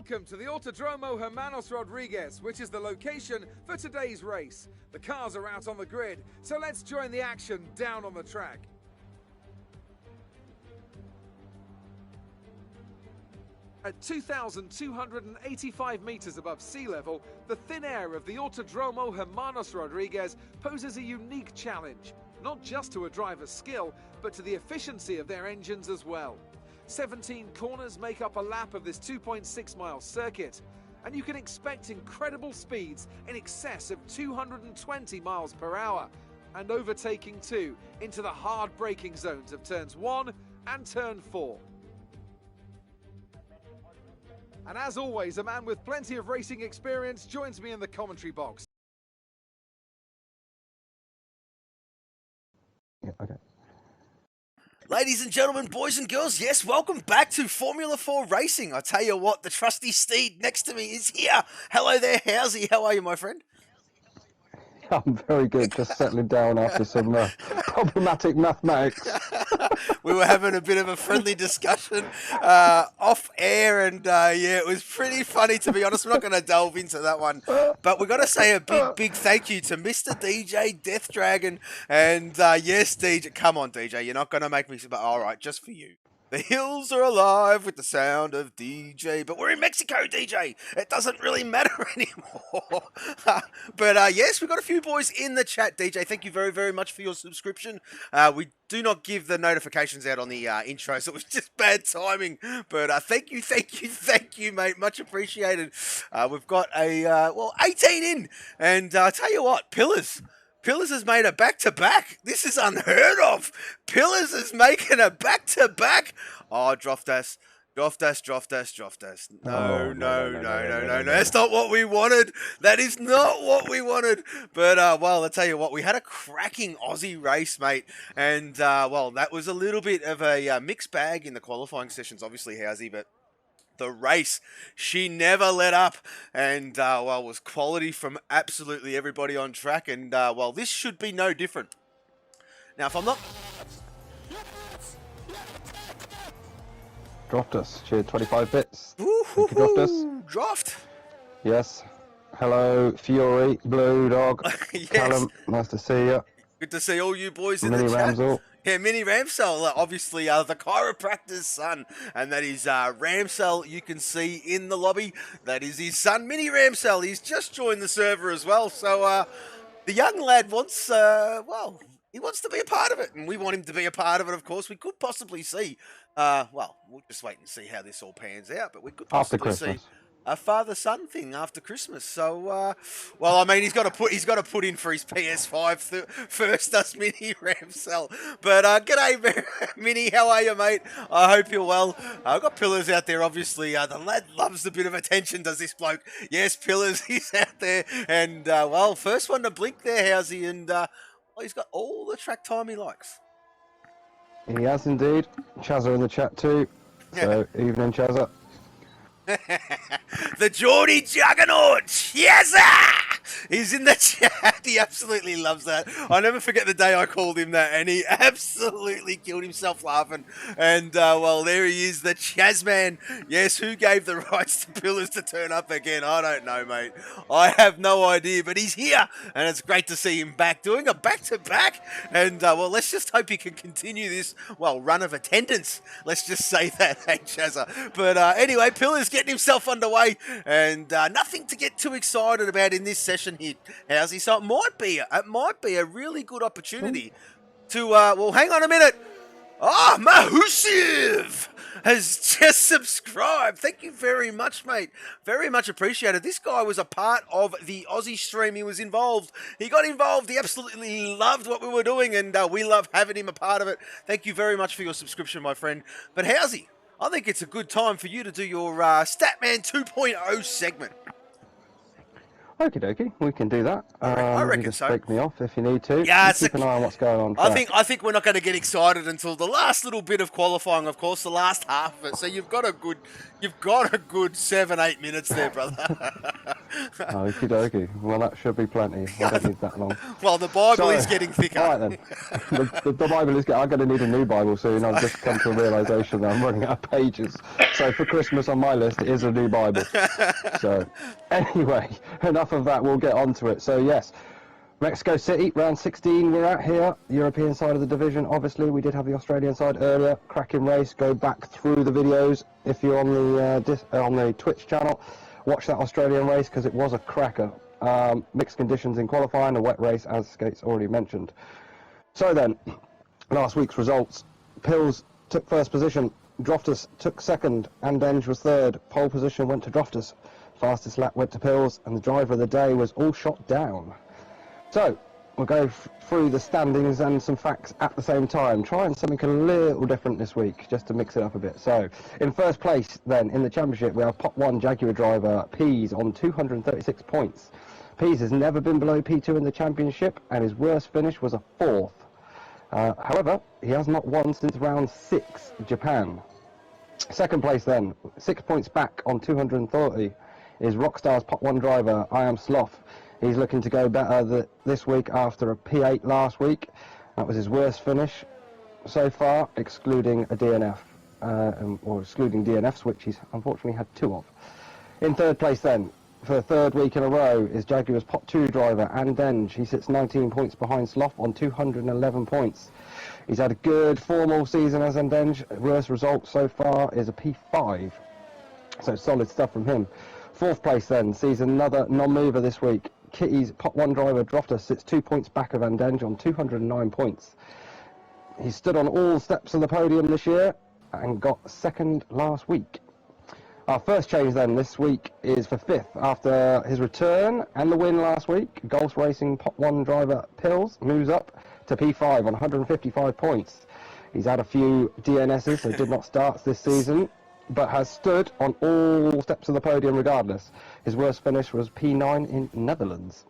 Welcome to the Autodromo Hermanos Rodriguez, which is the location for today's race. The cars are out on the grid, so let's join the action down on the track. At 2,285 meters above sea level, the thin air of the Autodromo Hermanos Rodriguez poses a unique challenge, not just to a driver's skill, but to the efficiency of their engines as well. 17 corners make up a lap of this 2.6-mile circuit, and you can expect incredible speeds in excess of 220 miles per hour, and overtaking too into the hard braking zones of turns 1 and turn 4. And as always, a man with plenty of racing experience joins me in the commentary box. Yeah, okay. Ladies and gentlemen, boys and girls, yes, welcome back to Formula 4 Racing. I tell you what, the trusty steed next to me is here. Hello there, Howsy. How are you, my friend? I'm very good, just settling down after some problematic mathematics. We were having a bit of a friendly discussion off air, and yeah, it was pretty funny, to be honest. I'm not going to delve into that one, but we've got to say a big thank you to Mr. DJ Death Dragon, and yes, DJ, come on, DJ, you're not going to make me, but all right, just for you. The hills are alive with the sound of DJ, but we're in Mexico, DJ. It doesn't really matter anymore. But yes, we've got a few boys in the chat, DJ. Thank you very, very much for your subscription. We do not give the notifications out on the intro, so it was just bad timing. But thank you, mate. Much appreciated. We've got a, 18 in. And I tell you what, Pillars has made a back-to-back. This is unheard of. Pillars is making a back-to-back. Oh, Droftas. No. That's not what we wanted. That is not what we wanted. But, well, I'll tell you what. We had a cracking Aussie race, mate. And, well, that was a little bit of a mixed bag in the qualifying sessions, obviously, Housey, but the race, she never let up, and well, was quality from absolutely everybody on track, and well, this should be no different. Now, if I'm not... Dropped us. Cheers, 25 bits. Woo-hoo-hoo. Dropped us. Draft. Yes. Hello, Fury, Blue Dog, Yes. Callum, nice to see you. Good to see all you boys in Mini the chat. Ramsel. Yeah, Mini Ramsel, obviously the chiropractor's son, and that is Ramsel, you can see in the lobby. That is his son, Mini Ramsel. He's just joined the server as well, so the young lad wants, well, he wants to be a part of it, and we want him to be a part of it, of course. We could possibly see, well, we'll just wait and see how this all pans out, but we could possibly see a father-son thing after Christmas. So, well, I mean, he's got to put in for his PS5 first, does Mini Ramsel. But g'day, Mini. How are you, mate? I hope you're well. I've got Pillars out there, obviously. The lad loves a bit of attention, does this bloke? Yes, Pillars, he's out there. And, well, first one to blink there, how's he? And, well, he's got all the track time he likes. He has indeed. Chazza in the chat too. So, evening, Chazza. The Geordie Juggernaut, yes, he's in the chat. He absolutely loves that. I'll never forget the day I called him that, and he absolutely killed himself laughing. And well, there he is, the Chazman. Yes, who gave the rights to Pillars to turn up again? I don't know, mate. I have no idea, but he's here, and it's great to see him back doing a back-to-back. And well, let's just hope he can continue this, well, run of attendance. Let's just say that, hey, Chazza. But anyway, Pillars getting himself underway, and nothing to get too excited about in this session here, Housey. So it might be a really good opportunity to well, hang on a minute. Ah, Mahusiv has just subscribed. Thank you very much, mate. Very much appreciated. This guy was a part of the Aussie stream. He was involved. He got involved. He absolutely loved what we were doing, and we love having him a part of it. Thank you very much for your subscription, my friend. But Housey, I think it's a good time for you to do your Statman 2.0 segment. Okie dokie, we can do that. I You reckon just so. break me off if you need to. Yeah, You keep an eye on what's going on track. I think we're not going to get excited until the last little bit of qualifying, of course, the last half of it. So you've got a good 7-8 minutes there, brother. Okie dokie. Well, that should be plenty. I don't need that long. Well, the Bible So, is getting thicker. All right then. The Bible is. I'm going to need a new Bible soon. I've just come to a realisation that I'm running out of pages. So for Christmas on my list is a new Bible. So anyway, enough of that. We'll get on to it. So yes, Mexico City, round 16 we're at here. European side of the division. Obviously, we did have the Australian side earlier. Cracking race. Go back through the videos if you're on the Twitch channel. Watch that Australian race because it was a cracker. Mixed conditions in qualifying, a wet race, as Skates already mentioned. So then, last week's results. Pills took first position, Droftus took second, Andenge was third. Pole position went to Droftus, fastest lap went to Pills, and the driver of the day was all shot down. So, we'll go through the standings and some facts at the same time, trying something a little different this week, just to mix it up a bit. So, in first place then, in the championship, we have Pot 1 Jaguar driver Pease on 236 points. Pease has never been below P2 in the championship, and his worst finish was a 4th. However, he has not won since round 6, Japan. Second place then, 6 points back on 230, is Rockstar's Pot 1 driver, I Am Sloth. He's looking to go better this week after a P8 last week. That was his worst finish so far, excluding a DNF, or excluding DNFs, which he's unfortunately had 2 of. In third place then, for the third week in a row, is Jaguar's Pot 2 driver, Andenge. He sits 19 points behind Sloth on 211 points. He's had a good formal season as Andenge. Worst result so far is a P5. So solid stuff from him. Fourth place then sees another non-mover this week. Kitty's Pot 1 driver, Droftus, sits 2 points back of Andenge on 209 points. He stood on all steps of the podium this year and got second last week. Our first change then this week is for 5th. After his return and the win last week, Golf Racing Pot 1 driver Pills moves up to P5 on 155 points. He's had a few DNSs, so did not start this season, but has stood on all steps of the podium regardless. His worst finish was P9 in Netherlands.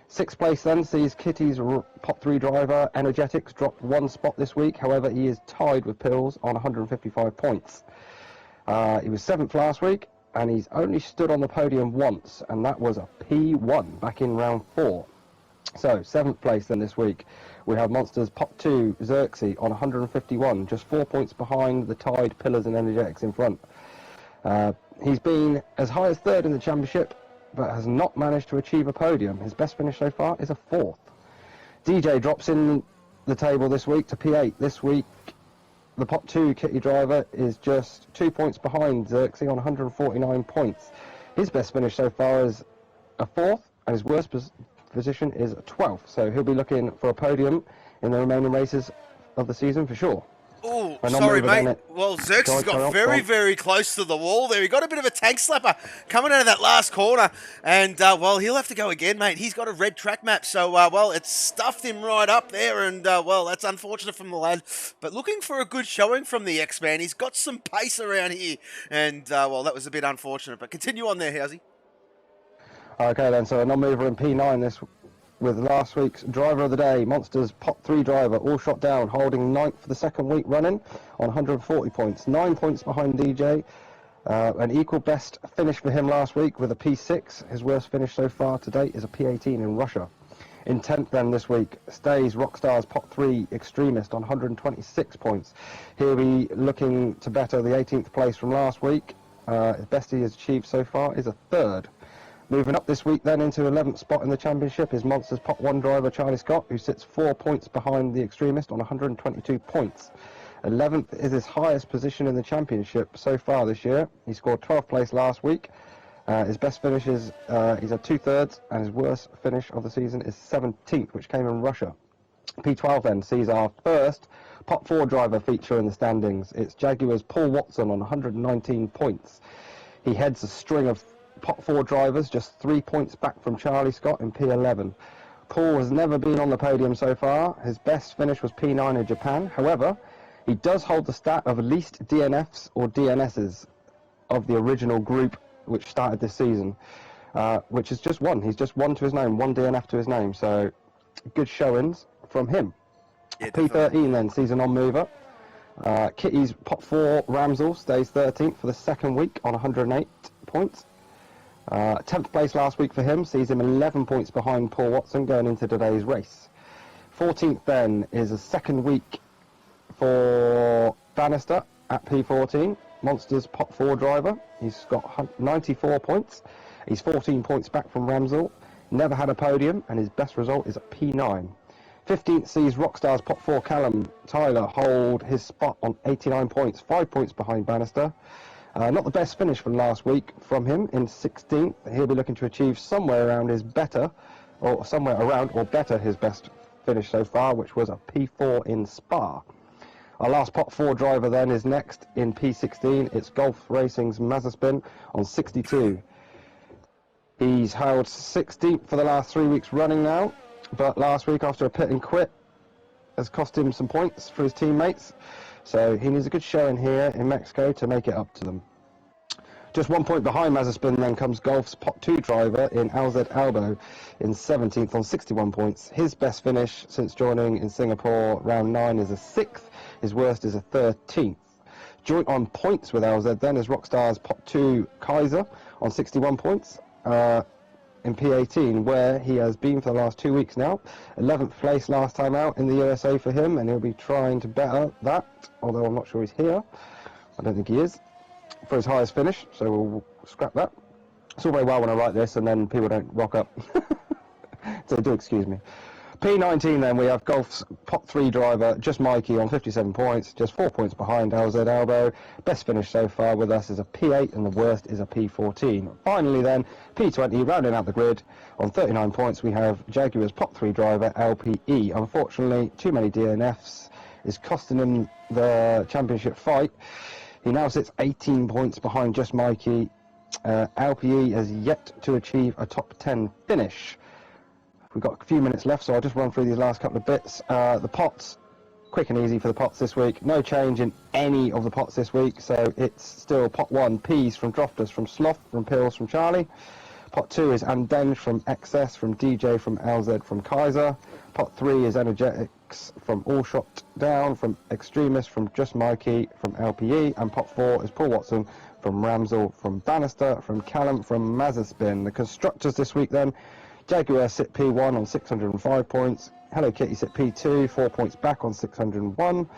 6th place then sees Kitty's Pot 3 driver Energetics drop 1 spot this week. However, he is tied with Pills on 155 points. He was 7th last week, and he's only stood on the podium once, and that was a P1 back in round 4. So, 7th place then this week, we have Monsters Pot 2 Xerxes on 151, just 4 points behind the tied Pillars and Energetics in front. He's been as high as 3rd in the championship, but has not managed to achieve a podium. His best finish so far is a 4th. DJ drops in the table this week to P8. This week, the Pot 2 Kitty driver is just 2 points behind Xerxes on 149 points. His best finish so far is a 4th, and his worst position is a 12th. So he'll be looking for a podium in the remaining races of the season for sure. Oh, sorry, mate. Well, Xerxes got very close to the wall there. He got a bit of a tank slapper coming out of that last corner. And, well, he'll have to go again, mate. He's got a red track map. So, well, it's stuffed him right up there. And, well, that's unfortunate from the lad. But looking for a good showing from the X-Man. He's got some pace around here. And, well, that was a bit unfortunate. But continue on there, Housey. Okay, then. So a non-mover in P9 this with last week's driver of the day, Monsters Pot 3 driver, all shot down, holding 9th for the second week running on 140 points. 9 points behind DJ. An equal best finish for him last week with a P6. His worst finish so far to date is a P18 in Russia. In 10th then this week stays Rockstar's Pot 3 Extremist on 126 points. He'll be looking to better the 18th place from last week. His best he has achieved so far is a 3rd. Moving up this week then into 11th spot in the championship is Monsters Pot 1 driver Charlie Scott, who sits 4 points behind the Extremist on 122 points. 11th is his highest position in the championship so far this year. He scored 12th place last week. His best finish is he's had 2/3, and his worst finish of the season is 17th, which came in Russia. P12 then sees our first Pot 4 driver feature in the standings. It's Jaguar's Paul Watson on 119 points. He heads a string of Pot 4 drivers, just 3 points back from Charlie Scott in P11. Paul has never been on the podium so far. His best finish was P9 in Japan. However, he does hold the stat of least DNFs or DNSs of the original group which started this season. which is just one. He's just one to his name, one DNF to his name. So good showings from him. Yeah, P13 then, sees a non-mover. Kitty's pot 4 Ramsell stays 13th for the second week on 108 points. 10th place last week for him, sees him 11 points behind Paul Watson going into today's race. 14th then is a second week for Bannister at P14, Monsters pot 4 driver. He's got 94 points. He's 14 points back from Ramsell. Never had a podium, and his best result is at P9. 15th sees Rockstar's pot 4 Callum Tyler hold his spot on 89 points, 5 points behind Bannister. Not the best finish from last week from him in 16th. He'll be looking to achieve somewhere around his better his best finish so far, which was a P4 in Spa. Our last pot 4 driver then is next in P16. It's Golf Racing's Mazepin on 62. He's held 16th for the last 3 weeks running now, but last week after a pit and quit has cost him some points for his teammates. So he needs a good showing here in Mexico to make it up to them. Just 1 point behind Mazepin then comes Golf's pot 2 driver in LZ Albo in 17th on 61 points. His best finish since joining in Singapore round 9 is a 6th. His worst is a 13th. Joint on points with LZ then is Rockstar's pot 2 Kaiser on 61 points. In P18, where he has been for the last 2 weeks now. 11th place last time out in the USA for him, and he'll be trying to better that, although I'm not sure he's here. I don't think he is, for his highest finish, so we'll scrap that. It's all very well when I write this and then people don't rock up. So do excuse me. P19 then, we have Golf's pot 3 driver, just Mikey on 57 points, just 4 points behind LZ Albo. Best finish so far with us is a P8 and the worst is a P14. Finally then, P20 rounding out the grid on 39 points, we have Jaguar's pot 3 driver LPE. Unfortunately, too many DNFs is costing him the championship fight. He now sits 18 points behind just Mikey. LPE has yet to achieve a top 10 finish. We've got a few minutes left, so I'll just run through these last couple of bits. The pots, quick and easy for the pots this week. No change in any of the pots this week, so it's still pot 1, Peas from Droftus, from Sloth, from Pills, from Charlie. Pot 2 is Andenge from XS, from DJ, from LZ, from Kaiser. Pot 3 is Energetics from All Shot Down, from Extremist, from Just Mikey, from LPE. And pot 4 is Paul Watson from Ramsell, from Bannister, from Callum, from Mazepin. The constructors this week then, Jaguar sit P1 on 605 points. Hello Kitty sit P2, 4 points back on 601.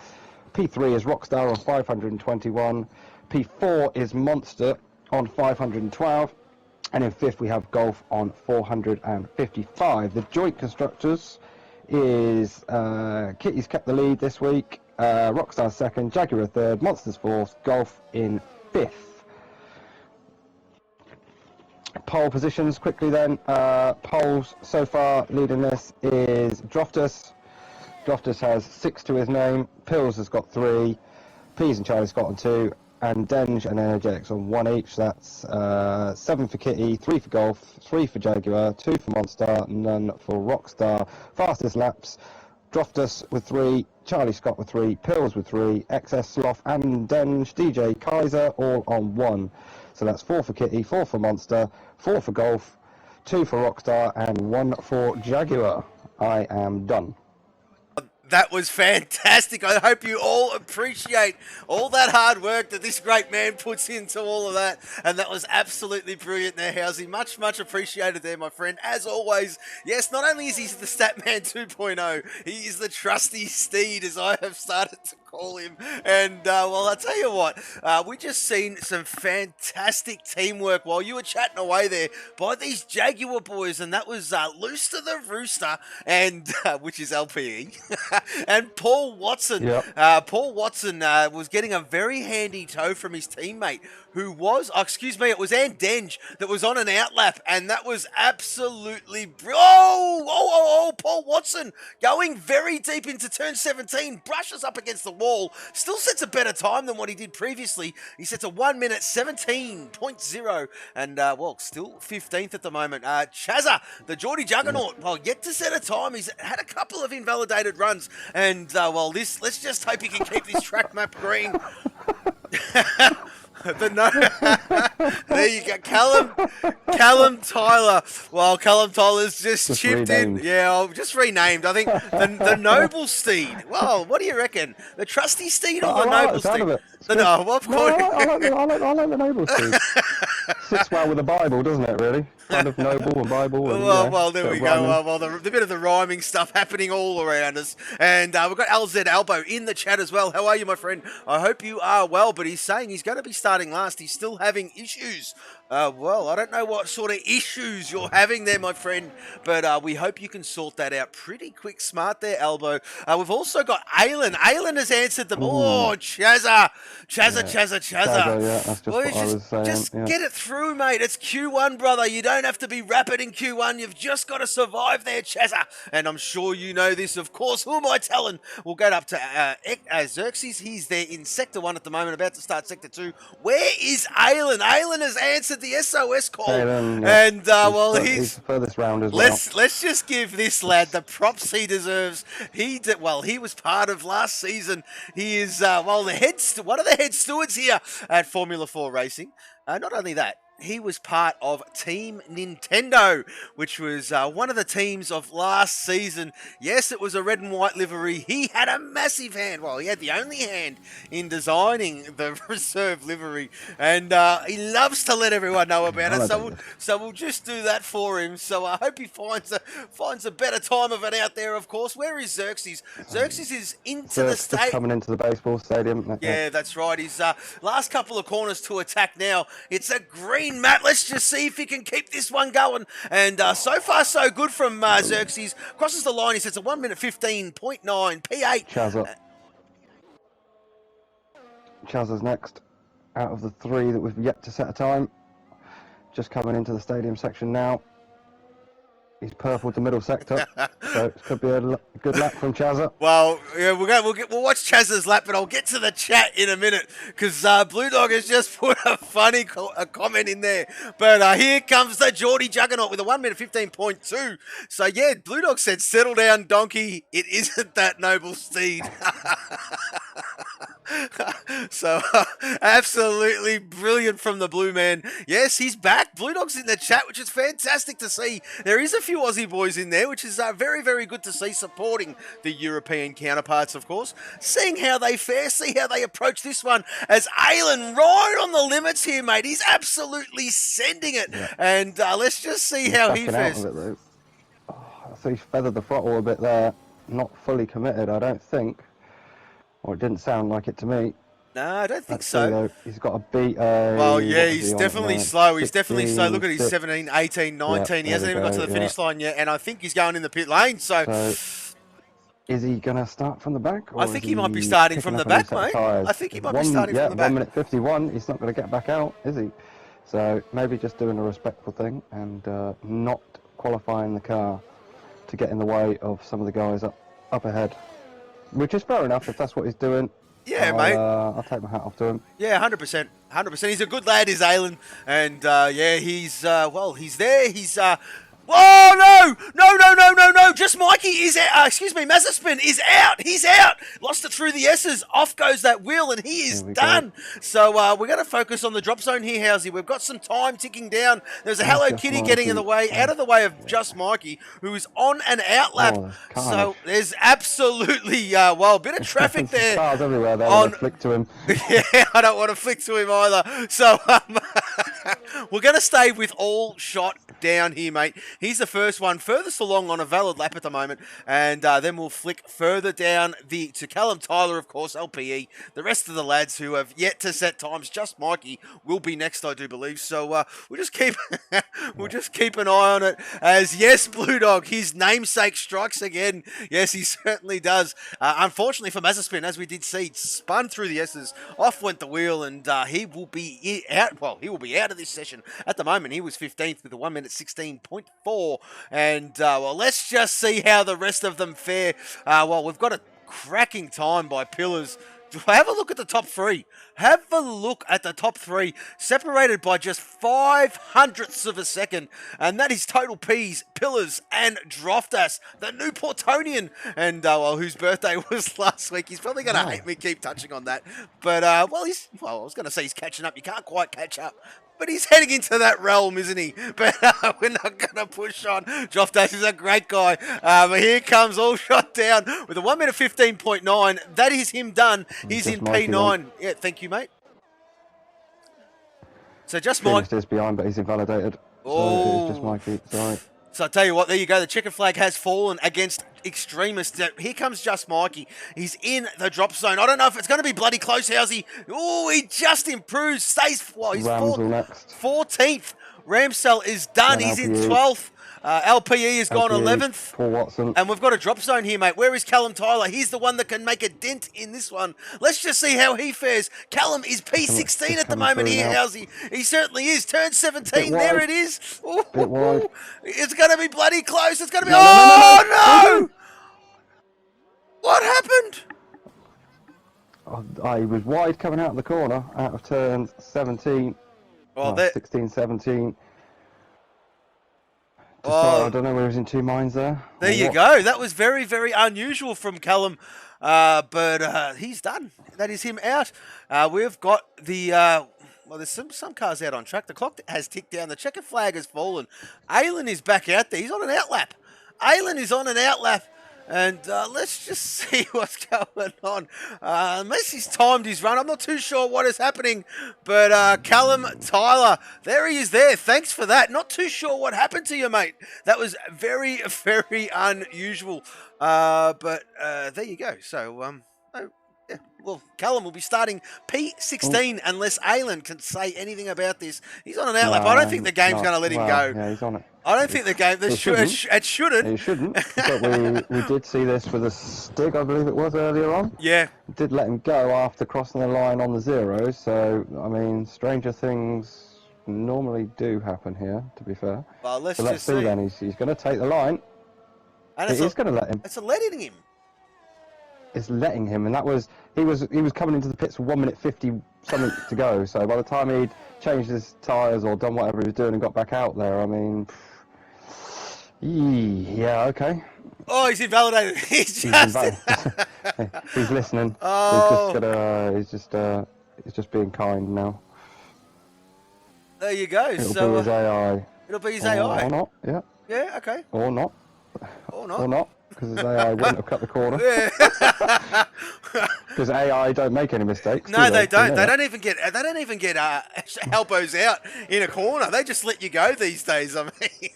P3 is Rockstar on 521. P4 is Monster on 512. And in 5th we have Golf on 455. The joint constructors is Kitty's kept the lead this week. Rockstar 2nd, Jaguar 3rd, Monsters 4th, Golf in 5th. Pole positions quickly then. Poles so far leading this is Droftus. Droftus has 6 to his name. Pills has got 3. Peas and Charlie's got on 2. And Denge and Energetics on 1 each. That's 7 for Kitty, 3 for Golf, 3 for Jaguar, 2 for Monster, none for Rockstar. Fastest laps, Droftus with 3, Charlie Scott with 3, Pills with 3, XS Sloth and Denge, DJ Kaiser all on 1. So that's 4 for Kitty, 4 for Monster, 4 for Golf, 2 for Rockstar, and 1 for Jaguar. I am done. That was fantastic. I hope you all appreciate all that hard work that this great man puts into all of that. And that was absolutely brilliant there, Housey. Much, much appreciated there, my friend. As always, yes, not only is he the Statman 2.0, he is the trusty steed, as I have started to call him. And, well, I'll tell you what, we just seen some fantastic teamwork while you were chatting away there by these Jaguar boys. And that was Loose to the Rooster, and which is LPE. And Paul Watson. Yep. Paul Watson was getting a very handy tow from his teammate, who was, it was Andenge that was on an outlap, and that was absolutely Paul Watson going very deep into turn 17, brushes up against the wall, still sets a better time than what he did previously. He sets a 1 minute 17.0, and well, still 15th at the moment. Chazza, the Geordie Juggernaut, well, yet to set a time. He's had a couple of invalidated runs, and well, let's just hope he can keep this track map green. There you go, Callum Tyler. Well, Callum Tyler's just chipped renamed. in. Yeah, just renamed. I think the Noble Steed. Well, what do you reckon? The Trusty Steed or the I like Noble the sound Steed? of it. No, well, of No, course. I like the noble Steve. Sits well with the Bible, doesn't it? Really, kind of noble and Bible. And, Well, there bit we of go. rhyming. Well, the bit of the rhyming stuff happening all around us. And we've got LZ Albo in the chat as well. How are you, my friend? I hope you are well, but he's saying he's going to be starting last. He's still having issues. Well, I don't know what sort of issues you're having there, my friend, but we hope you can sort that out pretty quick. Smart there, Elbow. We've also got Aylin. Aylin has answered them. Oh, Chazza. Chazza, yeah, that's just Well, what I was saying. just yeah. get it through, mate. It's Q1, brother. You don't have to be rapid in Q1. You've just got to survive there, Chazza. And I'm sure you know this, of course. Who am I telling? We'll go up to Xerxes. He's there in Sector 1 at the moment, about to start Sector 2. Where is Aylin? Aylin has answered the SOS call. Aylin, yeah. And, well, he's the furthest round as well. let's just give this lad the props he deserves. He was part of last season. He is, well, one of the head stewards here at Formula 4 Racing. Not only that, he was part of Team Nintendo, which was one of the teams of last season. Yes, it was a red and white livery. He had a massive hand. Well, he had the only hand in designing the reserve livery. And he loves to let everyone know about it. So we'll just do that for him. So I hope he finds a better time of it out there, of course. Where is Xerxes? Xerxes is into the just coming into the baseball stadium. Yeah, that's right. He's last couple of corners to attack now. It's a green map. Let's just see if he can keep this one going. And so far, so good from Xerxes. Crosses the line. He sets a 1 minute 15.9 P8. Chazza's next out of the three that we've yet to set a time. Just coming into the stadium section now. He's purpled the middle sector, so it could be a good lap from Chazza. Well, yeah, we'll watch Chazza's lap, but I'll get to the chat in a minute because Blue Dog has just put a funny comment in there. But here comes the Geordie Juggernaut with a 1 minute 15.2. So yeah, Blue Dog said, "Settle down, donkey. It isn't that noble steed." So absolutely brilliant from the blue man. Yes, he's back. Blue Dog's in the chat, which is fantastic to see. There is a few Aussie boys in there, which is very, very good to see, supporting the European counterparts, of course. Seeing how they fare, see how they approach this one, as Aylin right on the limits here, mate. He's absolutely sending it. Yeah. And let's just see how he fares. So he's feathered the throttle a bit there. Not fully committed, I don't think. Or it didn't sound like it to me. No, I don't think so. Though. He's got a beat. Well, yeah, he's definitely slow. He's 16, definitely slow. Look at his 17, 18, 19. Yeah, he hasn't even got to the finish line yet. And I think he's going in the pit lane. So is he going to start from the back? I think he might be starting from the back, mate. I think he might be starting from the back. 1 minute 51. He's not going to get back out, is he? So maybe just doing a respectful thing and not qualifying the car to get in the way of some of the guys up ahead. Which is fair enough if that's what he's doing. Yeah, mate. I'll take my hat off to him. Yeah, 100%. 100%. He's a good lad, is Aylin. And, yeah, he's, well, he's there. He's, oh, no! Just Mikey is out. Excuse me, Mazepin is out. He's out. Lost it through the S's. Off goes that wheel, and he is done. So we're going to focus on the drop zone here, Housey. We've got some time ticking down. There's a Hello Kitty Mikey getting in the way, out of the way of Just Mikey, who is on an out lap. So there's absolutely, well, a bit of traffic there. Cars everywhere there. I flick to him. Yeah, I don't want to flick to him either. So we're going to stay with all shot down here, mate. He's the first one, furthest along on a valid lap at the moment, and then we'll flick further down to Callum Tyler, of course, LPE. The rest of the lads who have yet to set times, Just Mikey, will be next, I do believe. So we'll just keep an eye on it. As yes, Blue Dog, his namesake strikes again. Yes, he certainly does. Unfortunately for Mazepin, as we did see, spun through the S's, off went the wheel, and he will be out. Well, he will be out of this session. At the moment, he was 15th with a 1 minute 16.4. And, well, let's just see how the rest of them fare. Well, we've got a cracking time by Pillars. Have a look at the top three. Have a look at the top three, separated by just 500ths of a second. And that is Total Peas, Pillars, and Droftas, the new Portonian. And, well, whose birthday was last week. He's probably going to hate me keep touching on that. But, well, I was going to say he's catching up. You can't quite catch up. But he's heading into that realm, isn't he? But we're not going to push on. Droftas is a great guy. But here comes All Shot Down with a 1 minute 15.9. That is him done. He's in P9. Yeah, thank you, mate. So just Mike. Is behind, but he's invalidated. Oh. So it's just Mikey. Sorry. So I tell you what, there you go. The checkered flag has fallen against Extremists. Here comes Just Mikey. He's in the drop zone. I don't know if it's going to be bloody close, Housey. Oh, he just improves. Stays, well, he's next. 14th. Ramsell is done. He's in 12th. LPE has gone 11th. Paul Watson. And we've got a drop zone here, mate. Where is Callum Tyler? He's the one that can make a dent in this one. Let's just see how he fares. Callum is P16 at the moment here, Housey. He certainly is. Turn 17. There it is. Bit wide. It's going to be bloody close. It's going to be... No! What happened? He was wide coming out of the corner, out of turn 17. Well, 16, 17. I don't know where he was in two minds there. There you go. That was very, very unusual from Callum. But he's done. That is him out. We've got the... well, there's some cars out on track. The clock has ticked down. The checker flag has fallen. Aylin is back out there. He's on an outlap. Aylin is on an outlap. And let's just see what's going on. Unless he's timed his run, I'm not too sure what is happening. But Callum Tyler, there he is there. Thanks for that. Not too sure what happened to you, mate. That was very, very unusual. But there you go. So, yeah. Well, Callum will be starting P16 unless Aylin can say anything about this. He's on an outlap. I don't think the game's going to let him go. Yeah, he's on it. I don't think the game... It shouldn't. It shouldn't. But we did see this with a Stig, I believe it was, earlier on. Yeah. Did let him go after crossing the line on the zeros. So, I mean, stranger things normally do happen here, to be fair. Well, let's see then. He's going to take the line. And he's going to let him. It's a letting him. It's letting him, and that was he was coming into the pits with 1 minute 50 something to go. So by the time he'd changed his tyres or done whatever he was doing and got back out there, I mean, yeah, okay. Oh, he's invalidated. He's listening. Oh. He's just being kind now. There you go. It'll be his AI. It'll be his AI. Or not, yeah. Yeah, okay. Or not. Or not. Or not, because his AI wouldn't have cut the corner. Yeah. Because AI don't make any mistakes. No, they don't. They don't even get elbows out in a corner. They just let you go these days. I mean,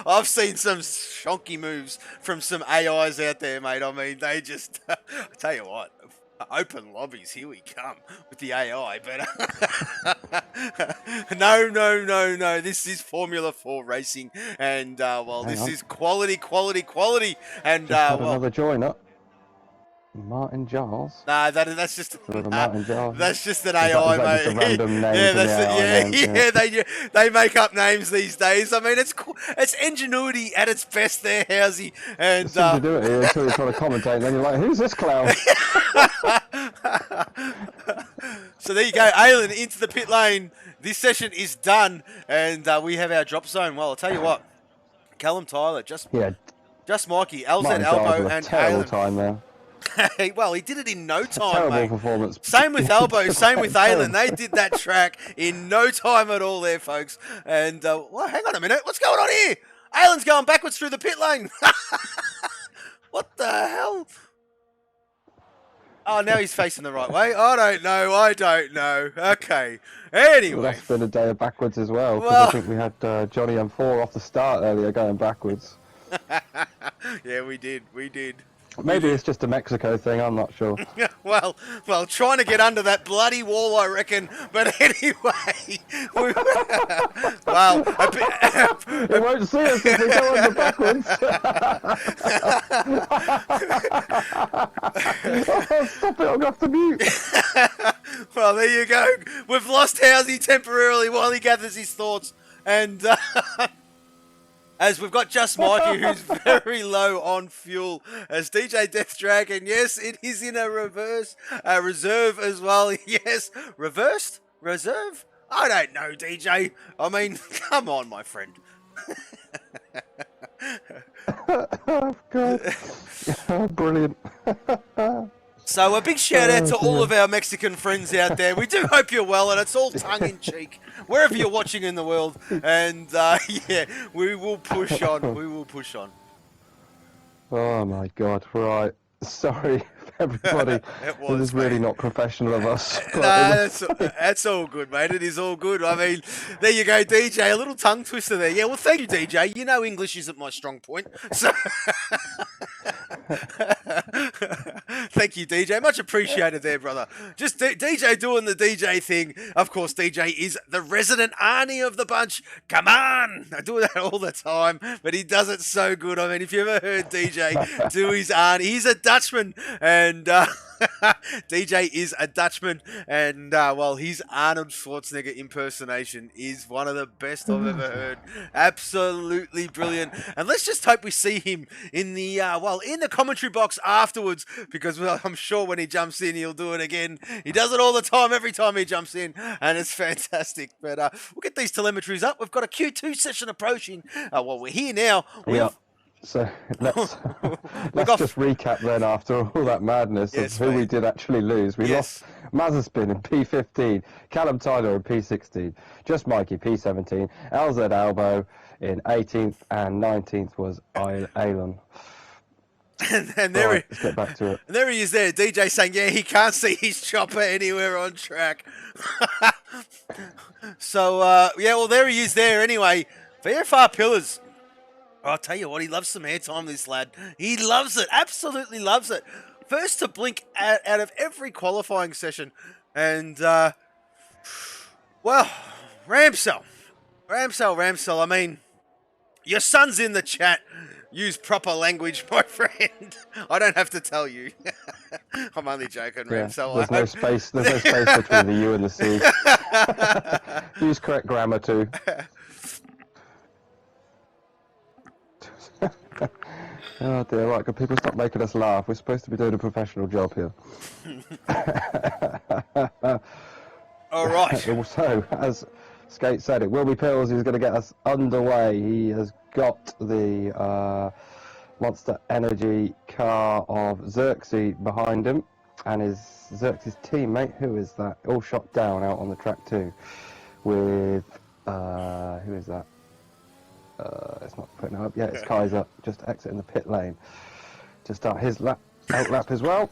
I've seen some shonky moves from some AIs out there, mate. I mean, they just... I tell you what, open lobbies, here we come with the AI. But no. This is Formula 4 racing, and this is quality. And another joiner. Martin Giles. Nah, that's just Martin Giles. That's just an AI, mate. Just a random name They make up names these days. I mean, it's ingenuity at its best there, Housey. And you do it here until you're trying to commentate, and then you're like, "Who's this clown?" So there you go, Aylin into the pit lane. This session is done, and we have our drop zone. Well, I'll tell you what, Callum Tyler, just Mikey, LZ elbow, and terrible Aylin. Time there. Well, he did it in no time, terrible mate. Performance. Same with elbow, same with Aylin. They did that track in no time at all there, folks. And, well, hang on a minute. What's going on here? Aylin's going backwards through the pit lane. What the hell? Oh, now he's facing the right way. I don't know. Okay. Anyway. Well, that's been a day of backwards as well. Because I think we had Johnny M4 off the start earlier going backwards. Yeah, we did. Maybe it's just a Mexico thing, I'm not sure. well, trying to get under that bloody wall, I reckon. But anyway, well, they won't see us if we go under backwards. Stop it, I'll have to mute. Well, there you go. We've lost Housey temporarily while he gathers his thoughts. And as we've got Just Mikey, who's very low on fuel, as DJ Death Dragon, yes, it is in a reserve as well, yes, reversed? Reserve? I don't know, DJ. I mean, come on, my friend. Oh, God. Oh, brilliant. So a big shout out to all of our Mexican friends out there. We do hope you're well, and it's all tongue in cheek, wherever you're watching in the world. And yeah, we will push on. We will push on. Oh my God! Right, sorry, everybody. This is really not professional of us. No, that's all good, mate. It is all good. I mean, there you go, DJ. A little tongue twister there. Yeah, well, thank you, DJ. You know English isn't my strong point. So thank you, DJ. Much appreciated there, brother. Just DJ doing the DJ thing. Of course, DJ is the resident Arnie of the bunch. Come on! I do that all the time, but he does it so good. I mean, if you ever heard DJ do his Arnie, he's a Dutchman, and DJ is a Dutchman, and well, his Arnold Schwarzenegger impersonation is one of the best I've ever heard. Absolutely brilliant. And let's just hope we see him in the in the commentary box afterwards, because I'm sure when he jumps in, he'll do it again. He does it all the time, every time he jumps in, and it's fantastic. But we'll get these telemetries up. We've got a Q2 session approaching. Well, we're here now. Yeah. So let's just recap then after all that madness of who we did actually lose. We lost Mazepin in P15, Callum Tyler in P16, Just Mikey P17, LZ Albo in 18th, and 19th was Alan. And there let's get back to it. And there he is there, DJ saying, yeah, he can't see his chopper anywhere on track. So, yeah, well, there he is there anyway. VFR Pillars. I'll tell you what, he loves some airtime, this lad. He loves it, absolutely loves it. First to blink out of every qualifying session. And, well, Ramsell, I mean, your son's in the chat. Use proper language, my friend. I don't have to tell you. I'm only joking, Ramsell. There's no space between the U and the C. Use correct grammar too. Oh dear, right, can people stop making us laugh? We're supposed to be doing a professional job here. All right. So, as Skate said, it will be Pills who's going to get us underway. He has got the Monster Energy car of Xerxes behind him, and his Xerxes teammate, who is that? All shot down out on the track too, with, who is that? It's not putting it up. Yeah, it's Kaiser, just exiting the pit lane to start his out lap as well.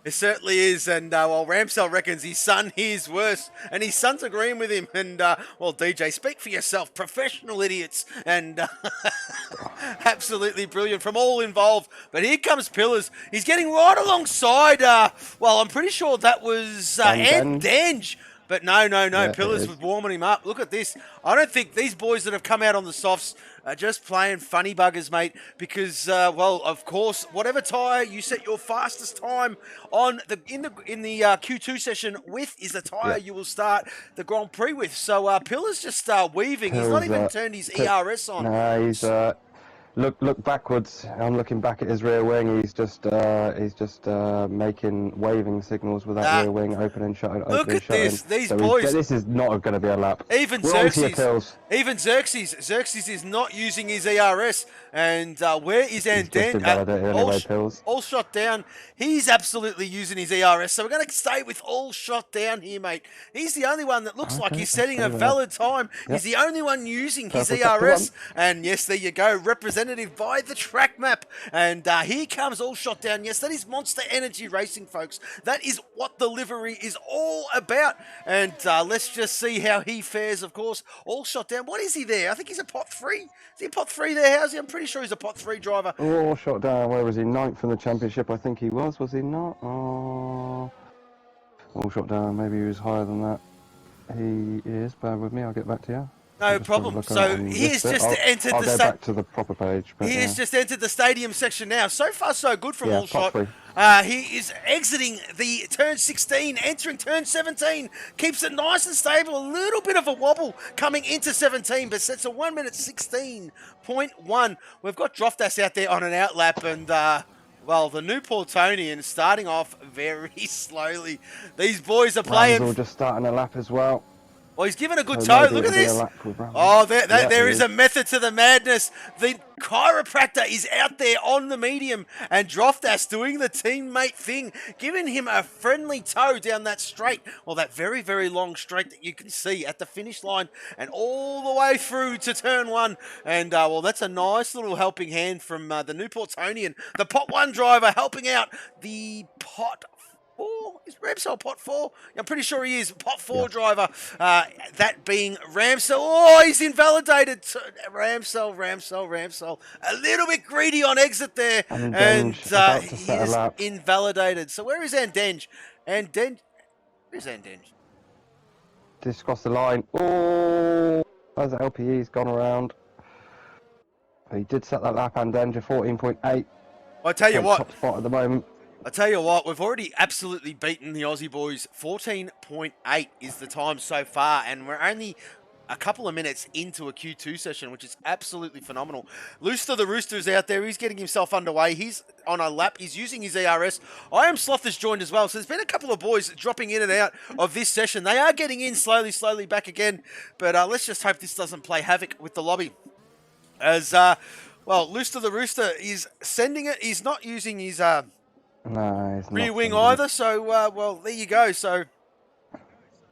It certainly is, and well, Ramsell reckons his son hears worse, and his son's agreeing with him, and well, DJ, speak for yourself, professional idiots, and absolutely brilliant from all involved. But here comes Pillars. He's getting right alongside, well, I'm pretty sure that was Ant Denge. But no, yeah, Pillars was warming him up. Look at this. I don't think these boys that have come out on the softs are just playing funny buggers, mate, because, well, of course, whatever tyre you set your fastest time on in the Q2 session with is the tyre you will start the Grand Prix with. So Pillars just weaving. He's not even turned his ERS on. No, he's look backwards. I'm looking back at his rear wing. He's just making waving signals with that rear wing, opening, shutting, opening, look at shutting. this. These boys. This is not going to be a lap. Even Xerxes is not using his ERS. And where is Anden? All shot down. He's absolutely using his ERS. So we're going to stay with all shot down here, mate. He's the only one that looks like he's setting a valid time. Yep. He's the only one using his ERS. And yes, there you go. Representative by the track map. And here comes all shot down. Yes, that is Monster Energy Racing, folks. That is what the livery is all about. And let's just see how he fares, of course. All shot down. What is he there? I think he's a pot 3. Is he a pot 3 there? How's he? I'm pretty sure he's a pot 3 driver. Oh, shot down. Where was he? 9th in the championship, I think he was. Was he not? Oh, all shot down. Maybe he was higher than that. He is. Bear with me. I'll get back to you. No problem. So he has just entered I'll the go back to the proper page. But he has just entered the stadium section now. So far, so good from Yeah, All Shot. top He is exiting the turn 16, entering turn 17. Keeps it nice and stable. A little bit of a wobble coming into 17, but sets a 1 minute 16.1. We've got Droftas out there on an outlap, and well, the new Portonian starting off very slowly. These boys are playing. Ramsel just starting a lap as well. Well, he's given a good toe. Look at this. Oh, there is a method to the madness. The chiropractor is out there on the medium, and Droftas doing the teammate thing, giving him a friendly toe down that straight. Well, that very, very long straight that you can see at the finish line and all the way through to turn 1. And, well, that's a nice little helping hand from the new Portonian. The pot 1 driver helping out the pot 4? Is Ramsel pot 4? I'm pretty sure he is. Pot 4 driver. That being Ramsel. Oh, he's invalidated. Ramsel. A little bit greedy on exit there. And he is invalidated. So where is Andenge? Where's Andenge? Just crossed the line. Oh, there's the LPE's gone around. He did set that lap, Andenge, 14.8. I tell you what. Top spot at the moment. I tell you what, we've already absolutely beaten the Aussie boys. 14.8 is the time so far, and we're only a couple of minutes into a Q2 session, which is absolutely phenomenal. Looster the Rooster's out there. He's getting himself underway. He's on a lap. He's using his ERS. I Am Sloth has joined as well, so there's been a couple of boys dropping in and out of this session. They are getting in slowly back again, but let's just hope this doesn't play havoc with the lobby. As, well, Looster the Rooster is sending it. He's not using his... No, he's rear not wing either, so, well, there you go. So,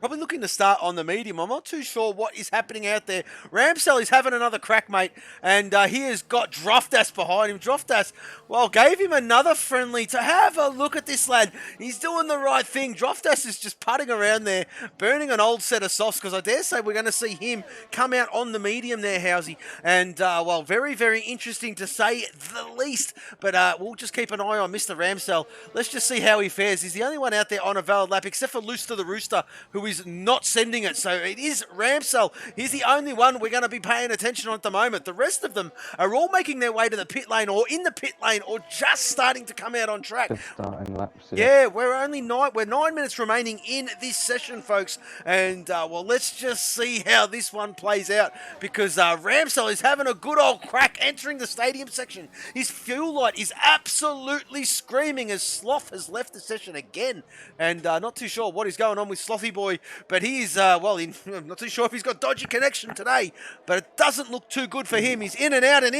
probably looking to start on the medium. I'm not too sure what is happening out there. Ramsel is having another crack, mate, and he has got Droftas behind him. Droftas, well, gave him another friendly to have a look at this lad. He's doing the right thing. Droftas is just putting around there, burning an old set of softs, because I dare say we're going to see him come out on the medium there, Housey. And, well, very, very interesting to say the least, but we'll just keep an eye on Mr. Ramsel. Let's just see how he fares. He's the only one out there on a valid lap, except for Looster the Rooster, who is not sending it. So it is Ramsel. He's the only one we're going to be paying attention on at the moment. The rest of them are all making their way to the pit lane or in the pit lane or just starting to come out on track. Just starting laps. Yeah, we're 9 minutes remaining in this session, folks. And, well, let's just see how this one plays out, because Ramsel is having a good old crack entering the stadium section. His fuel light is absolutely screaming as Sloth has left the session again. And not too sure what is going on with Slothy Boy, but he's, well, I'm not too sure if he's got dodgy connection today, but it doesn't look too good for him. He's in and out, and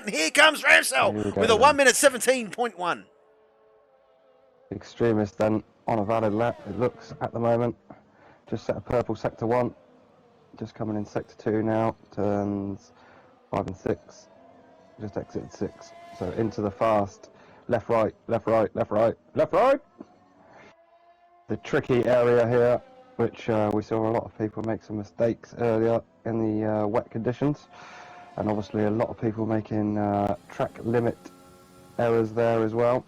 here comes Ramsel with a 1 minute 17.1. Extremist then on a valid lap, it looks at the moment. Just set a purple sector 1. Just coming in sector 2 now. Turns 5 and 6. Just exited 6. So into the fast. Left, right. The tricky area here, which we saw a lot of people make some mistakes earlier in the wet conditions. And obviously a lot of people making track limit errors there as well.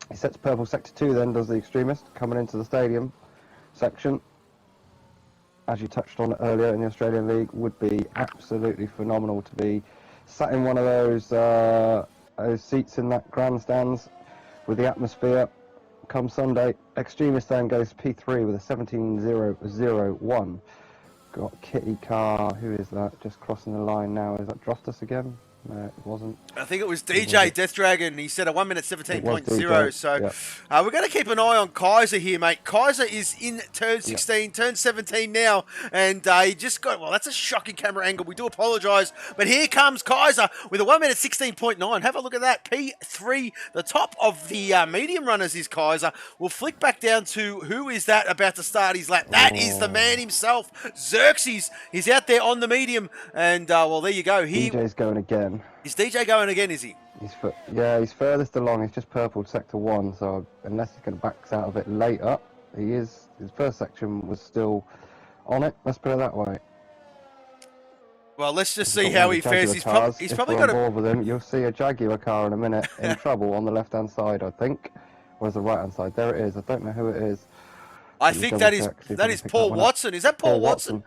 He sets purple sector 2 then, does the extremist, coming into the stadium section. As you touched on earlier in the Australian League, would be absolutely phenomenal to be sat in one of those seats in that grandstands with the atmosphere. Come Sunday, extremist then goes P3 with a 17.001. Got Kitty Car, who is that? Just crossing the line now. Is that Droftas again? No, it wasn't. I think it was DJ Death Dragon. He said a 1 minute 17.0. So yep. We're going to keep an eye on Kaiser here, mate. Kaiser is in turn 16, yep. Turn 17 now. And he just got, well, that's a shocking camera angle. We do apologise. But here comes Kaiser with a 1 minute 16.9. Have a look at that. P3, the top of the medium runners is Kaiser. We'll flick back down to who is that about to start his lap. That is the man himself, Xerxes. He's out there on the medium. And, well, there you go. DJ's going again. Is DJ going again, is he? He's furthest along. He's just purpled sector 1, so unless he can back out of it later, his first section was still on it. Let's put it that way. Well, let's just see how he fares. He's probably got a ball with him. You'll see a Jaguar car in a minute in trouble on the left-hand side, I think, or is the right-hand side? There it is. I don't know who it is. I think that is Paul Watson. Is that Paul Watson?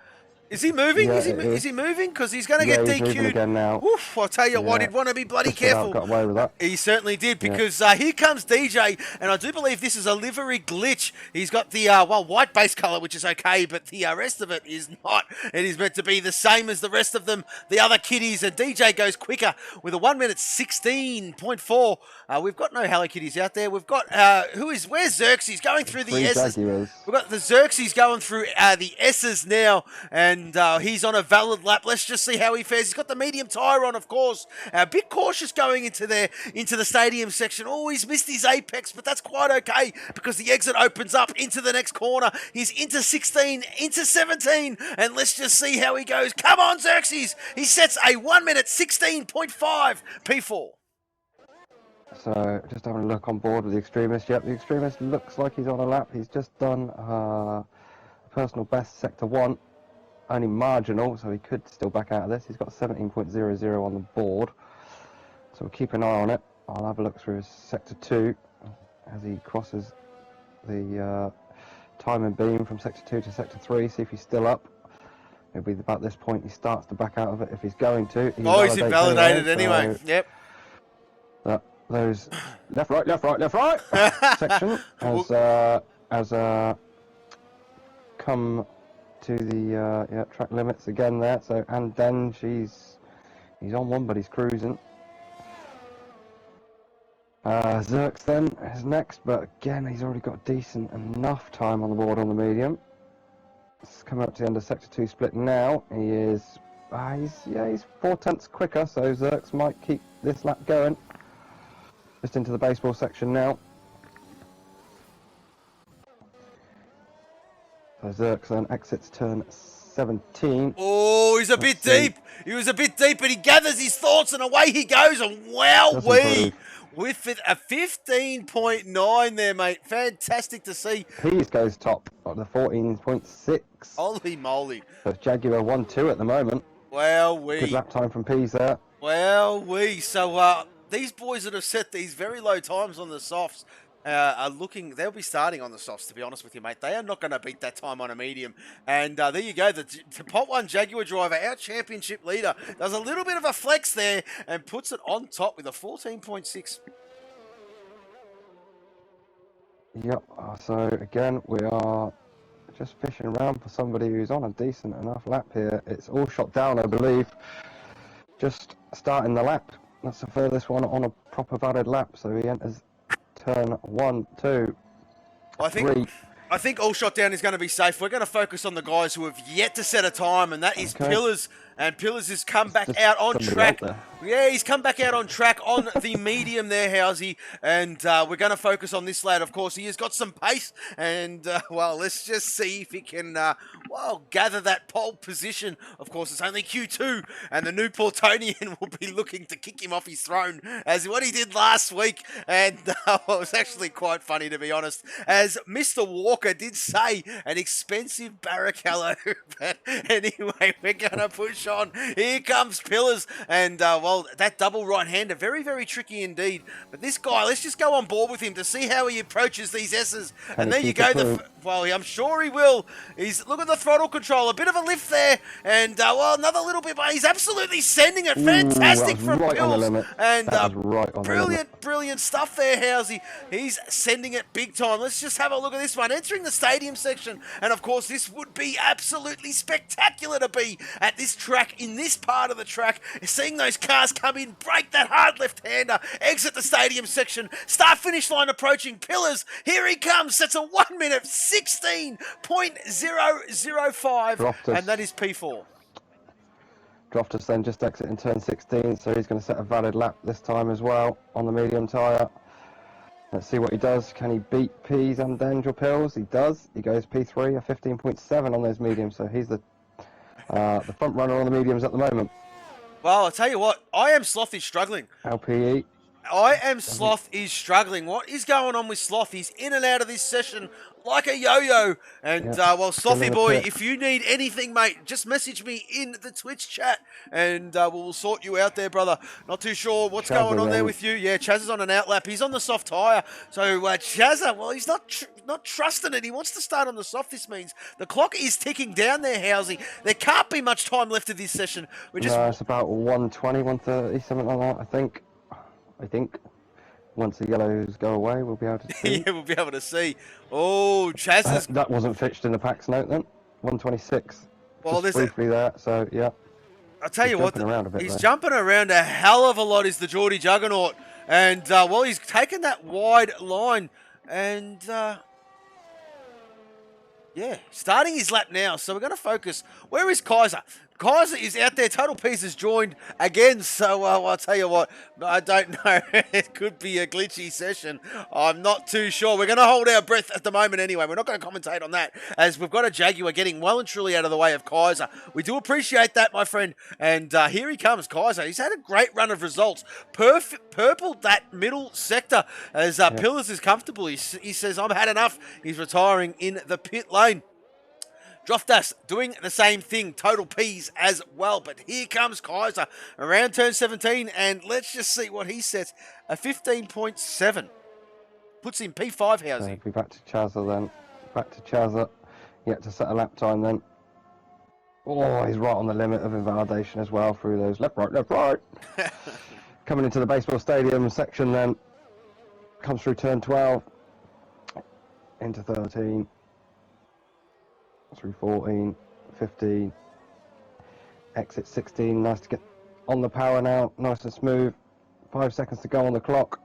Is he moving? Yeah, Is he moving? Because he's going to get he's moving DQ'd. again now. Oof, I'll tell you what, he'd want to be bloody Just about careful. got away with that. He certainly did, because here comes DJ, and I do believe this is a livery glitch. He's got the, white base colour, which is okay, but the rest of it is not. It is meant to be the same as the rest of them, the other kiddies, and DJ goes quicker with a 1 minute 16.4. We've got no Hello Kitties out there. We've got, where's Xerxes going through the S's? Jaguars. We've got the Xerxes going through the S's now, and he's on a valid lap. Let's just see how he fares. He's got the medium tyre on, of course. A bit cautious going into the stadium section. Oh, he's missed his apex, but that's quite okay because the exit opens up into the next corner. He's into 16, into 17, and let's just see how he goes. Come on, Xerxes! He sets a 1 minute 16.5 P4. So, just having a look on board with the Extremist. Yep, the Extremist looks like he's on a lap. He's just done personal best sector 1, only marginal, so he could still back out of this. He's got 17.00 on the board, so we'll keep an eye on it. I'll have a look through his sector 2 as he crosses the timing beam from sector 2 to sector 3, see if he's still up. It'll be about this point he starts to back out of it if he's going to. He's invalidated anyway. So yep. Those left, right section has come to the track limits again there. So, and then he's on one, but he's cruising. Zerx then is next, but again he's already got decent enough time on the board on the medium. It's coming up to the end of sector 2 split now. He is he's 4/10 quicker, so Zerx might keep this lap going. Just into the baseball section now. So Zerx then exits turn 17. Oh, he's a bit deep. He was a bit deep, but he gathers his thoughts and away he goes. And wowee! With a 15.9 there, mate. Fantastic to see. Pease goes top at the 14.6. Holy moly. So it's Jaguar 1-2 at the moment. Wowee. Good lap time from Pease there. Wowee. So, these boys that have set these very low times on the softs they'll be starting on the softs, to be honest with you, mate. They are not going to beat that time on a medium. And there you go. The Pot 1 Jaguar driver, our championship leader, does a little bit of a flex there and puts it on top with a 14.6. Yep. So, again, we are just fishing around for somebody who's on a decent enough lap here. It's all shot down, I believe. Just starting the lap. That's the furthest one on a proper valid lap, so he enters turn 1, 2, 3. I think all shot down is going to be safe. We're going to focus on the guys who have yet to set a time, and that is Pillars. And Pillars has come back out on track. Yeah, he's come back out on track on the medium there, Housey. And we're going to focus on this lad, of course. He has got some pace. And, let's just see if he can, gather that pole position. Of course, it's only Q2. And the new Portonian will be looking to kick him off his throne, as what he did last week. And it was actually quite funny, to be honest. As Mr. Walker did say, an expensive Barrichello. But anyway, we're going to push on. Here comes Pillars. And, that double right-hander, very, very tricky indeed. But this guy, let's just go on board with him to see how he approaches these S's. And there you go. I'm sure he will. Look at the throttle control. A bit of a lift there. And, another little bit, but he's absolutely sending it. Fantastic from Pills. And brilliant stuff there, Housey. He's sending it big time. Let's just have a look at this one. Entering the stadium section. And, of course, this would be absolutely spectacular to be at this track, in this part of the track. Seeing those cars come in, break that hard left-hander, exit the stadium section, start-finish line approaching. Pillars, here he comes, sets a 1 minute 16.005, and that is P4. Droftus then just exit in turn 16, so he's going to set a valid lap this time as well on the medium tyre. Let's see what he does. Can he beat Pease and Dangel Pills? He does. He goes P3, a 15.7 on those mediums, so he's the front runner on the mediums at the moment. Well, I'll tell you what, I am Slothy struggling. LPE. I Am Sloth is struggling. What is going on with Sloth? He's in and out of this session like a yo-yo. And, well, still in Slothy the boy, pit. if you need anything, mate, just message me in the Twitch chat and we'll sort you out there, brother. Not too sure what's going on there with you. Yeah, Chaz is on an outlap. He's on the soft tyre. So, Chazza, well, he's not trusting it. He wants to start on the soft, this means. The clock is ticking down there, Housey. There can't be much time left of this session. We're just... No, it's about 120, 130, something like that, I think. Once the yellows go away, we'll be able to see. Yeah, we'll be able to see. Oh, Chaz is... that wasn't fixed in the packs note then. 126. Well, just briefly there, so yeah. I'll tell you what, he's there. jumping around a hell of a lot, is the Geordie Juggernaut. And, well, he's taken that wide line. And, yeah, starting his lap now. So we're going to focus. Where is Kaiser? Kaiser is out there. Total Peace has joined again. So I'll tell you what, I don't know. It could be a glitchy session. I'm not too sure. We're going to hold our breath at the moment anyway. We're not going to commentate on that, as we've got a Jaguar getting well and truly out of the way of Kaiser. We do appreciate that, my friend. And here he comes, Kaiser. He's had a great run of results. Purpled that middle sector as Pillars is comfortable. He says, I've had enough. He's retiring in the pit lane. Droftas doing the same thing, Total P's as well. But here comes Kaiser around turn 17, and let's just see what he sets. A 15.7. Puts him P5, Housey. Be back to Chazza then. Back to Chazza. Yet to set a lap time then. Oh, he's right on the limit of invalidation as well through those left, right. Coming into the baseball stadium section then. Comes through turn 12. Into 13. Through 14, 15, exit 16, nice to get on the power now, nice and smooth, 5 seconds to go on the clock.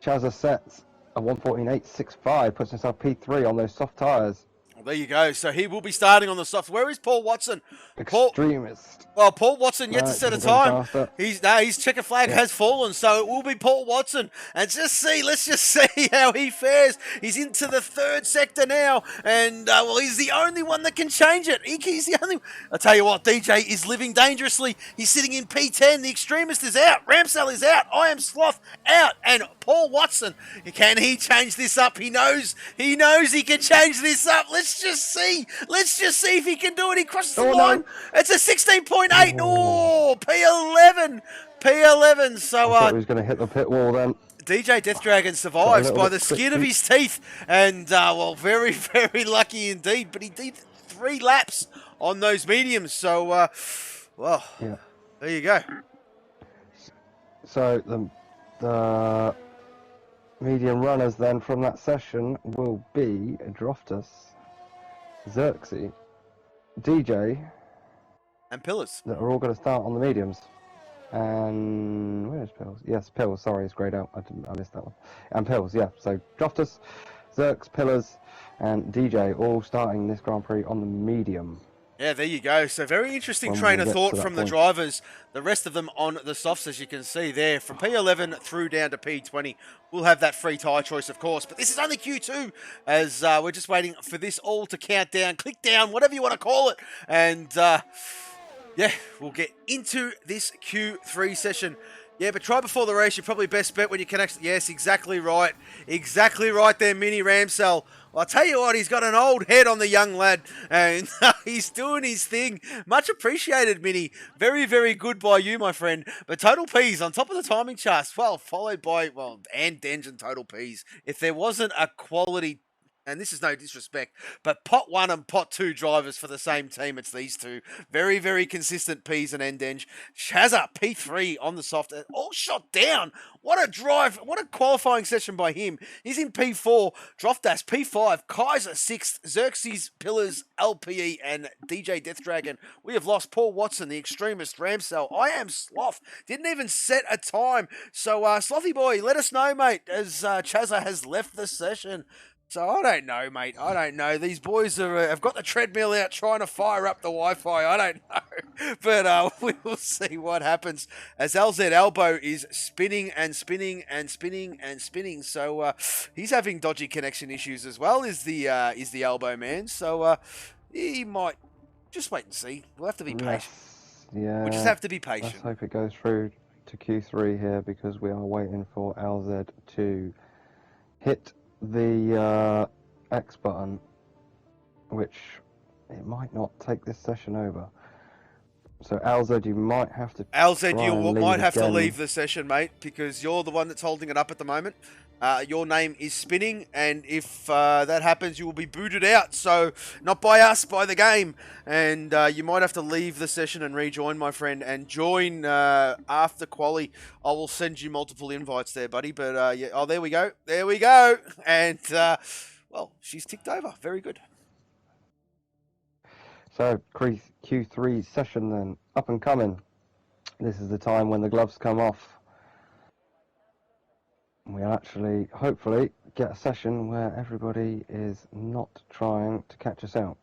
Chazza sets a 1:14.865, puts himself P3 on those soft tyres. Well, there you go. So he will be starting on the soft. Where is Paul Watson? Extremist. Paul Watson yet to set a time. His checker flag has fallen, so it will be Paul Watson. And let's just see how he fares. He's into the third sector now, and well, he's the only one that can change it. He's the only. I'll tell you what, DJ is living dangerously. He's sitting in P10. The Extremist is out. Ramsell is out. I Am Sloth out, and Paul Watson. Can he change this up? He knows he can change this up. Let's just see if he can do it. He crosses the line. No. It's a 16.8. Oh, P11. So I thought he was going to hit the pit wall then. DJ Death Dragon survives by the skin of his teeth, and well, very, very lucky indeed. But he did 3 laps on those mediums. So, well, yeah. There you go. So the medium runners then from that session will be Droftus, Xerxes, DJ, and Pillars. That are all going to start on the mediums. And where's Pills? Yes, Pills. Sorry, it's greyed out. I missed that one. And Pills, yeah. So Droftus, Xerx, Pillars, and DJ all starting this Grand Prix on the medium. Yeah, there you go. So very interesting train of thought from the drivers. The rest of them on the softs, as you can see there, from P11 through down to P20. We'll have that free tyre choice, of course. But this is only Q2, as we're just waiting for this all to count down, click down, whatever you want to call it. And yeah, we'll get into this Q3 session. Yeah, but try before the race. You're probably best bet when you can actually... Yes, exactly right. Exactly right there, Mini Ramsell. Well, I'll tell you what, he's got an old head on the young lad, and he's doing his thing. Much appreciated, Mini. Very, very good by you, my friend. But Total P's on top of the timing charts, well, followed by, well, and Denge and Total P's. If there wasn't a quality... And this is no disrespect, but pot 1 and pot 2 drivers for the same team. It's these two. Very, very consistent P's and Endenge. Chazza, P3 on the soft. All shot down. What a drive. What a qualifying session by him. He's in P4. Droftas, P5. Kaiser, 6th. Xerxes, Pillars, LPE, and DJ Death Dragon. We have lost Paul Watson, the Extremist, Ramsell. I Am Sloth. Didn't even set a time. So, Slothy boy, let us know, mate, as Chazza has left the session. So, I don't know, mate. I don't know. These boys have got the treadmill out trying to fire up the Wi-Fi. I don't know. But we will see what happens as LZ Elbow is spinning and spinning and spinning and spinning. So, he's having dodgy connection issues as well, is the Elbow man. So, he might... Just wait and see. We'll have to be patient. Yeah. We'll just have to be patient. Let's hope it goes through to Q3 here because we are waiting for LZ to hit the X button, which it might not take this session over. So LZ, you might have to LZ, you might have to again. leave the session, mate, because you're the one that's holding it up at the moment. Your name is spinning, and if that happens, you will be booted out. So, not by us, by the game. And you might have to leave the session and rejoin, my friend, and join after quali. I will send you multiple invites there, buddy. But, yeah, oh, there we go. There we go. And, well, she's ticked over. Very good. So, Q3 session then, up and coming. This is the time when the gloves come off. We'll actually, hopefully, get a session where everybody is not trying to catch us out.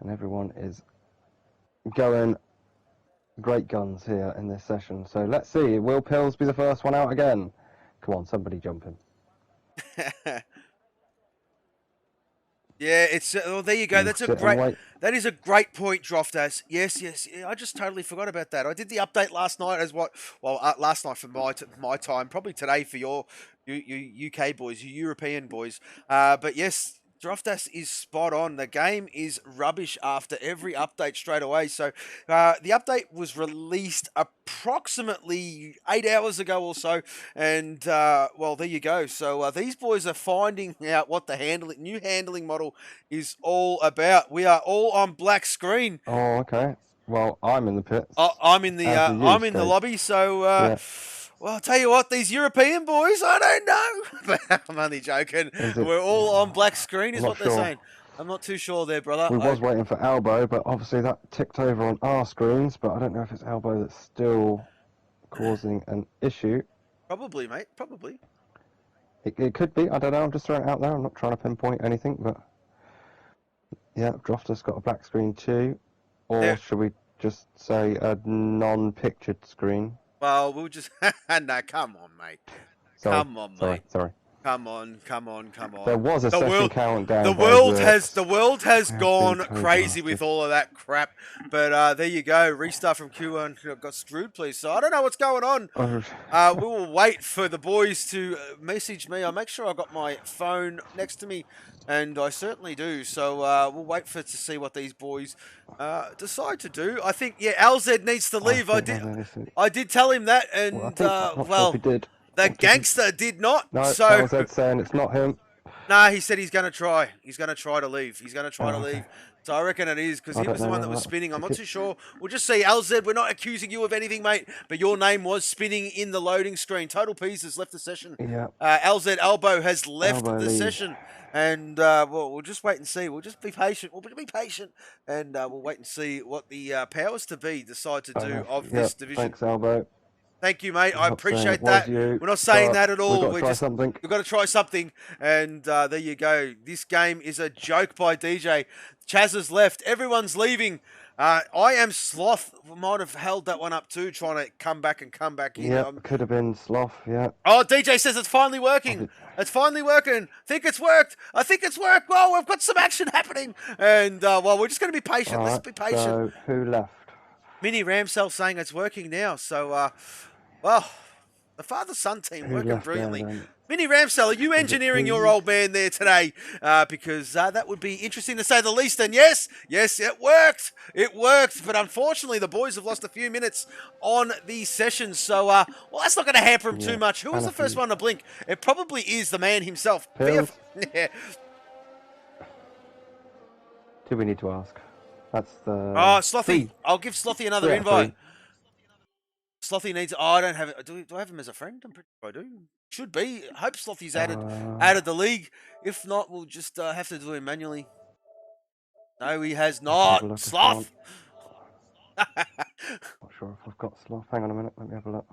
And everyone is going great guns here in this session. So let's see, will Pills be the first one out again? Come on, somebody jump in. Yeah, it's well, there you go. That is a great point, Droftas. Yes, I just totally forgot about that. I did the update last night last night for my time, probably today for your UK boys, your European boys. But yes, Droftas is spot on. The game is rubbish after every update straight away. So the update was released approximately 8 hours ago or so. And, well, there you go. So these boys are finding out what the new handling model is all about. We are all on black screen. Oh, okay. Well, I'm in the pits. I'm in the lobby. So, yeah. Well, I'll tell you what, these European boys, I don't know. But I'm only joking. We're all on black screen is what they're saying. I'm not too sure there, brother. We was waiting for Elbow, but obviously that ticked over on our screens, but I don't know if it's Elbow that's still causing an issue. Probably, mate. Probably. It could be. I don't know. I'm just throwing it out there. I'm not trying to pinpoint anything, but yeah, Drofter's got a black screen too. Or should we just say a non-pictured screen? Well, we'll just... No, come on, mate. Come on, mate. Sorry. Come on. There was a session countdown. The world has gone crazy with all of that crap. But there you go. Restart from Q1 got screwed, please. So I don't know what's going on. We will wait for the boys to message me. I'll make sure I've got my phone next to me. And I certainly do. So we'll wait to see what these boys decide to do. I think, yeah, LZ needs to leave. I did tell him that. And, well, the gangster did not. No, so LZ's saying it's not him. No, he said he's going to try. He's going to try to leave. He's going to try to leave. So I reckon it is because he was the one that was spinning. I'm not too sure. We'll just see. LZ, we're not accusing you of anything, mate. But your name was spinning in the loading screen. Total Peas has left the session. Yeah. LZ Elbow has left the session. And, well, we'll just wait and see. We'll just be patient. We'll be patient. And we'll wait and see what the powers to be decide to do of this division. Thanks, Elbow. Thank you, mate. I appreciate that. We're not saying that at all. We've got to try something. And there you go. This game is a joke by DJ. Chaz has left. Everyone's leaving. I am Sloth. Might have held that one up too, trying to come back in. Yeah, could have been Sloth, yeah. Oh, DJ says it's finally working. It's finally working. Think it's worked. I think it's worked. Well, we've got some action happening. And, well, we're just going to be patient. Let's be patient. So, who left? Mini Ramsell saying it's working now. So, well, the father-son team working brilliantly. Mini Ramsell, are you engineering your old man there today? Because that would be interesting to say the least. And yes, it worked. It worked. But unfortunately, the boys have lost a few minutes on the session. So, well, that's not going to hamper them too much. Who was the first one to blink? It probably is the man himself. Yeah. Do we need to ask? That's the... Oh, Slothy. I'll give Slothy another invite. Slothy needs... Oh, I don't have it. Do I have him as a friend? I'm pretty sure I do. Should be. I hope Slothy's added the league. If not, we'll just have to do him manually. No, he has not. Sloth! Not sure if I've got Sloth. Hang on a minute. Let me have a look.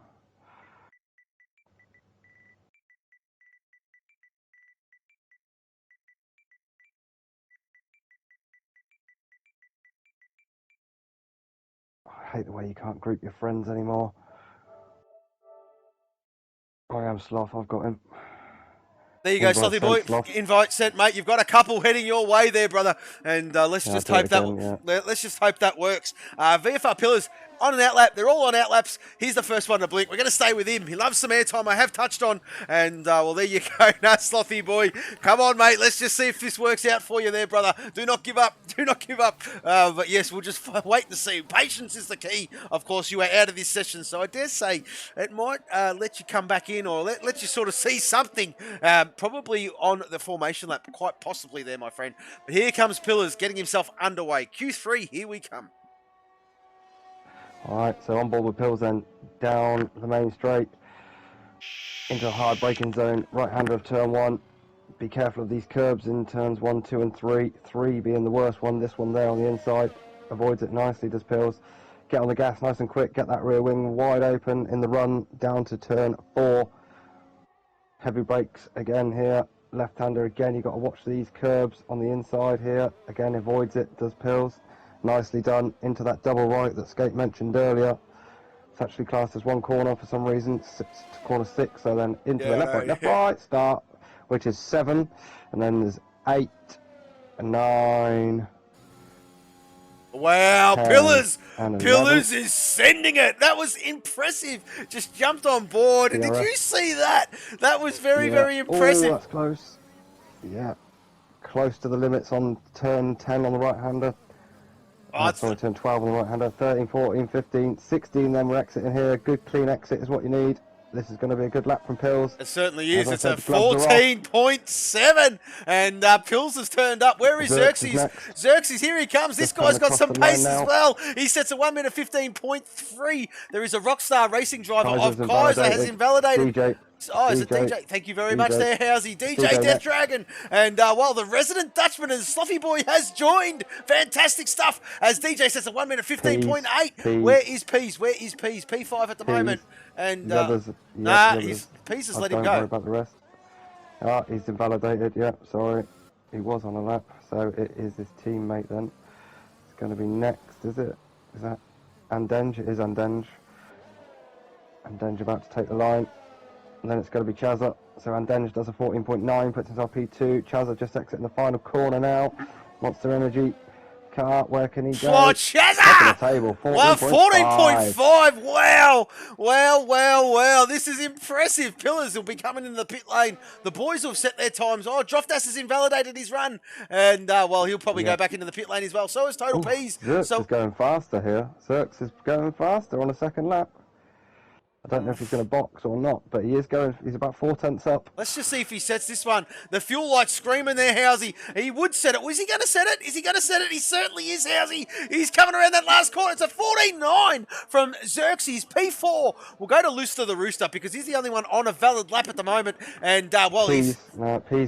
I hate the way you can't group your friends anymore. I am Sloth, I've got him. There you go, Slothy boy. Invite sent, mate. You've got a couple heading your way there, brother. And let's just hope that works. VFR Pillars on an outlap. They're all on outlaps. He's the first one to blink. We're going to stay with him. He loves some airtime. I have touched on. And, well, there you go. Now, Slothy boy. Come on, mate. Let's just see if this works out for you there, brother. Do not give up. Do not give up. But, yes, we'll just wait and see. Patience is the key. Of course, you are out of this session. So I dare say it might let you come back in or let you sort of see something. Probably on the formation lap. Quite possibly there, my friend. But here comes Pillars getting himself underway. Q3, here we come. Alright, so on board with Pills then, down the main straight, into a hard braking zone, right-hander of turn 1. Be careful of these curbs in turns 1, 2 and 3. 3 being the worst one, this one there on the inside. Avoids it nicely, does Pills. Get on the gas nice and quick, get that rear wing wide open in the run, down to turn 4. Heavy brakes again here, left-hander again, you've got to watch these curbs on the inside here. Again, avoids it, does Pills. Nicely done into that double right that Skate mentioned earlier. It's actually classed as one corner for some reason, corner 6, so then into the left right start, which is 7, and then there's 8, 9. Wow, 10, Pillars is sending it. That was impressive. Just jumped on board. Did you see that? That was very impressive. Oh, that's close. Yeah, close to the limits on turn 10 on the right-hander. Sorry, turn 12 on the right-hander, 13, 14, 15, 16, then we're exiting here. Good clean exit is what you need. This is going to be a good lap from Pills. It certainly is. It's a 14.7, and Pills has turned up. Where is Xerxes? Xerxes, here he comes. This guy's got some pace as well. He sets a 1 minute 15.3. There is a Rockstar Racing driver of Kaiser has invalidated. DJ. Oh, is it DJ? Thank you very much there, Housey. DJ Death Dragon. And while the resident Dutchman and Sloppy Boy has joined. Fantastic stuff. As DJ says a 1 minute 15.8. Where is Peas? Where is Peas? P5 at the moment. And Peas has let him go. Don't worry about the rest. He's invalidated. Yeah, sorry. He was on a lap. So it is his teammate then. It's going to be next, is it? Is that Andenge? It is Andenge. Andenge about to take the line. And then it's going to be Chazza. So Andenge does a 14.9, puts himself P2. Chazza just exiting the final corner now. Monster Energy car, where can he go? Oh, Chazza! Table, 14.5. Wow. Wow. This is impressive. Pillars will be coming in the pit lane. The boys have set their times. Oh, Droftas has invalidated his run. And, well, he'll probably go back into the pit lane as well. So is Total Peas. Zerx is going faster here. Zerx is going faster on a second lap. I don't know if he's going to box or not, but he is going. He's about 4 tenths up. Let's just see if he sets this one. The fuel light screaming there, Housey. He would set it. Was he going to set it? Is he going to set it? He certainly is, Housey. He's coming around that last corner. It's a 14.9 from Xerxes. P4. We'll go to Luster the Rooster because he's the only one on a valid lap at the moment. And, well, Peas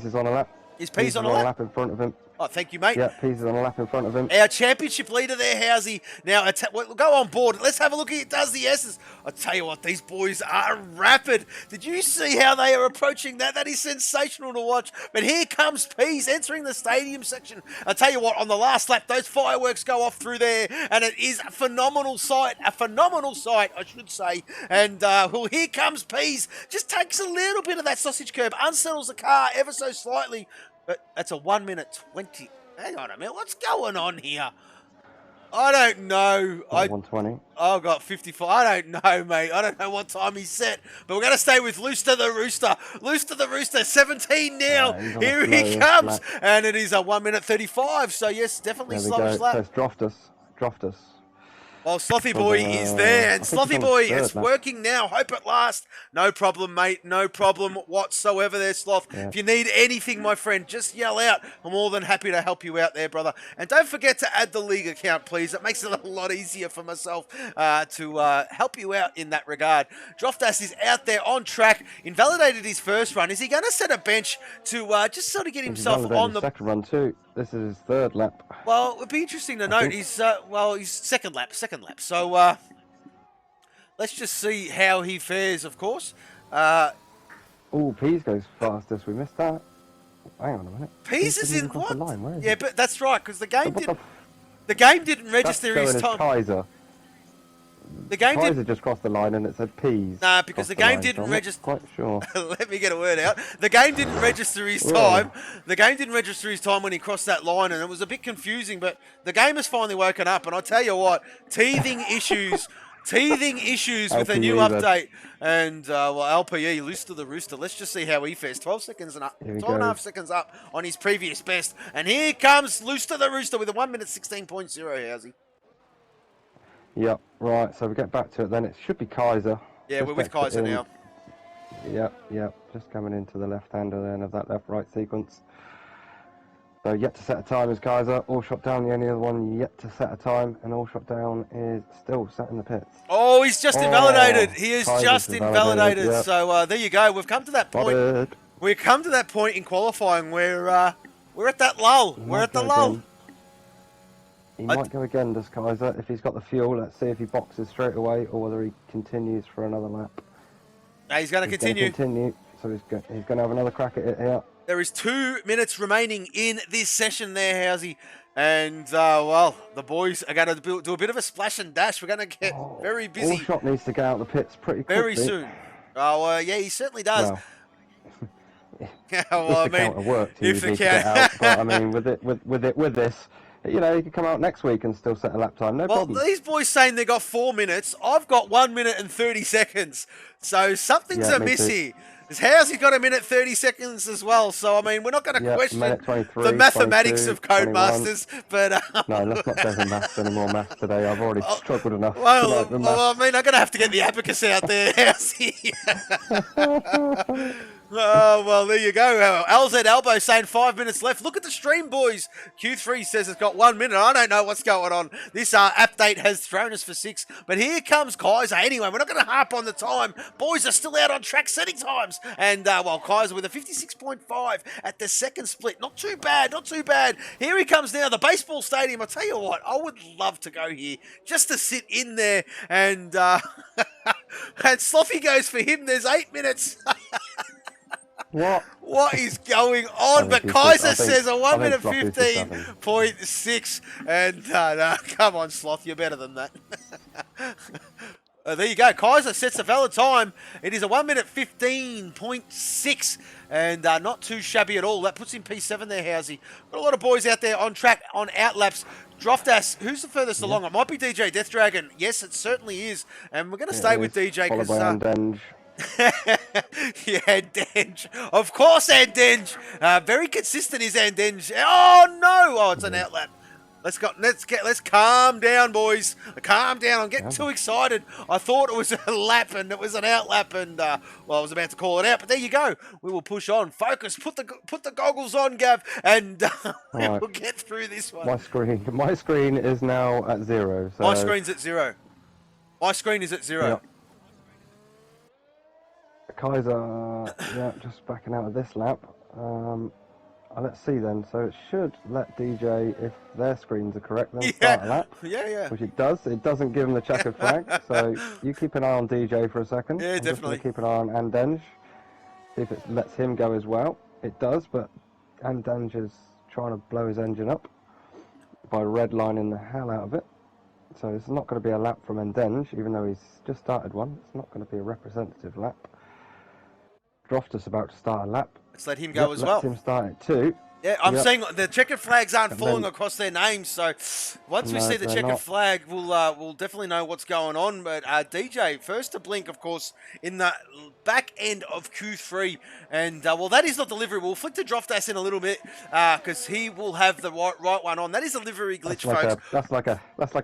is on a lap. Is Peas on a lap? In front of him. Oh, thank you, mate. Yeah, Peas is on a lap in front of him. Our championship leader there, Housey. Now, we'll go on board. Let's have a look at it. Does the S's. I tell you what, these boys are rapid. Did you see how they are approaching that? That is sensational to watch. But here comes Peas entering the stadium section. I tell you what, on the last lap, those fireworks go off through there, and it is a phenomenal sight, I should say. And, well, here comes Peas. Just takes a little bit of that sausage curb, unsettles the car ever so slightly. But that's a 1 minute 20. Hang on a minute. What's going on here? I don't know. 120. I got 54. I don't know, mate. I don't know what time he's set. But we're going to stay with Luster the Rooster. Luster the Rooster, 17 now. Here he comes. And it is a 1 minute 35. So, yes, definitely slowish lap. So it's Droftus. Well, Slothy Boy is there, and Slothy Boy is working now. Hope it lasts. No problem, mate. No problem whatsoever there, Sloth. Yeah. If you need anything, my friend, just yell out. I'm more than happy to help you out there, brother. And don't forget to add the league account, please. It makes it a lot easier for myself to help you out in that regard. Droftas is out there on track. Invalidated his first run. Is he going to set a bench to just sort of get himself on the second run too? This is his third lap. Well, it would be interesting to note he's second lap. So let's just see how he fares, of course. Peas goes fastest. We missed that. Hang on a minute. Peas is in what? Yeah, but that's right, because the game didn't register his time. Kaiser. The game Kaiser just crossed the line and it said Peas. Nah, because the game didn't register. Quite sure. Let me get a word out. The game didn't register his time. The game didn't register his time when he crossed that line, and it was a bit confusing. But the game has finally woken up, and I tell you what, teething issues Teething issues with a new LPE, update. And, well, LPE, loose to the rooster. Let's just see how he fares. 12 seconds and up. 12 and a half seconds up on his previous best. And here comes loose to the rooster with a 1 minute 16.0, Howsy. Yep, right, so we get back to it then. It should be Kaiser. Yeah, Just we're with exit Kaiser in. now. Yep, just coming into the left-hander then of that left-right sequence. So yet to set a time is Kaiser. All shot down, the only other one yet to set a time, and all shot down is still sat in the pits. Oh, he's just invalidated. He is Kaiser's just invalidated. Yep. So there you go. We've come to that point. Spotted. We've come to that point in qualifying where we're at that lull. We're at the lull. He might go again, does Kaiser? If he's got the fuel, let's see if he boxes straight away or whether he continues for another lap. He's going to continue. So he's going to have another crack at it here. There is 2 minutes remaining in this session there, Housey. And, well, the boys are going to do a bit of a splash and dash. We're going to get very busy. All shot needs to get out of the pits pretty quickly. Very soon. Oh, yeah, he certainly does. Well, well, I if the counter worked, he if would the need to get out. But I mean, with this, you know, he could come out next week and still set a lap time, no problem. Well, these boys saying they got 4 minutes. I've got 1 minute and 30 seconds. So something's amiss here. How's he got 1 minute 30 seconds as well? So I mean, we're not going to question the mathematics of Codemasters, but no, let's not go for maths anymore. Maths today, I've already struggled enough. Well, I mean, I'm going to have to get the abacus out there. How's he? Oh, well, there you go. LZ Elbow saying 5 minutes left. Look at the stream, boys. Q3 says it's got 1 minute. I don't know what's going on. This update has thrown us for 6. But here comes Kaiser. Anyway, we're not going to harp on the time. Boys are still out on track setting times. And, well, Kaiser with a 56.5 at the second split. Not too bad, not too bad. Here he comes now, the baseball stadium. I tell you what, I would love to go here just to sit in there. And, and Slothy goes for him. There's 8 minutes. What is going on? But Kaiser says a 1 minute 15.6. And no, come on, Sloth, you're better than that. There you go. Kaiser sets a valid time. It is a 1 minute 15.6. And not too shabby at all. That puts him P7 there, Housey. Got a lot of boys out there on track, on outlaps. Droftas, who's the furthest along? It might be DJ Death Dragon. Yes, it certainly is. And we're going to stay with DJ because... yeah, Andenge. Of course, Andenge. Very consistent is Andenge. Oh no! Oh, it's an outlap. Let's calm down, boys. Calm down. I'm getting too excited. I thought it was a lap and it was an outlap, and well, I was about to call it out, but there you go. We will push on. Focus. Put the goggles on, Gav, and we will get through this one. My screen is now at 0. So... My screen's at 0. My screen is at 0. Yep. Kaiser, yeah, just backing out of this lap. Let's see then. So it should let DJ, if their screens are correct, then start a lap. Yeah. Which it does. It doesn't give them the checkered flag. So you keep an eye on DJ for a second. Yeah, I'm definitely. Just gonna keep an eye on Andenge. See if it lets him go as well. It does, but Andenge is trying to blow his engine up by redlining the hell out of it. So it's not going to be a lap from Andenge, even though he's just started one. It's not going to be a representative lap. Droftus about to start a lap. Let's let him go as well. Let him start it too. Yeah, I'm saying the checkered flags aren't falling across their names, so once we see the checkered flag, we'll definitely know what's going on. But DJ, first to blink, of course, in the back end of Q3, and well, that is not the livery. We'll flick to Droftas in a little bit because he will have the right one on. That is a livery glitch, folks. That's like a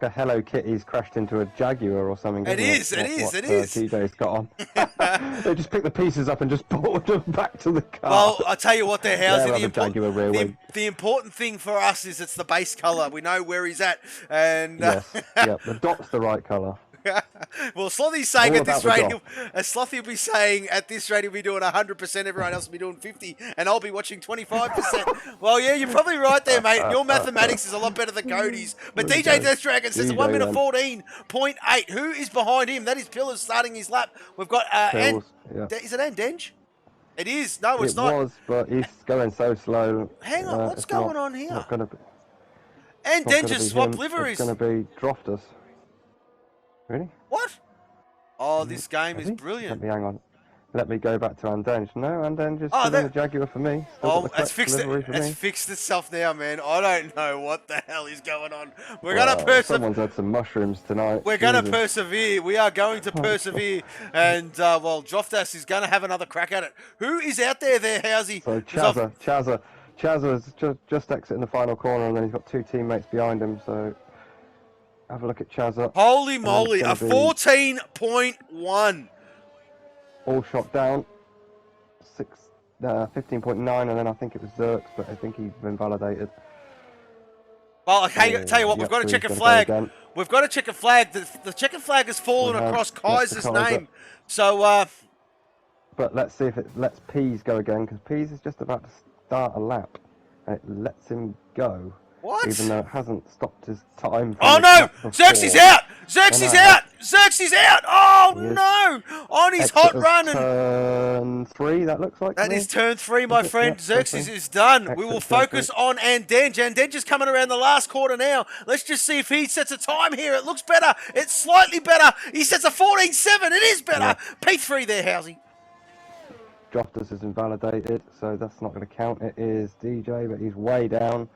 Hello Kitty's crashed into a Jaguar or something. It is. DJ's got on. They just picked the pieces up and just brought them back to the car. Well, I tell you what, they're housing the important thing for us is it's the base colour. We know where he's at, and yes, the dot's the right colour. Well, Slothy's saying at this rate, Slothy will be saying at this rate he'll be doing 100%, everyone else will be doing 50%, and I'll be watching 25%. Well, yeah, you're probably right there, mate. Your mathematics is a lot better than Cody's. But DJ Death Dragon says 1 minute 14.8. Who is behind him? That is Pillars starting his lap. We've got, is it Andenge? It is. No, it's not. It was, but he's going so slow. Hang on, what's going on here? Not gonna be, Andenge has swapped liveries. It's going to be Droftus. Really? What? Oh, this game is brilliant. Hang on. let me go back to Andenge. No, Andenge is Oh, still in the Jaguar for me. Still got the it's correct delivery for me. It's fixed itself now, man. I don't know what the hell is going on. We're Well, gonna persevere. someone's had some mushrooms tonight. We're gonna Jesus. persevere. We are going to persevere. And well, Droftas is gonna have another crack at it. Who is out there, Housey? So Chazza's just exiting the final corner, and then he's got two teammates behind him. So have a look at Chazza. Holy moly, a 14.1. All shot down. 15.9, and then I think it was Zerks, but I think he's been validated. Well, okay, tell you what, we've got to check a flag. We've got to check a flag. The checkered flag has fallen across Kaiser's name. So, but let's see if it lets Pease go again, because Pease is just about to start a lap, and it lets him go. What? Even though it hasn't stopped his time. Oh no! Xerxes out! Xerxes out! Xerxes out! Oh no! On his hot run and turn 3, that looks like. That is turn 3, my friend. Xerxes is done. We will focus on Andenge. Andenge is coming around the last quarter now. Let's just see if he sets a time here. It looks better. It's slightly better. He sets a 14.7. It is better. P3 there, Housey. Droftas is invalidated, so that's not going to count. It is DJ, but he's way down.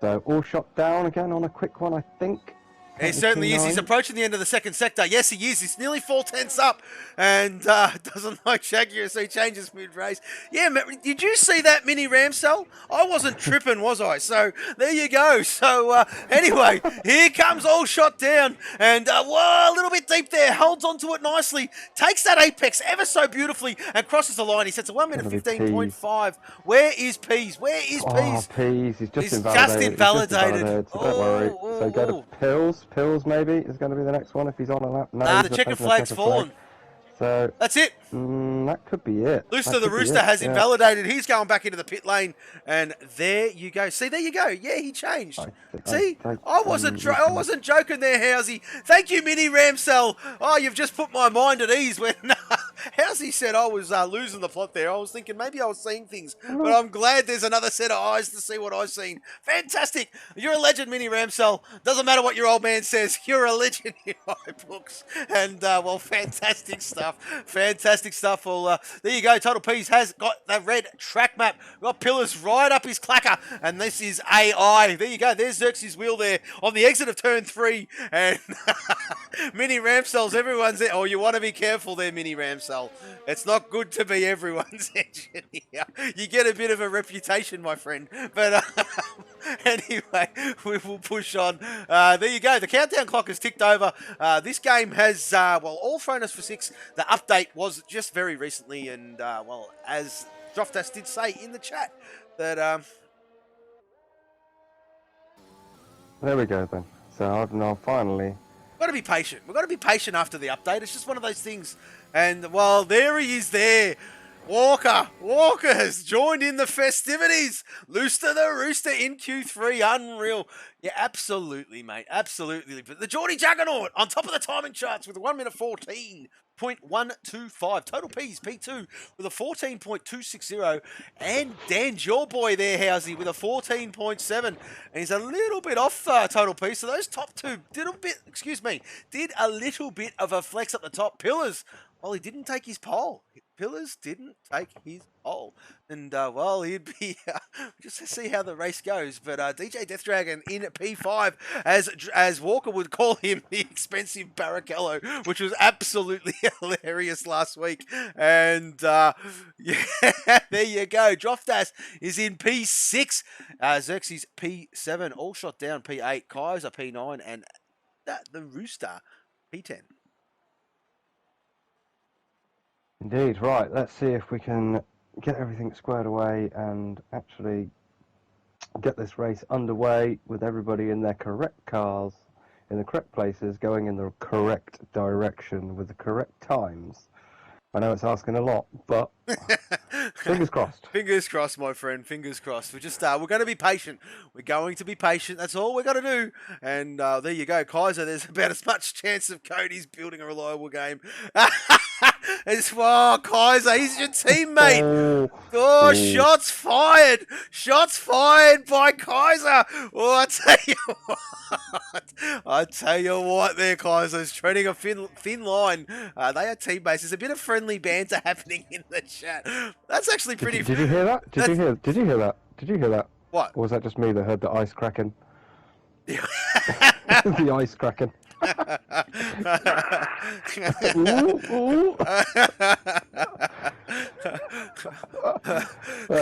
So all shot down again on a quick one, I think. He certainly is. He's approaching the end of the second sector. Yes, he is. He's nearly 4/10 up and doesn't like Jaguar, so he changes mid-race. Yeah, did you see that mini Ramsell? I wasn't tripping, was I? So there you go. So anyway, here comes all shot down and whoa, a little bit deep there. Holds onto it nicely. Takes that apex ever so beautifully and crosses the line. He sets a 1 minute 15.5. Where is Pease? Where is Pease? Oh, Pease. He's just invalidated. So don't worry. So go to Pills. Pills maybe is going to be the next one if he's on a lap. No, nah, the checker flag's fallen. So that's it. That could be it. Rooster the Rooster has invalidated. He's going back into the pit lane, and there you go. See, there you go. Yeah, he changed. See, I wasn't joking there, Housey. Thank you, Mini Ramsell. Oh, you've just put my mind at ease. When Housey said I was losing the plot there, I was thinking maybe I was seeing things, but I'm glad there's another set of eyes to see what I've seen. Fantastic. You're a legend, Mini Ramsell. Doesn't matter what your old man says. You're a legend in my books. And well, fantastic stuff. Fantastic stuff. Well, there you go. Total Pease has got the red track map. Got pillars right up his clacker. And this is AI. There you go. There's Xerxes' wheel there on the exit of turn 3. And Mini Ramsell's everyone's there. Oh, you want to be careful there, Mini Ramsell. It's not good to be everyone's engineer. You get a bit of a reputation, my friend. But anyway, we will push on. There you go. The countdown clock has ticked over. This game has, well, all thrown us for 6. The update was just very recently, and well, as Droftas did say in the chat, that there we go then. So I've now finally. We've got to be patient. We've got to be patient after the update. It's just one of those things. And well, there he is there. Walker has joined in the festivities. Rooster the Rooster in Q3. Unreal. Yeah, absolutely, mate. Absolutely. But the Geordie Juggernaut on top of the timing charts with a 1 minute 14.125. Total P's P2 with a 14.260. And Dan, your boy there, Housey, with a 14.7. And he's a little bit off Total P. So those top two did a little bit of a flex up the top. Pillars, well, he didn't take his pole. Pillars didn't take his pole. And, well, he'd be, just to see how the race goes. But DJ Death Dragon in P5, as Walker would call him, the expensive Barrichello, which was absolutely hilarious last week. And, yeah, there you go. Droftas is in P6. Xerxes P7, all shot down P8. Kaiser P9, and the Rooster P10. Indeed, right. Let's see if we can get everything squared away and actually get this race underway with everybody in their correct cars, in the correct places, going in the correct direction with the correct times. I know it's asking a lot, but fingers crossed. Fingers crossed, my friend. Fingers crossed. We're just we're going to be patient. We're going to be patient. That's all we're going to do. And there you go, Kaiser. There's about as much chance of Cody's building a reliable game. Kaiser, he's your teammate. Oh, shots fired. Shots fired by Kaiser. Oh, I tell you what. I tell you what, there, guys, is treading a thin line. They are teammates. There's a bit of friendly banter happening in the chat. That's actually pretty. Did you hear that? Did you hear that? Did you hear that? What? Or was that just me that heard the ice cracking? The ice cracking. I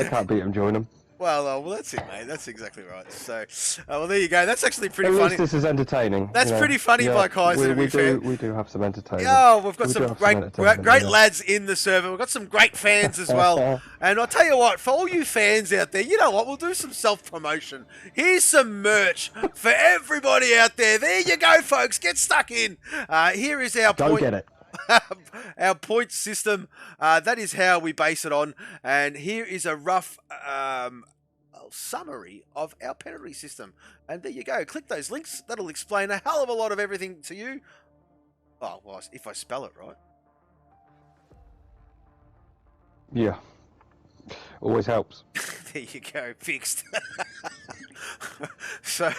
can't beat him, join him. Well, that's it, mate. That's exactly right. So, well, there you go. That's actually pretty At funny. least this is entertaining. That's pretty funny by Kaiser, to be fair. We do have some entertainment. Oh, we've got some great lads in the server. We've got some great fans as well. And I'll tell you what, for all you fans out there, you know what? We'll do some self-promotion. Here's some merch for everybody out there. There you go, folks. Get stuck in. Here is our Go get it. Our point system. That is how we base it on. And here is a rough summary of our penalty system. And there you go. Click those links. That'll explain a hell of a lot of everything to you. Oh, well, if I spell it right. Yeah. Always helps. There you go, fixed. So,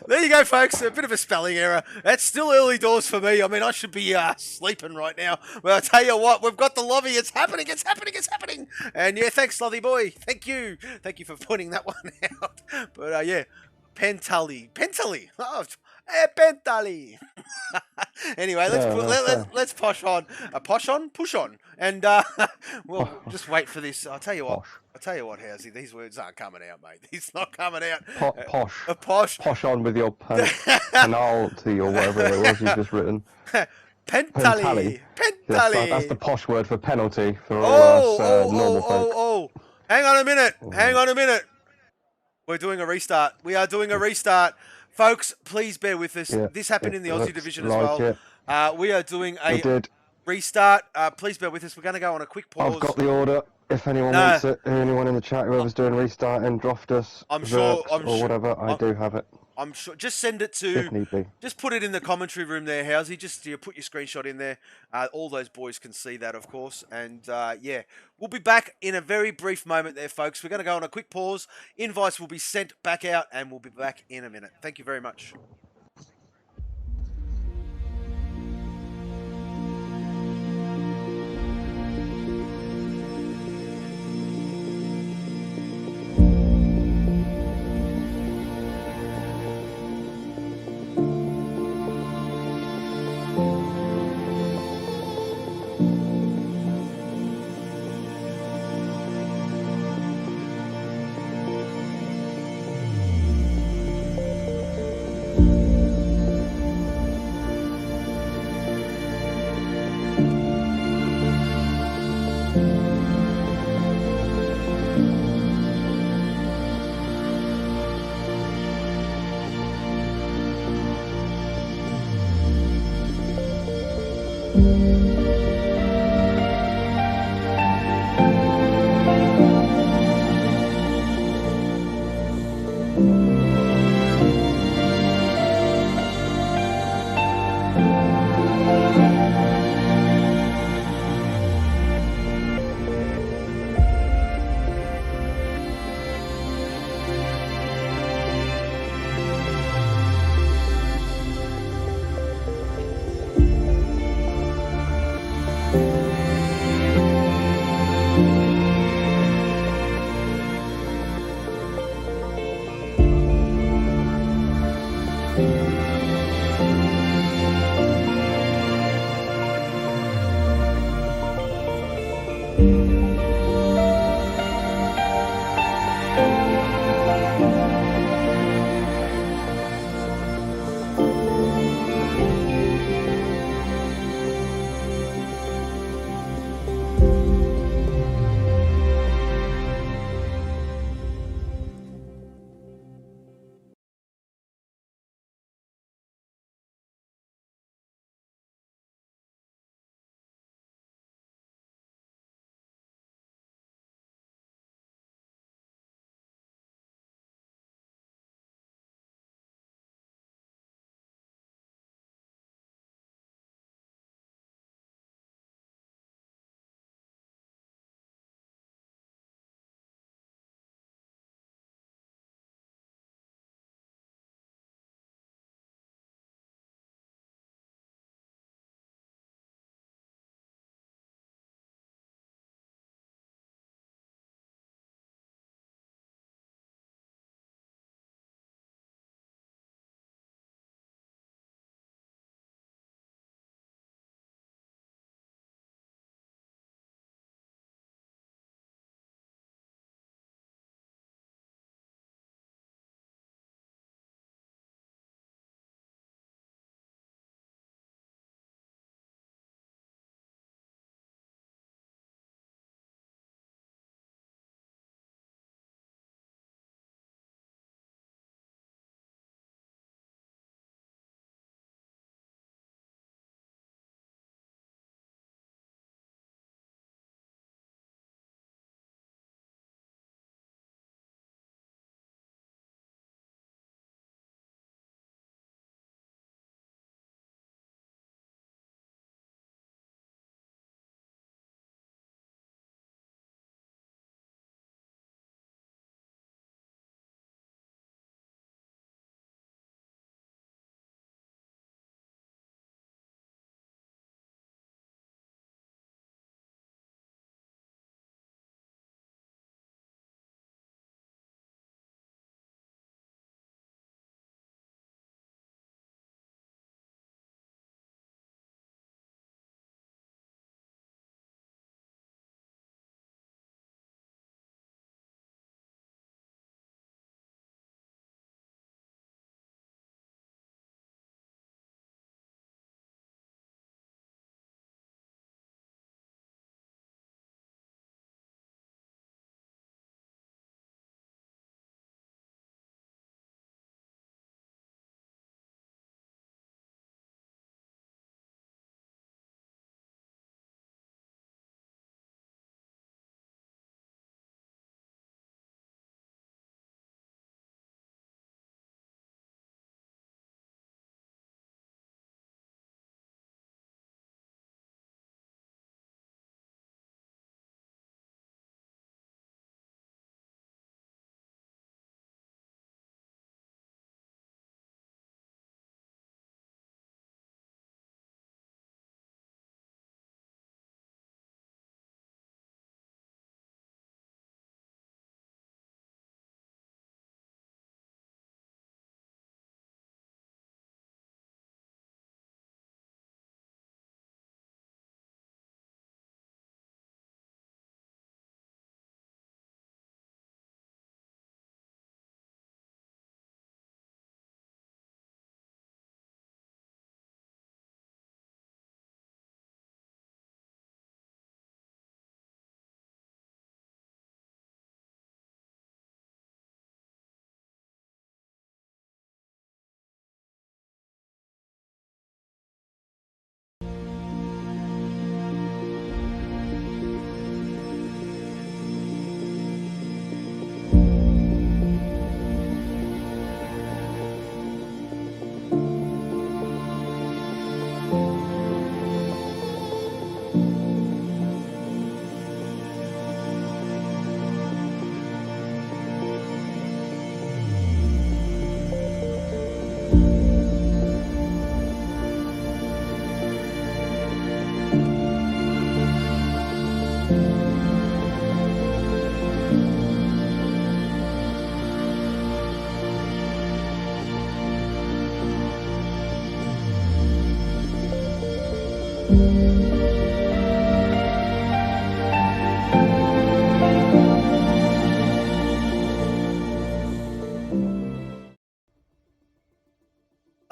there you go, folks. A bit of a spelling error. That's still early doors for me. I mean, I should be sleeping right now. But I'll tell you what, we've got the lobby. It's happening, it's happening, it's happening. And yeah, thanks, Slothy boy. Thank you. Thank you for pointing that one out. But yeah, Pentally. Oh, Pentally. Anyway, let's push on. Push on. And we'll just wait for this. I'll tell you what, Housey, these words aren't coming out, mate. It's not coming out. Posh. Posh on with your penalty or whatever it was you've just written. Pentally. That's the posh word for penalty for all us normal folk. Hang on a minute. We're doing a restart. We are doing a restart. Folks, please bear with us. Yeah, this happened in the Aussie division as well. We are doing a restart. Please bear with us. We're going to go on a quick pause. I've got the order. If anyone wants it, anyone in the chat, whoever's doing restarting, Droftus, or whatever, I do have it. I'm sure. Just send it to. If need be. Just put it in the commentary room there, Housey. Just put your screenshot in there. All those boys can see that, of course. And yeah, we'll be back in a very brief moment there, folks. We're going to go on a quick pause. Invites will be sent back out, and we'll be back in a minute. Thank you very much.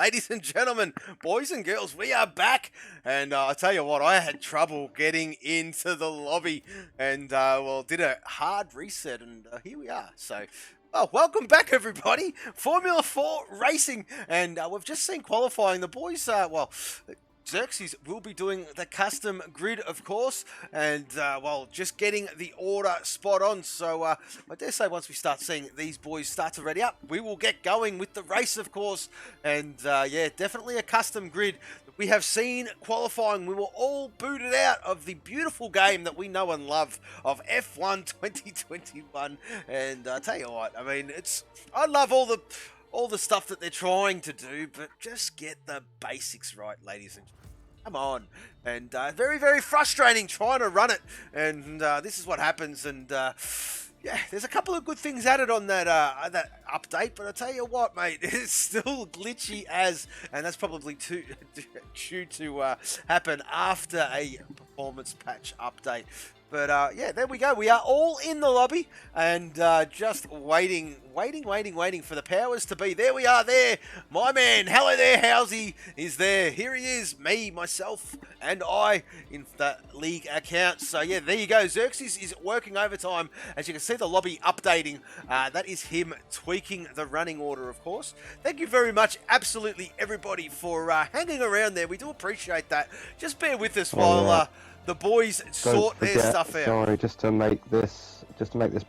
ladies and gentlemen, boys and girls, we are back. And I tell you what, I had trouble getting into the lobby and, well, did a hard reset and here we are. So, well, welcome back, everybody. Formula 4 Racing. And we've just seen qualifying. The boys, well, Xerxes will be doing the custom grid, of course, and, well, just getting the order spot on. So, I dare say once we start seeing these boys start to ready up, we will get going with the race, of course. And, yeah, definitely a custom grid. We have seen qualifying. We were all booted out of the beautiful game that we know and love of F1 2021. And I tell you what, I mean, I love all the stuff that they're trying to do, but just get the basics right, ladies and gentlemen. Come on. And very, very frustrating trying to run it. And this is what happens. And yeah, there's a couple of good things added on that update, but I tell you what, mate, it's still glitchy and that's probably due to happen after a performance patch update. But yeah, there we go. We are all in the lobby and just waiting for the powers to be. There we are there. My man, hello there, Housey, is there. Here he is, me, myself, and I in the league account. So yeah, there you go. Xerxes is working overtime. As you can see, the lobby updating. That is him tweaking the running order, of course. Thank you very much, absolutely everybody, for hanging around there. We do appreciate that. Just bear with us while... the boys sort their stuff out. Sorry, just to make this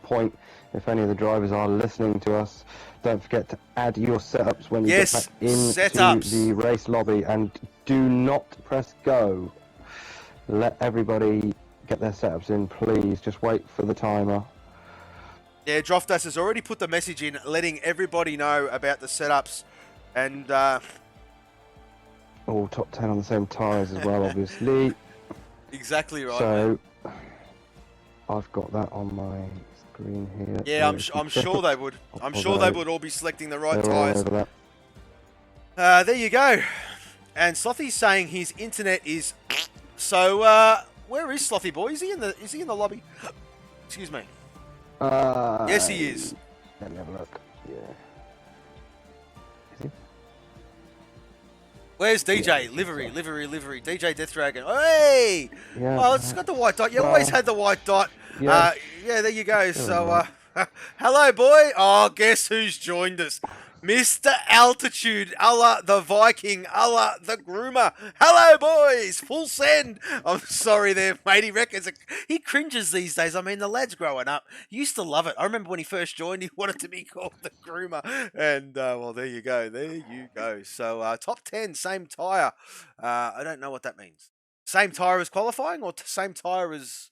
point, if any of the drivers are listening to us, don't forget to add your setups when you get back into the race lobby, and do not press go. Let everybody get their setups in, please. Just wait for the timer. Yeah, Droftas has already put the message in, letting everybody know about the setups, and all top 10 on the same tyres as well, obviously. Exactly right. So, I've got that on my screen here. Yeah, I'm sure they would. I'm sure they would all be selecting the right tyres. There you go. And Slothy's saying his internet is. So, where is Slothy boy? Is he in the lobby? Excuse me. Yes, he is. Let me have a look. Yeah. Where's DJ? Livery. DJ Death Dragon. Hey! Yeah. Oh, it's got the white dot. You always had the white dot. Yeah. Yeah, there you go. So, hello, boy. Oh, guess who's joined us? Mr. Altitude, the Viking, the Groomer. Hello, boys. Full send. I'm sorry there, mate. He reckons he cringes these days. I mean, the lad's growing up. He used to love it. I remember when he first joined, he wanted to be called the Groomer. And, well, there you go. There you go. So, top 10, same tyre. I don't know what that means. Same tyre as qualifying or same tyre as...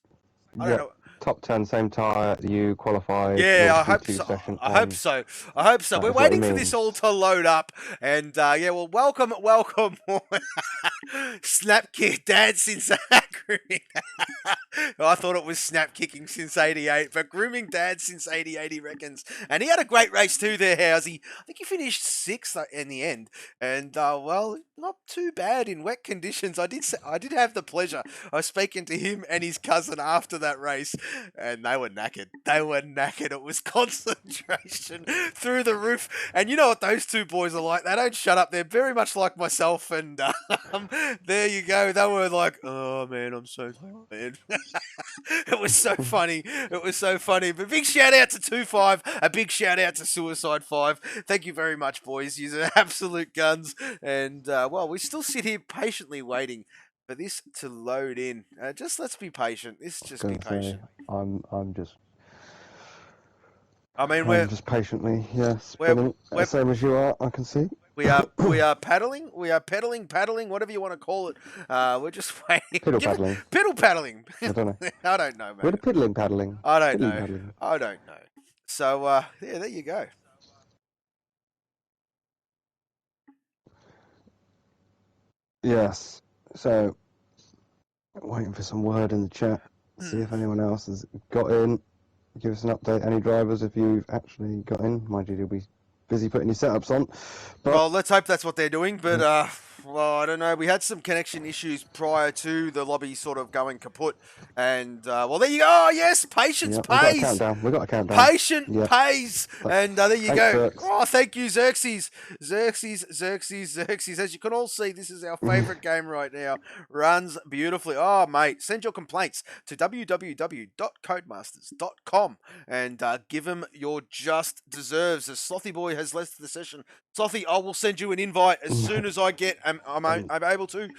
I don't know. Top 10, same tyre, you qualify. Yeah, I hope so. I hope so. We're waiting for this all to load up. And, yeah, well, welcome. Snap kick, dad since grooming. I thought it was snap kicking since 88, but grooming dad since 88, he reckons. And he had a great race too there, Housey. I think he finished 6th in the end. And, well, not too bad in wet conditions. I did have the pleasure of speaking to him and his cousin after that race. And they were knackered. It was concentration through the roof. And you know what those two boys are like? They don't shut up. They're very much like myself. And there you go. They were like, oh, man, I'm so tired. It was so funny. But big shout out to 2-5. A big shout out to Suicide 5. Thank you very much, boys. You're absolute guns. And, well, we still sit here patiently waiting for this to load in. Just let's be patient. Be patient. I'm just patiently, spinning. We're same as you are, I can see. We are paddling. We are paddling, whatever you want to call it. We're just waiting. Piddle paddling. I don't know. I don't know, man. We're piddling paddling. I don't know. So, yeah, there you go. Yes. So, waiting for some word in the chat. See if anyone else has got in. Give us an update. Any drivers, if you've actually got in. Mind you, you'll be busy putting your setups on. But, well, let's hope that's what they're doing. But well, I don't know. We had some connection issues prior to the lobby sort of going kaput. And, well, there you go. Oh, yes, patience Yep, we got a pays. countdown. We got a countdown. Patient Yep. pays. And there you Thanks, go. Zerx. Oh, thank you, Xerxes. Xerxes. As you can all see, this is our favorite game right now. Runs beautifully. Oh, mate, send your complaints to www.codemasters.com and give him your just deserves. As Slothy Boy has left the session. Slothy, I will send you an invite as soon as I get. I'm able to.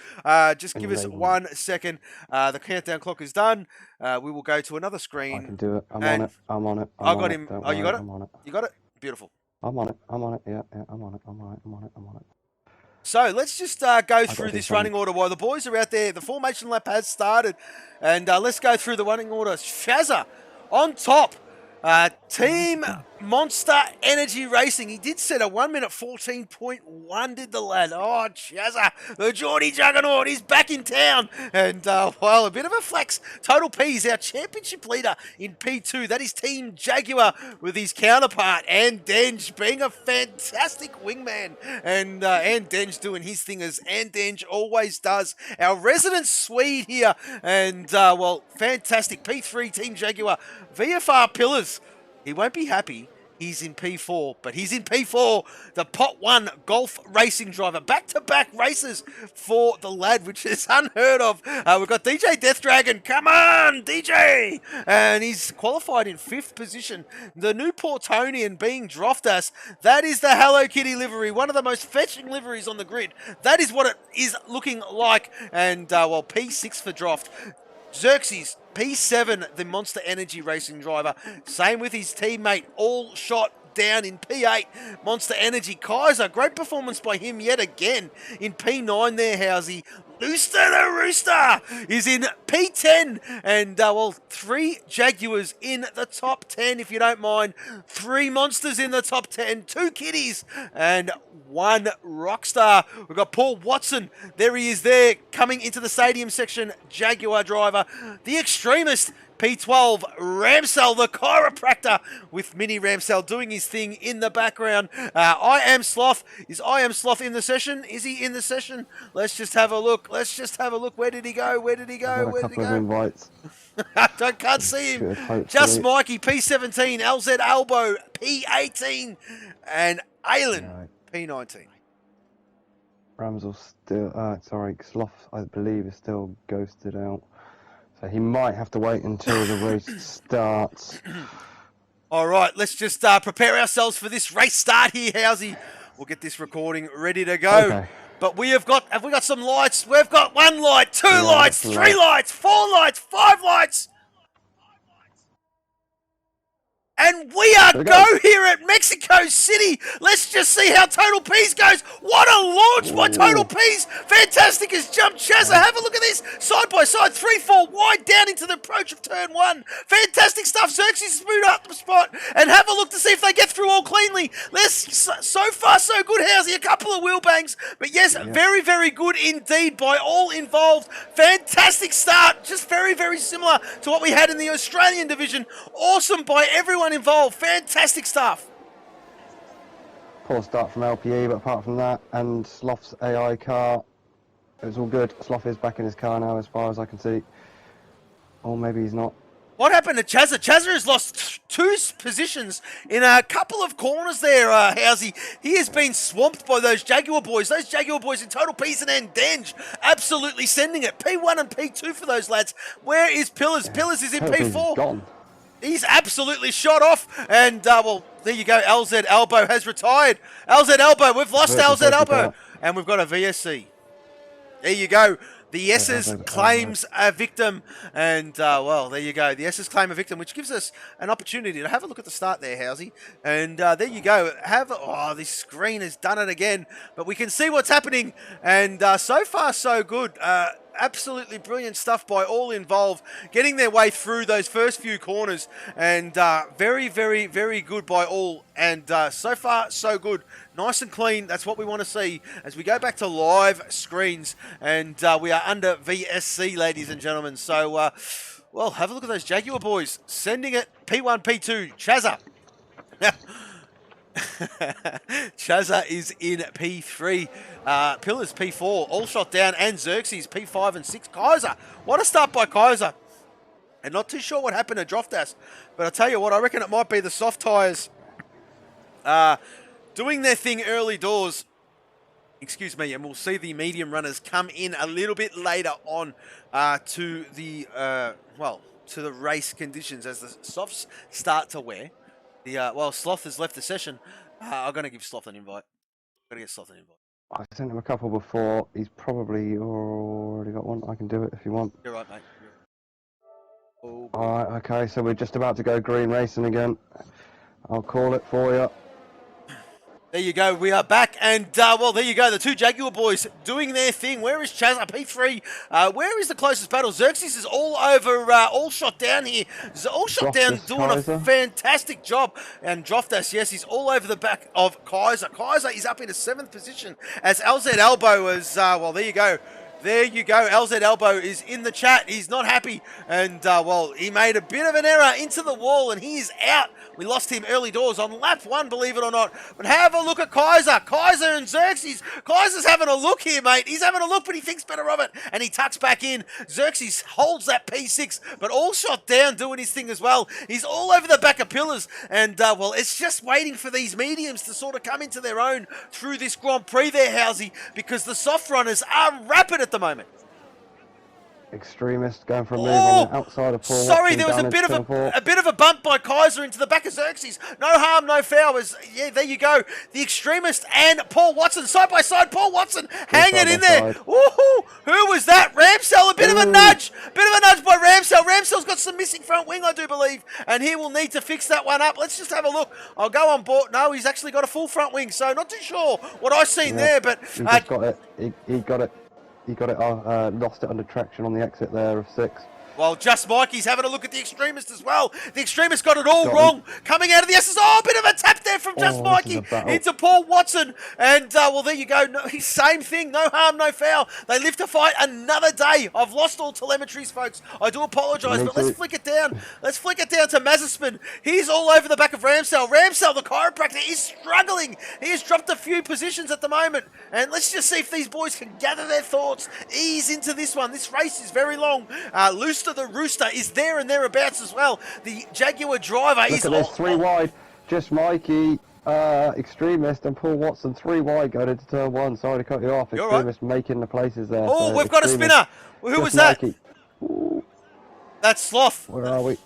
Just give us 1 second. The countdown clock is done. We will go to another screen. I can do it. I'm on it. I'm on it. I got him. Don't Oh, you worry, got it? I'm on it. You got it? Beautiful. I'm on it. I'm on it. Yeah, I'm on it. I'm on it. So let's just go through this running order while the boys are out there. The formation lap has started. And let's go through the running order. Shazza on top. Team Monster Energy Racing. He did set a 1 minute 14.1, did the lad. Oh, Chazza, the Geordie Juggernaut, he's back in town. And, well, a bit of a flex. Total P is our championship leader in P2. That is Team Jaguar with his counterpart, and Denge being a fantastic wingman. And Denge doing his thing as Denge always does. Our resident Swede here. And, well, fantastic. P3 Team Jaguar. VFR Pillars. He won't be happy. He's in P4, but he's in P4. The Pot 1 golf racing driver. Back-to-back races for the lad, which is unheard of. We've got DJ Death Dragon. Come on, DJ! And he's qualified in 5th position. The new Portonian being Droftas. That is the Hello Kitty livery. One of the most fetching liveries on the grid. That is what it is looking like. And, well, P6 for Droft. Xerxes, P7, the Monster Energy Racing driver. Same with his teammate, all shot down in P8. Monster Energy, Kaiser, great performance by him yet again. In P9 there, Housey. Rooster the Rooster is in P10. And, well, 3 Jaguars in the top 10, if you don't mind. 3 Monsters in the top 10. 2 Kitties and 1 Rockstar. We've got Paul Watson. There he is there, coming into the stadium section. Jaguar driver. The Extremist, P12, Ramsell, the chiropractor, with Mini Ramsell doing his thing in the background. I Am Sloth. Is I Am Sloth in the session? Is he in the session? Let's just have a look. Where did he go? Where did he go? I've got a couple of invites. Can't see him. Just Mikey, P17, LZ Elbow, P18, and Aylin, P19. Ramsell still, sorry, Sloth, I believe, is still ghosted out. So he might have to wait until the race starts. All right, let's just prepare ourselves for this race start here, Housey. We'll get this recording ready to go. Okay. But we have got some lights? We've got 1 light, 2 lights, 3 lights, 4 lights, 5 lights. And we are go here at Mexico City. Let's just see how Total Peas goes. What a launch by Total Peas. Fantastic has jumped Chazza. Have a look at this. Side by side, 3-4 wide down into the approach of turn 1. Fantastic stuff. Xerxes moved up the spot. And have a look to see if they get through all cleanly. So far, so good, Housey. A couple of wheel bangs. But yes, very, very good indeed by all involved. Fantastic start. Just very, very similar to what we had in the Australian division. Awesome by everyone involved. Fantastic stuff. Poor start from LPE, but apart from that, and Sloth's AI car, it was all good. Sloth is back in his car now, as far as I can see. Or maybe he's not. What happened to Chazza? Chazza has lost 2 positions in a couple of corners there, Housey. He has been swamped by those Jaguar boys. Those Jaguar boys in Total Peace and Denge absolutely sending it. P1 and P2 for those lads. Where is Pillars? Pillars is in P4. Gone. He's absolutely shot off. And, well, there you go. LZ Elbow has retired. LZ Elbow. We've lost LZ Elbow. And we've got a VSC. There you go. The S's claims a victim. And, well, there you go. The S's claim a victim, which gives us an opportunity to have a look at the start there, Housey. And there you go. Oh, this screen has done it again. But we can see what's happening. And so far, so good. Absolutely brilliant stuff by all involved, getting their way through those first few corners, and very, very, very good by all. And so far, so good. Nice and clean. That's what we want to see as we go back to live screens. And we are under VSC, ladies and gentlemen. So, well, have a look at those Jaguar boys sending it. P1, P2, Chazza. Chazza is in P3. Pillars P4. All shot down. And Xerxes P5 and 6. Kaiser. What a start by Kaiser. And not too sure what happened to Droftas. But I tell you what, I reckon it might be the soft tyres doing their thing early doors. Excuse me. And we'll see the medium runners come in a little bit later on to the, to the race conditions as the softs start to wear. Sloth has left the session. I'm going to give Sloth an invite. I'm going to get Sloth an invite. I sent him a couple before. He's probably already got one. I can do it if you want. You're right, mate. Oh, alright, okay, so we're just about to go green racing again. I'll call it for you. There you go. We are back, and there you go. The two Jaguar boys doing their thing. Where is Chaz? P3. Where is the closest battle? Xerxes is all over, all shot down here. All shot down, doing Kaiser. A fantastic job. And Droftas, yes, he's all over the back of Kaiser. Kaiser is up into 7th position as LZ Elbow is. There you go. There you go. LZ Elbow is in the chat. He's not happy. And, he made a bit of an error into the wall, and he is out. We lost him early doors on lap 1, believe it or not. But have a look at Kaiser. Kaiser and Xerxes. Kaiser's having a look here, mate. He's having a look, but he thinks better of it. And he tucks back in. Xerxes holds that P6, but all shot down doing his thing as well. He's all over the back of pillars. And, it's just waiting for these mediums to sort of come into their own through this Grand Prix there, Housey, because the soft runners are rapid at the moment. Extremist going for a move on the outside of Paul. Sorry, there was a bit of a bump by Kaiser into the back of Xerxes. No harm, no foul. There you go. The Extremist and Paul Watson side by side. Paul Watson hanging in there. Woohoo! Who was that? Ramsell, a bit of a nudge. Bit of a nudge by Ramsell. Ramsell's got some missing front wing, I do believe, and he will need to fix that one up. Let's just have a look. I'll go on board. No, he's actually got a full front wing, so not too sure what I've seen there, but he just got it. He got it. He got it, lost it under traction on the exit there of 6. Well, Just Mikey's having a look at the Extremist as well. The Extremist got it all wrong. Coming out of the S's. Oh, a bit of a tap there from Just Mikey into Paul Watson. And, there you go. No, same thing. No harm, no foul. They live to fight another day. I've lost all telemetries, folks. I do apologise, but let's flick it down. Let's flick it down to Mazepin. He's all over the back of Ramsell. Ramsell, the chiropractor, is struggling. He has dropped a few positions at the moment. And let's just see if these boys can gather their thoughts, ease into this one. This race is very long. Looster the Rooster is there and thereabouts as well. The Jaguar driver is... Look at this, 3 wide. Just Mikey, Extremist and Paul Watson, 3 wide going into turn 1. Sorry to cut you off. You're Extremist making the places there. Oh, so we've got a spinner. Who was that? That's Sloth. Where are we?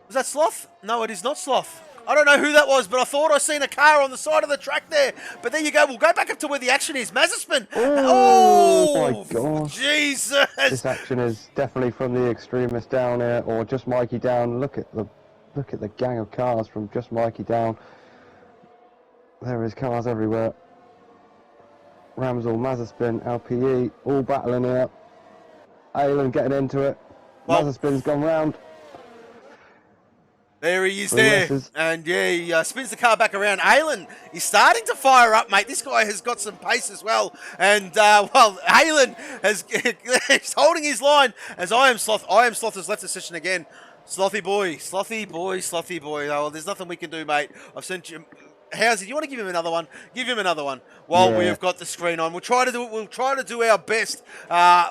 Was that Sloth? No, it is not Sloth. I don't know who that was, but I thought I seen a car on the side of the track there. But there you go. We'll go back up to where the action is. Mazepin. Oh my God. Jesus. This action is definitely from the Extremist down here, or Just Mikey down. Look at the gang of cars from Just Mikey down. There is cars everywhere. Ramsell, Mazepin, LPE, all battling here. Aylan getting into it. Mazepin's gone round. There he is there. And yeah, he spins the car back around. Aylan is starting to fire up, mate. This guy has got some pace as well. And, Aylan he's holding his line as I Am Sloth. I Am Sloth has left the session again. Slothy boy, slothy boy, slothy boy. Oh, well, there's nothing we can do, mate. I've sent you... How's it? Do you want to give him another one? Give him another one while we've got the screen on. We'll try to do it. We'll try to do our best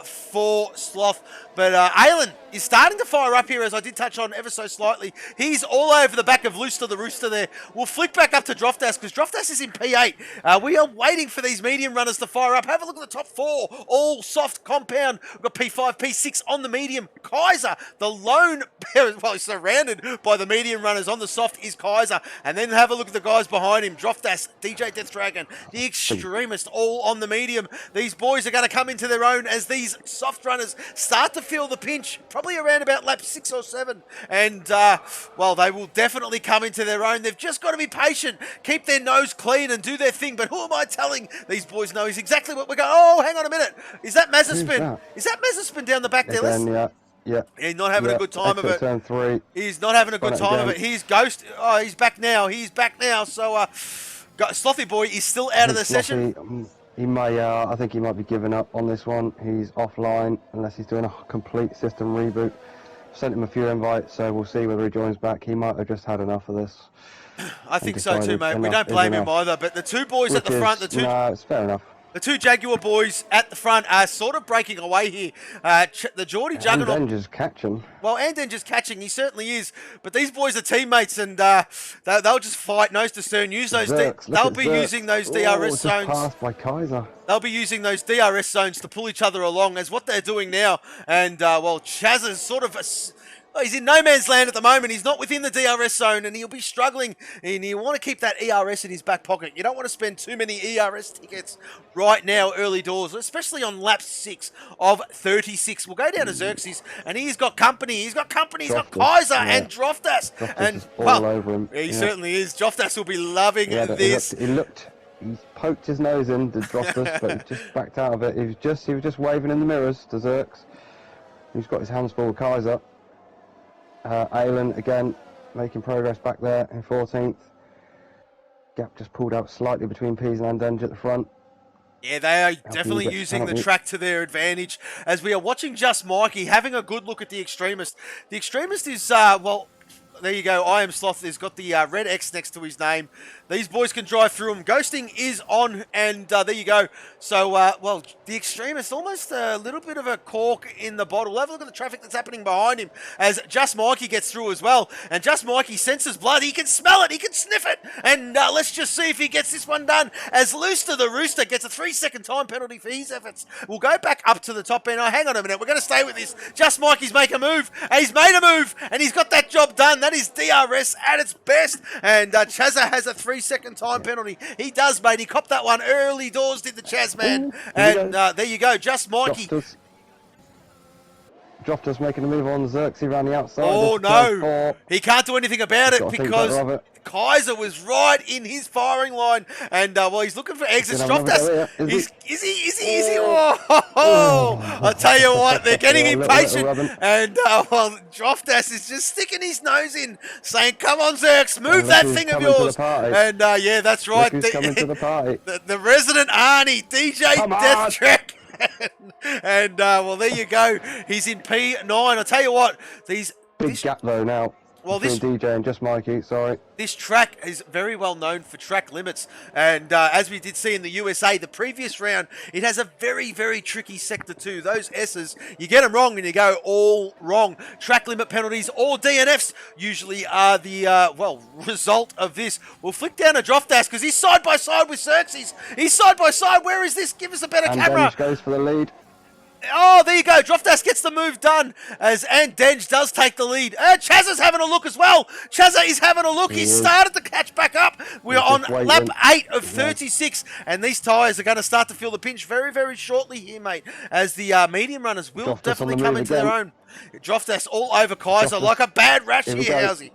for Sloth. But Aylan is starting to fire up here, as I did touch on ever so slightly. He's all over the back of Looster the Rooster there. We'll flick back up to Droftas because Droftas is in P8. We are waiting for these medium runners to fire up. Have a look at the top 4. All soft compound. We've got P5, P6 on the medium. Kaiser, the lone, well, surrounded by the medium runners on the soft is Kaiser. And then have a look at the guys behind him. Droftas, DJ Death Dragon, the Extremist, all on the medium. These boys are going to come into their own as these soft runners start to feel the pinch, probably around about lap 6 or 7. And, they will definitely come into their own. They've just got to be patient, keep their nose clean and do their thing. But who am I telling? These boys know exactly what we're going. Oh, hang on a minute. Is that Mazepin? Is that Mazepin down the back there? Yeah. He's not having a good time of it. Turn 3. He's not having a good time of it. He's ghost. Oh, he's back now. So, Slothy boy is still out of the session. He may, I think he might be giving up on this one. He's offline unless he's doing a complete system reboot. sent him a few invites, so we'll see whether he joins back. He might have just had enough of this. I think so too, mate. We don't blame him either. But the two boys at the front, no, it's fair enough. The two Jaguar boys at the front are sort of breaking away here. The Geordie Juggernaut. And Denger's catching. Well, and Denger's catching. He certainly is. But these boys are teammates, and they'll just fight nose to stern. Use those. They'll be using those DRS zones. Passed by Kaiser. They'll be using those DRS zones to pull each other along, as what they're doing now. And well, Chaz is sort of he's in no man's land at the moment. He's not within the DRS zone, and he'll be struggling. And you want to keep that ERS in his back pocket. You don't want to spend too many ERS tickets right now, early doors, especially on lap 6 of 36. We'll go down to Xerxes, and he's got company. He's got company. He's got Kaiser and Droftas. And all over him. He certainly is. Droftas will be loving this. He poked his nose in to Droftas, but he just backed out of it. He was just waving in the mirrors to Xerx. He's got his hands full with Kaiser. Aylin again making progress back there in 14th. Gap just pulled out slightly between Peas and Andenge at the front. Yeah, they are definitely using the track to their advantage. As we are watching Just Mikey having a good look at the Extremist. The Extremist is, well, there you go. I Am Sloth has got the red X next to his name. These boys can drive through them. Ghosting is on, and there you go. So, well, the Extremist, almost a little bit of a cork in the bottle. Have a look at the traffic that's happening behind him as Just Mikey gets through as well. And Just Mikey senses blood. He can smell it. He can sniff it. And let's just see if he gets this one done. As Looster the Rooster gets a 3-second time penalty for his efforts. We'll go back up to the top end. Oh, hang on a minute. We're going to stay with this. Just Mikey's make a move. He's made a move, and he's got that job done. That is DRS at its best. And Chazza has a 3-second time penalty. He does, mate. He copped that one early doors, did the Chaz man. And there you go. Just Mikey. Droftas making a move on Xerxes around the outside. Oh, no. He can't do anything about it because Kaiser was right in his firing line. And, well, he's looking for exits. Droftas, is he? Oh, I'll tell you what, they're getting impatient. And, well, Droftas is just sticking his nose in, saying, come on, Xerx, move that thing of yours. And, yeah, that's right. The resident Arnie, DJ Death Track. And well, there you go. He's in P9. I'll tell you what, big gap though now. Well, this DJ and Just Mikey, sorry. This track is very well known for track limits, and as we did see in the USA, the previous round, it has a very, very tricky sector too. Those S's, you get them wrong and you go all wrong. Track limit penalties or DNFs usually are the well, result of this. We'll flick down to Droftas because he's side by side with Xerxes. He's side by side. Where is this? Give us a better camera. Denge goes for the lead. Oh, there you go. Droftas gets the move done and Denge does take the lead. Chazza's having a look as well. Chazza is having a look. He started to catch back up. We're on lap 8 of 36, and these tyres are going to start to feel the pinch very, very shortly here, mate, as the medium runners will definitely come into their own. Droftas all over Kaiser like a bad rash here, Housey.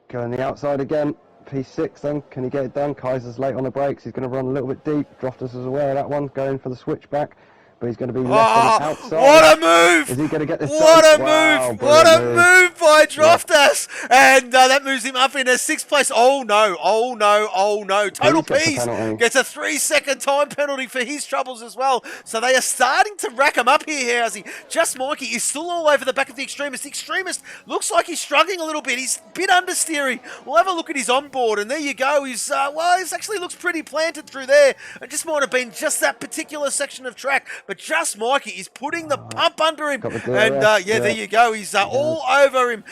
Going the outside again. P6 then, can he get it done? Kaiser's late on the brakes. He's going to run a little bit deep. Droftas is aware of that one, going for the switchback. But he's going to be left on the outside. What a move! Is he going to get this done? What a move! What a move by Droftas! Yeah. And that moves him up in a 6th place. Oh no, oh no, oh no. Total Peas gets a 3-second time penalty for his troubles as well. So they are starting to rack him up here, Housey. Just Mikey is still all over the back of the Extremist. The Extremist looks like he's struggling a little bit. He's a bit understeering. We'll have a look at his onboard, and there you go. He's, well, he actually looks pretty planted through there. It just might have been just that particular section of track. But Just Mikey is putting the pump under him. And yeah, there you go. He's all over him.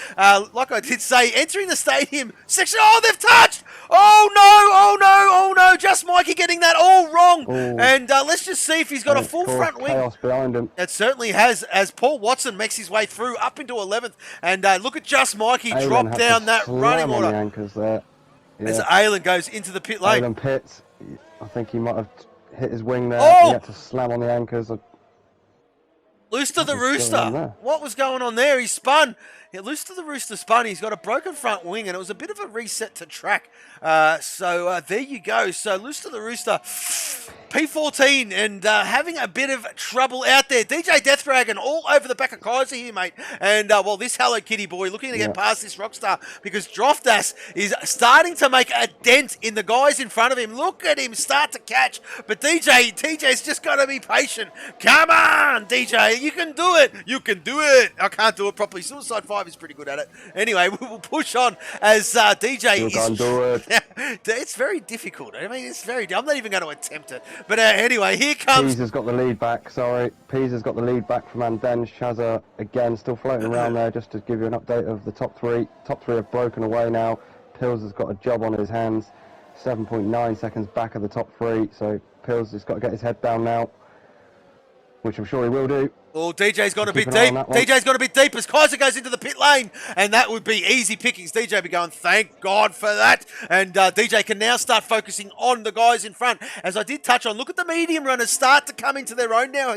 Like I did say, entering the stadium section. Oh, they've touched. Oh, no. Oh, no. Oh, no. Just Mikey getting that all wrong. Ooh. And let's just see if he's got a full front wing. Chaos behind him. It certainly has, as Paul Watson makes his way through up into 11th. And look at Just Mikey drop down that running order. The anchors there. Yeah. As Aylin goes into the pit lane. Aylin pits. I think he might have hit his wing there. Oh! He had to slam on the anchors. Looster the Rooster. What was going on there? He spun. Loose to the Rooster spun. He's got a broken front wing, and it was a bit of a reset to track. So there you go. So Loose to the Rooster, P14, and having a bit of trouble out there. DJ Death Dragon all over the back of Kaiser here, mate. And, well, this Hello Kitty boy looking to get past this Rockstar because Droftas is starting to make a dent in the guys in front of him. Look at him start to catch. But TJ's just got to be patient. Come on, DJ. You can do it. You can do it. I can't do it properly. Suicide 5 is pretty good at it. Anyway, we will push on as DJ You can't do it. It's very difficult. I mean, it's very... I'm not even going to attempt it. But anyway, here comes... Pease has got the lead back, sorry. Pease has got the lead back from Andenge. Chazza, again, still floating around there, just to give you an update of the top three. Top three have broken away now. Pills has got a job on his hands. 7.9 seconds back of the top three, so Pills has got to get his head down now, which I'm sure he will do. Oh, DJ's gone a bit deep. DJ's gone a bit deep as Kaiser goes into the pit lane. And that would be easy pickings. DJ be going, thank God for that. And DJ can now start focusing on the guys in front. As I did touch on, look at the medium runners start to come into their own now.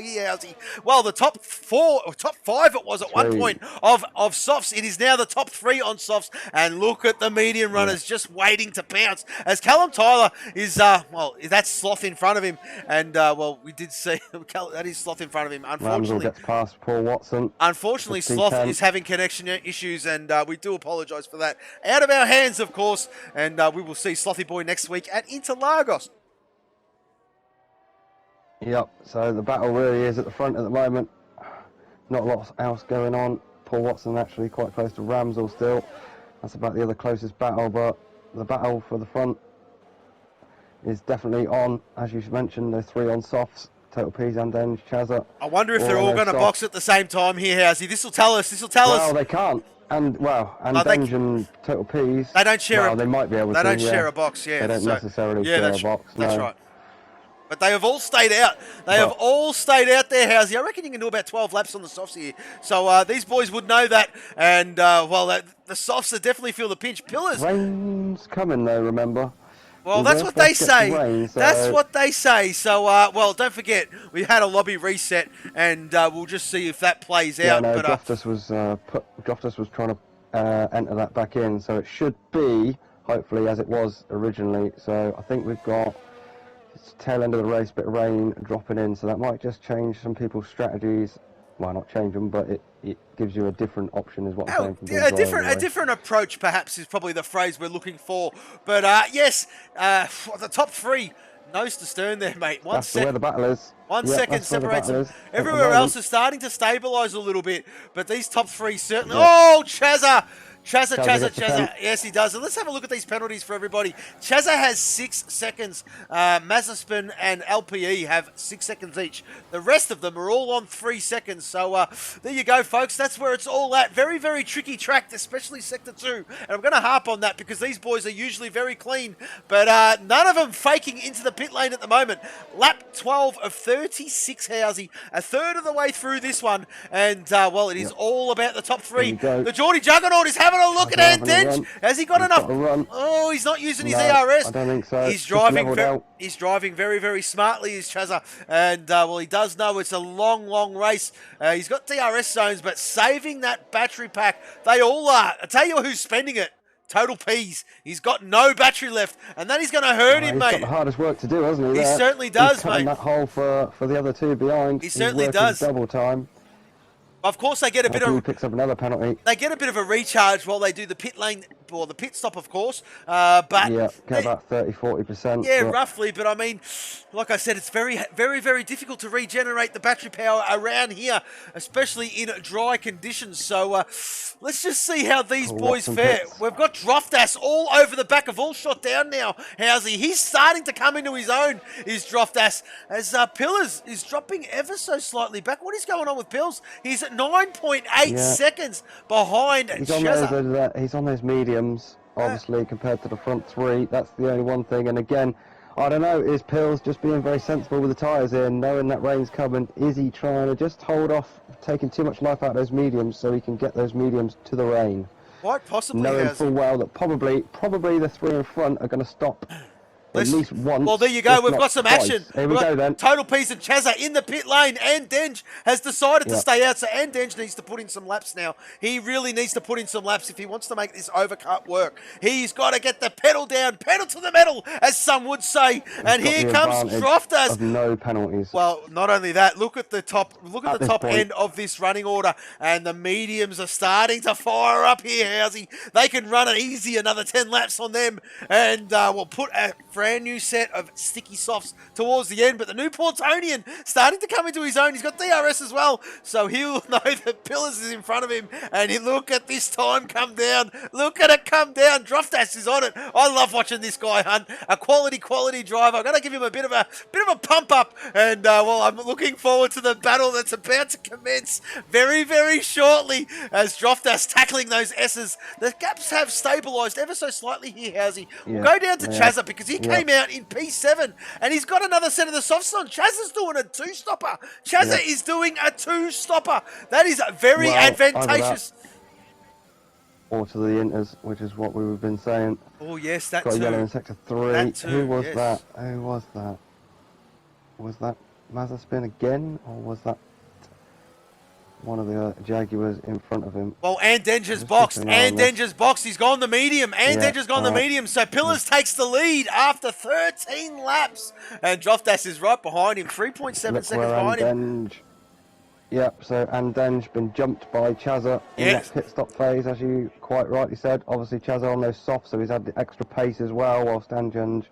Well, the top five it was at one point of softs. It is now the top three on softs. And look at the medium runners just waiting to pounce. As Callum Tyler is, well, that's Sloth in front of him. And, well, we did see that is Sloth in front of him, unfortunately. Gets past Paul Watson. Unfortunately, Sloth is having connection issues, and we do apologise for that. Out of our hands, of course, and we will see Slothy Boy next week at Interlagos. Yep, so the battle really is at the front at the moment. Not a lot else going on. Paul Watson actually quite close to Ramsell still. That's about the other closest battle, but the battle for the front is definitely on. As you mentioned, there's three on softs. Total Peas and then Chazza. I wonder if they're all going to box at the same time here, Housey. This will tell us. Well, they can't. And Denge and Total Peas. They don't share. They might be able to. They don't share a box. Yeah, they don't necessarily share a box. That's right. But they have all stayed out. They have all stayed out there, Housey. I reckon you can do about 12 laps on the softs here. So these boys would know that. And well, the softs are definitely feel the pinch. Pillars. Rain's coming though. Remember. Well, that's what they say. That's what they say. So, well, don't forget, we had a lobby reset, and we'll just see if that plays out. No, Droftas was trying to enter that back in, so it should be, hopefully, as it was originally. So I think we've got tail end of the race, bit of rain dropping in, so that might just change some people's strategies. Well, not change them, but it gives you a different option, is what I'm saying. A different approach, perhaps, is probably the phrase we're looking for. But yes, the top three, nose to stern there, mate. That's where the battle is. 1 second separates them. Everywhere else is starting to stabilise a little bit, but these top three certainly. Yeah. Oh, Chazza! Yes, he does. And let's have a look at these penalties for everybody. Chazza has 6 seconds. Mazepin and LPE have 6 seconds each. The rest of them are all on 3 seconds. So there you go, folks. That's where it's all at. Very, very tricky track, especially Sector 2. And I'm going to harp on that because these boys are usually very clean. But none of them faking into the pit lane at the moment. Lap 12 of 36, Housey. A third of the way through this one. And, well, it is all about the top three. The Geordie Juggernaut is having a look at Andenge. Has he got enough? Oh, he's not using his ERS. I don't think so. He's driving very, very smartly, is Chazza. And, well, he does know it's a long, long race. He's got DRS zones, but saving that battery pack, they all are. I tell you who's spending it. Total Peas. He's got no battery left, and that is going to hurt him, mate. He's got the hardest work to do, hasn't he? He certainly does, mate. He's that hole for the other two behind. He certainly does. Double time. Of course, they get a bit of. Picks up another penalty. They get a bit of a recharge while they do the pit lane or the pit stop, of course. But yeah, get about 30-40%. Yeah, roughly. But I mean, like I said, it's very, very, very difficult to regenerate the battery power around here, especially in dry conditions. So let's just see how these boys fare. We've got Droftas all over the back of all shot down now. Housey, he's starting to come into his own. Is Droftas as Pillars is dropping ever so slightly back. What is going on with Pills? He's at 9.8 seconds behind Chazza. He's on those mediums, obviously, compared to the front three. That's the only one thing. And again, I don't know, is Pills just being very sensible with the tyres in, knowing that rain's coming? Is he trying to just hold off, taking too much life out of those mediums so he can get those mediums to the rain? Quite possibly. Knowing full well that probably the three in front are going to stop at least once. Well, there you go. if We've not got some twice. action. Here we go then. Total Peace and Chazza in the pit lane, and Denge has decided to stay out. So and Denge needs to put in some laps now. He really needs to put in some laps if he wants to make this overcut work. He's got to get the pedal down, pedal to the metal, as some would say. And here comes Droftas. Of no penalties. Well, not only that, look at the top Point. end of this running order, and the mediums are starting to fire up here, Housey. They can run it easy, another 10 laps on them, and we'll put a brand new set of sticky softs towards the end. But the new Portonian starting to come into his own. He's got DRS as well, so he'll know that Pillars is in front of him. And look at this time come down. Look at it come down. Droftas is on it. I love watching this guy hunt. A quality driver. I'm going to give him a bit of a pump up. And well, I'm looking forward to the battle that's about to commence very, very shortly as Droftas tackling those S's. The gaps have stabilised ever so slightly here, Housey. We'll go down to Chazza because he came out in P7 and he's got another set of the softs on. Chazza's doing a two-stopper. Chazza is doing a two-stopper. That is very advantageous. Or to the inters, which is what we've been saying. Oh, yes, that got too. Yellow in sector 3. That too, Who was yes. that? Who was that? Was that Mazepin again? Or was that one of the Jaguars in front of him? Well, and Denger's boxed. And Denger's boxed. He's gone the medium. And Denger's gone the medium. So Pillars takes the lead after 13 laps. And Droftas is right behind him. 3.7 seconds behind him. Yep, so Andenge been jumped by Chazza in that pit stop phase, as you quite rightly said. Obviously Chazza on those softs, so he's had the extra pace as well, whilst Andenge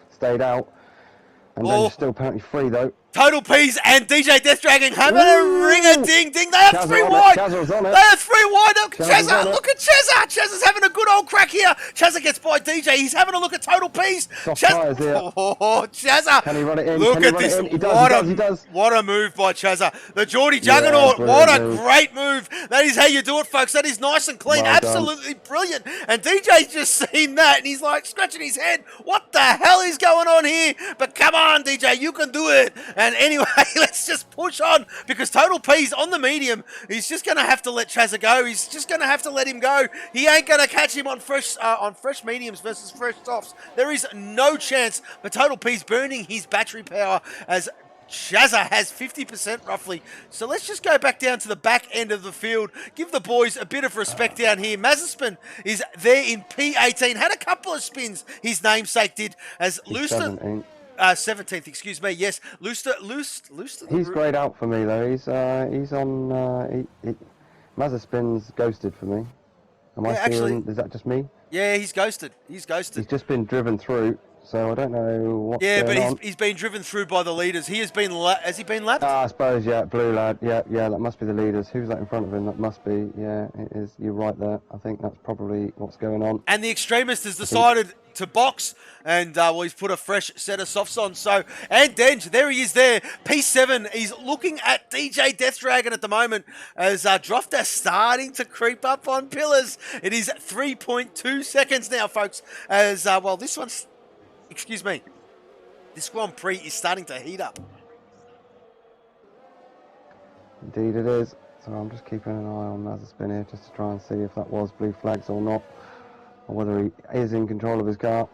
stayed out. And then still penalty free though. Total Peas and DJ Death Dragon having a ring-a-ding-ding. They are 3 wide. They are 3 wide. Look at Chazza. Look at Chazza. Chazza's having a good old crack here. Chazza gets by DJ. He's having a look at Total Peas. Chazza. Oh, Chazza. Can he run it in? Look at this. He does. What a move by Chazza. The Geordie Juggernaut. What a great move. That is how you do it, folks. That is nice and clean. Absolutely brilliant. And DJ's just seen that and he's like scratching his head. What the hell is going on here? But come on, DJ. You can do it. And anyway, let's just push on because Total P's on the medium. He's just going to have to let Chazza go. He's just going to have to let him go. He ain't going to catch him on fresh mediums versus fresh softs. There is no chance. But Total P's burning his battery power as Chazza has 50% roughly. So let's just go back down to the back end of the field. Give the boys a bit of respect down here. Mazepin is there in P18. Had a couple of spins, his namesake did, as Luster... 17th, excuse me. Yes, Luster. He's greyed out for me though. He's on. Mazepin's ghosted for me. Am I seeing? Is that just me? Yeah, he's ghosted. He's just been driven through, so I don't know what's going on. Yeah, but he's been driven through by the leaders. He has been. Has he been lapped? I suppose. Yeah, blue lad. Yeah. That must be the leaders. Who's that in front of him? That must be. Yeah, it is. You're right there. I think that's probably what's going on. And the extremist has decided to box, and well, he's put a fresh set of softs on. So, and Denge, there he is there. P7, he's looking at DJ Death Dragon at the moment as Droftas starting to creep up on Pillars. It is 3.2 seconds now, folks, as, well, this one's, excuse me, this Grand Prix is starting to heat up. Indeed it is. So I'm just keeping an eye on Mazepin here just to try and see if that was blue flags or not, or whether he is in control of his car.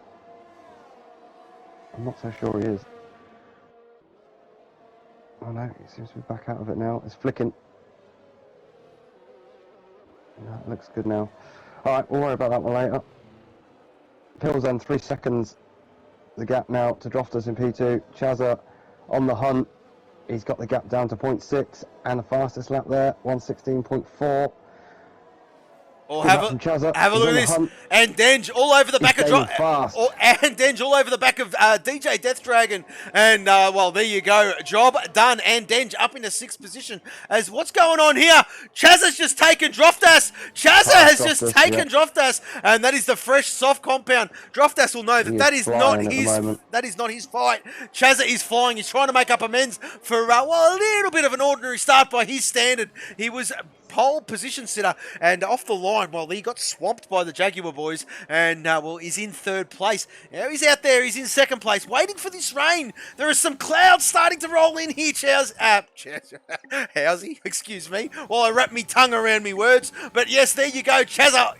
I'm not so sure he is. Oh no, he seems to be back out of it now. It's flicking. That looks good now. Alright, we'll worry about that one later. Pills then 3 seconds. The gap now to Droftas in P2. Chazza on the hunt. He's got the gap down to 0.6 and the fastest lap there, 1:16.4. Or have a look at this. And Denge all over the back of Denge all over the back of DJ Death Dragon. And well, there you go. Job done. And Denge up into 6th position. As what's going on here? Chazza's just taken Droftas. Chazza has just taken Droftas, and that is the fresh soft compound. Droftas will know that that is not his fight. Chazza is flying. He's trying to make up amends for well, a little bit of an ordinary start by his standard. He was pole position sitter, and off the line, well, he got swamped by the Jaguar boys, and well, he's in third place. Now he's out there, he's in second place, waiting for this rain. There are some clouds starting to roll in here, Housey, excuse me, while I wrap me tongue around me words. But yes, there you go, Chazza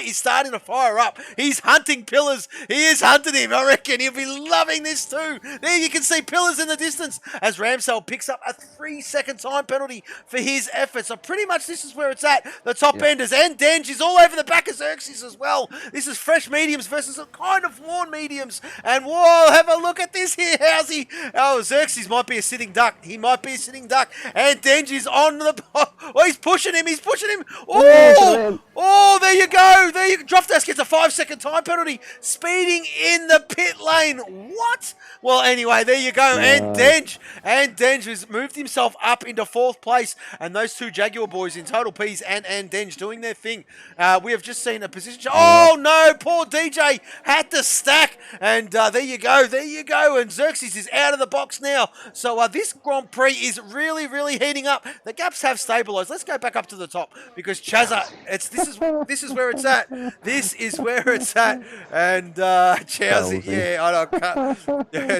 is starting to fire up. He's hunting Pillars. He is hunting him. I reckon he'll be loving this too. There you can see Pillars in the distance as Ramsell picks up a 3-second time penalty for his efforts. So pretty much this is where it's at. The top enders, and Denge is all over the back of Xerxes as well. This is fresh mediums versus a kind of worn mediums. And whoa, have a look at this here, Housey. Oh, Xerxes might be a sitting duck. He might be a sitting duck. And Denge is on the... Oh, he's pushing him. He's pushing him. Oh, there you go. There you go. Droftas gets a 5-second time penalty. Speeding in the pit lane. What? Well, anyway, there you go. And Denge has moved himself up into 4th place. And those two Jaguar boys in Total P's and Denge doing their thing. We have just seen a position... Oh, no. Poor DJ had to stack. And there you go. There you go. And Xerxes is out of the box now. So this Grand Prix is really, really heating up. The gaps have stabilised. Let's go back up to the top because Chazza, this is where it's at. This is where it's at. And Chowsy,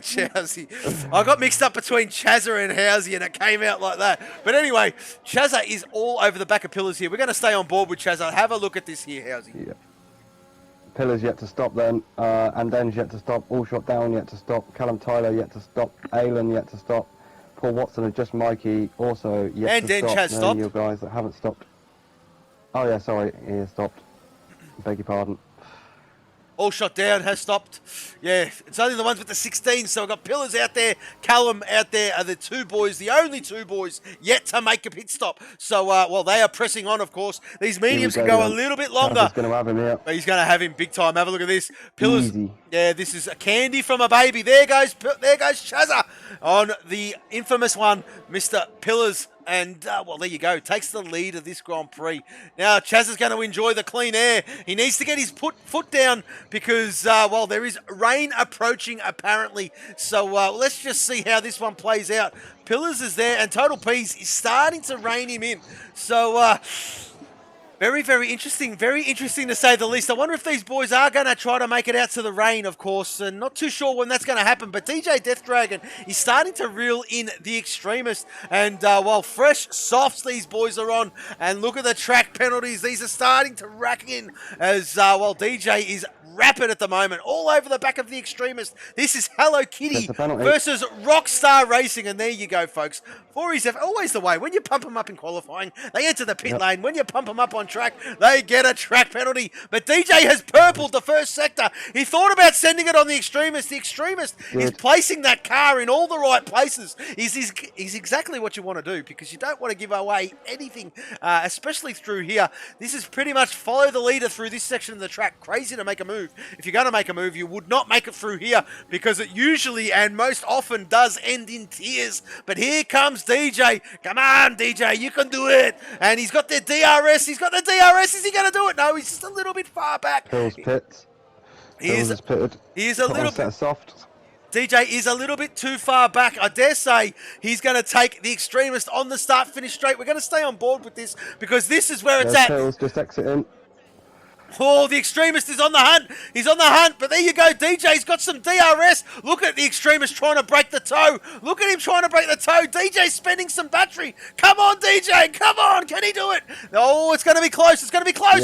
Chowsy. I got mixed up between Chazza and Housey, and it came out like that. But anyway, Chazza is all over the back of Pillars here. We're going to stay on board with Chazza. Have a look at this here, Housey. Yeah. Pillars yet to stop then, and Denge yet to stop, Allshot Down yet to stop, Callum Tyler yet to stop, Alan yet to stop, Paul Watson and Just Mikey also yet and to Denge stop. has stopped. You guys that haven't stopped. Oh yeah, sorry, he has stopped. Beg your pardon. All shot down, has stopped. Yeah, it's only the ones with the 16, so we've got Pillars out there, Callum out there are the two boys, the only two boys yet to make a pit stop. So, well, they are pressing on, of course. These mediums can go a little bit longer. He's going to have him here. But he's going to have him big time. Have a look at this. Pillars. Easy. Yeah, this is a candy from a baby. There goes Chazza on the infamous one, Mr. Pillars. And, well, there you go. Takes the lead of this Grand Prix. Now, Chaz is going to enjoy the clean air. He needs to get his foot down because, well, there is rain approaching, apparently. So, let's just see how this one plays out. Pillars is there, and Total P's is starting to rein him in. So, very, very interesting. Very interesting to say the least. I wonder if these boys are going to try to make it out to the rain, of course. And not too sure when that's going to happen. But DJ Death Dragon is starting to reel in the Extremist. And while fresh softs these boys are on. And look at the track penalties. These are starting to rack in as, well, DJ is rapid at the moment, all over the back of the Extremist. This is Hello Kitty versus Rockstar Racing, and there you go, folks. 4E's always the way. When you pump them up in qualifying, they enter the pit lane. When you pump them up on track, they get a track penalty. But DJ has purpled the first sector. He thought about sending it on the Extremist. The Extremist is placing that car in all the right places. He's exactly what you want to do because you don't want to give away anything, especially through here. This is pretty much follow the leader through this section of the track. Crazy to make a move. If you're going to make a move, you would not make it through here because it usually and most often does end in tears. But here comes DJ. Come on, DJ, you can do it. And he's got the DRS. He's got the DRS. Is he going to do it? No, he's just a little bit far back. Phil's pits. Phil's is pitted. He is a little bit soft. DJ is a little bit too far back. I dare say he's going to take the Extremist on the start-finish straight. We're going to stay on board with this because this is where it's at. Phil's just exiting. Oh, the Extremist is on the hunt. He's on the hunt, but there you go. DJ's got some DRS. Look at the Extremist trying to break the toe. Look at him trying to break the toe. DJ's spending some battery. Come on, DJ. Come on. Can he do it? Oh, it's going to be close. It's going to be close.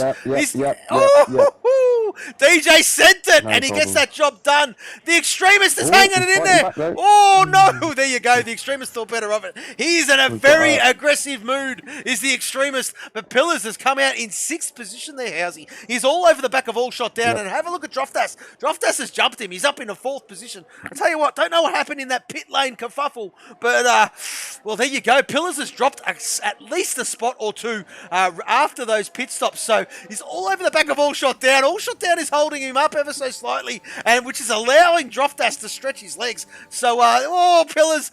DJ sent it, and he gets that job done. The Extremist is hanging it in there. Oh, no. There you go. The Extremist thought better of it. He's in a very aggressive mood, is the Extremist. But Pillars has come out in 6th position there, Housey. He's all over the back of All Shot Down, and have a look at Droftas. Droftas has jumped him. He's up in the 4th position. I tell you what, don't know what happened in that pit lane kerfuffle, but, well, there you go. Pillars has dropped at least a spot or two after those pit stops, so he's all over the back of All Shot Down. All Shot Down is holding him up ever so slightly, and which is allowing Droftas to stretch his legs. So, Pillars,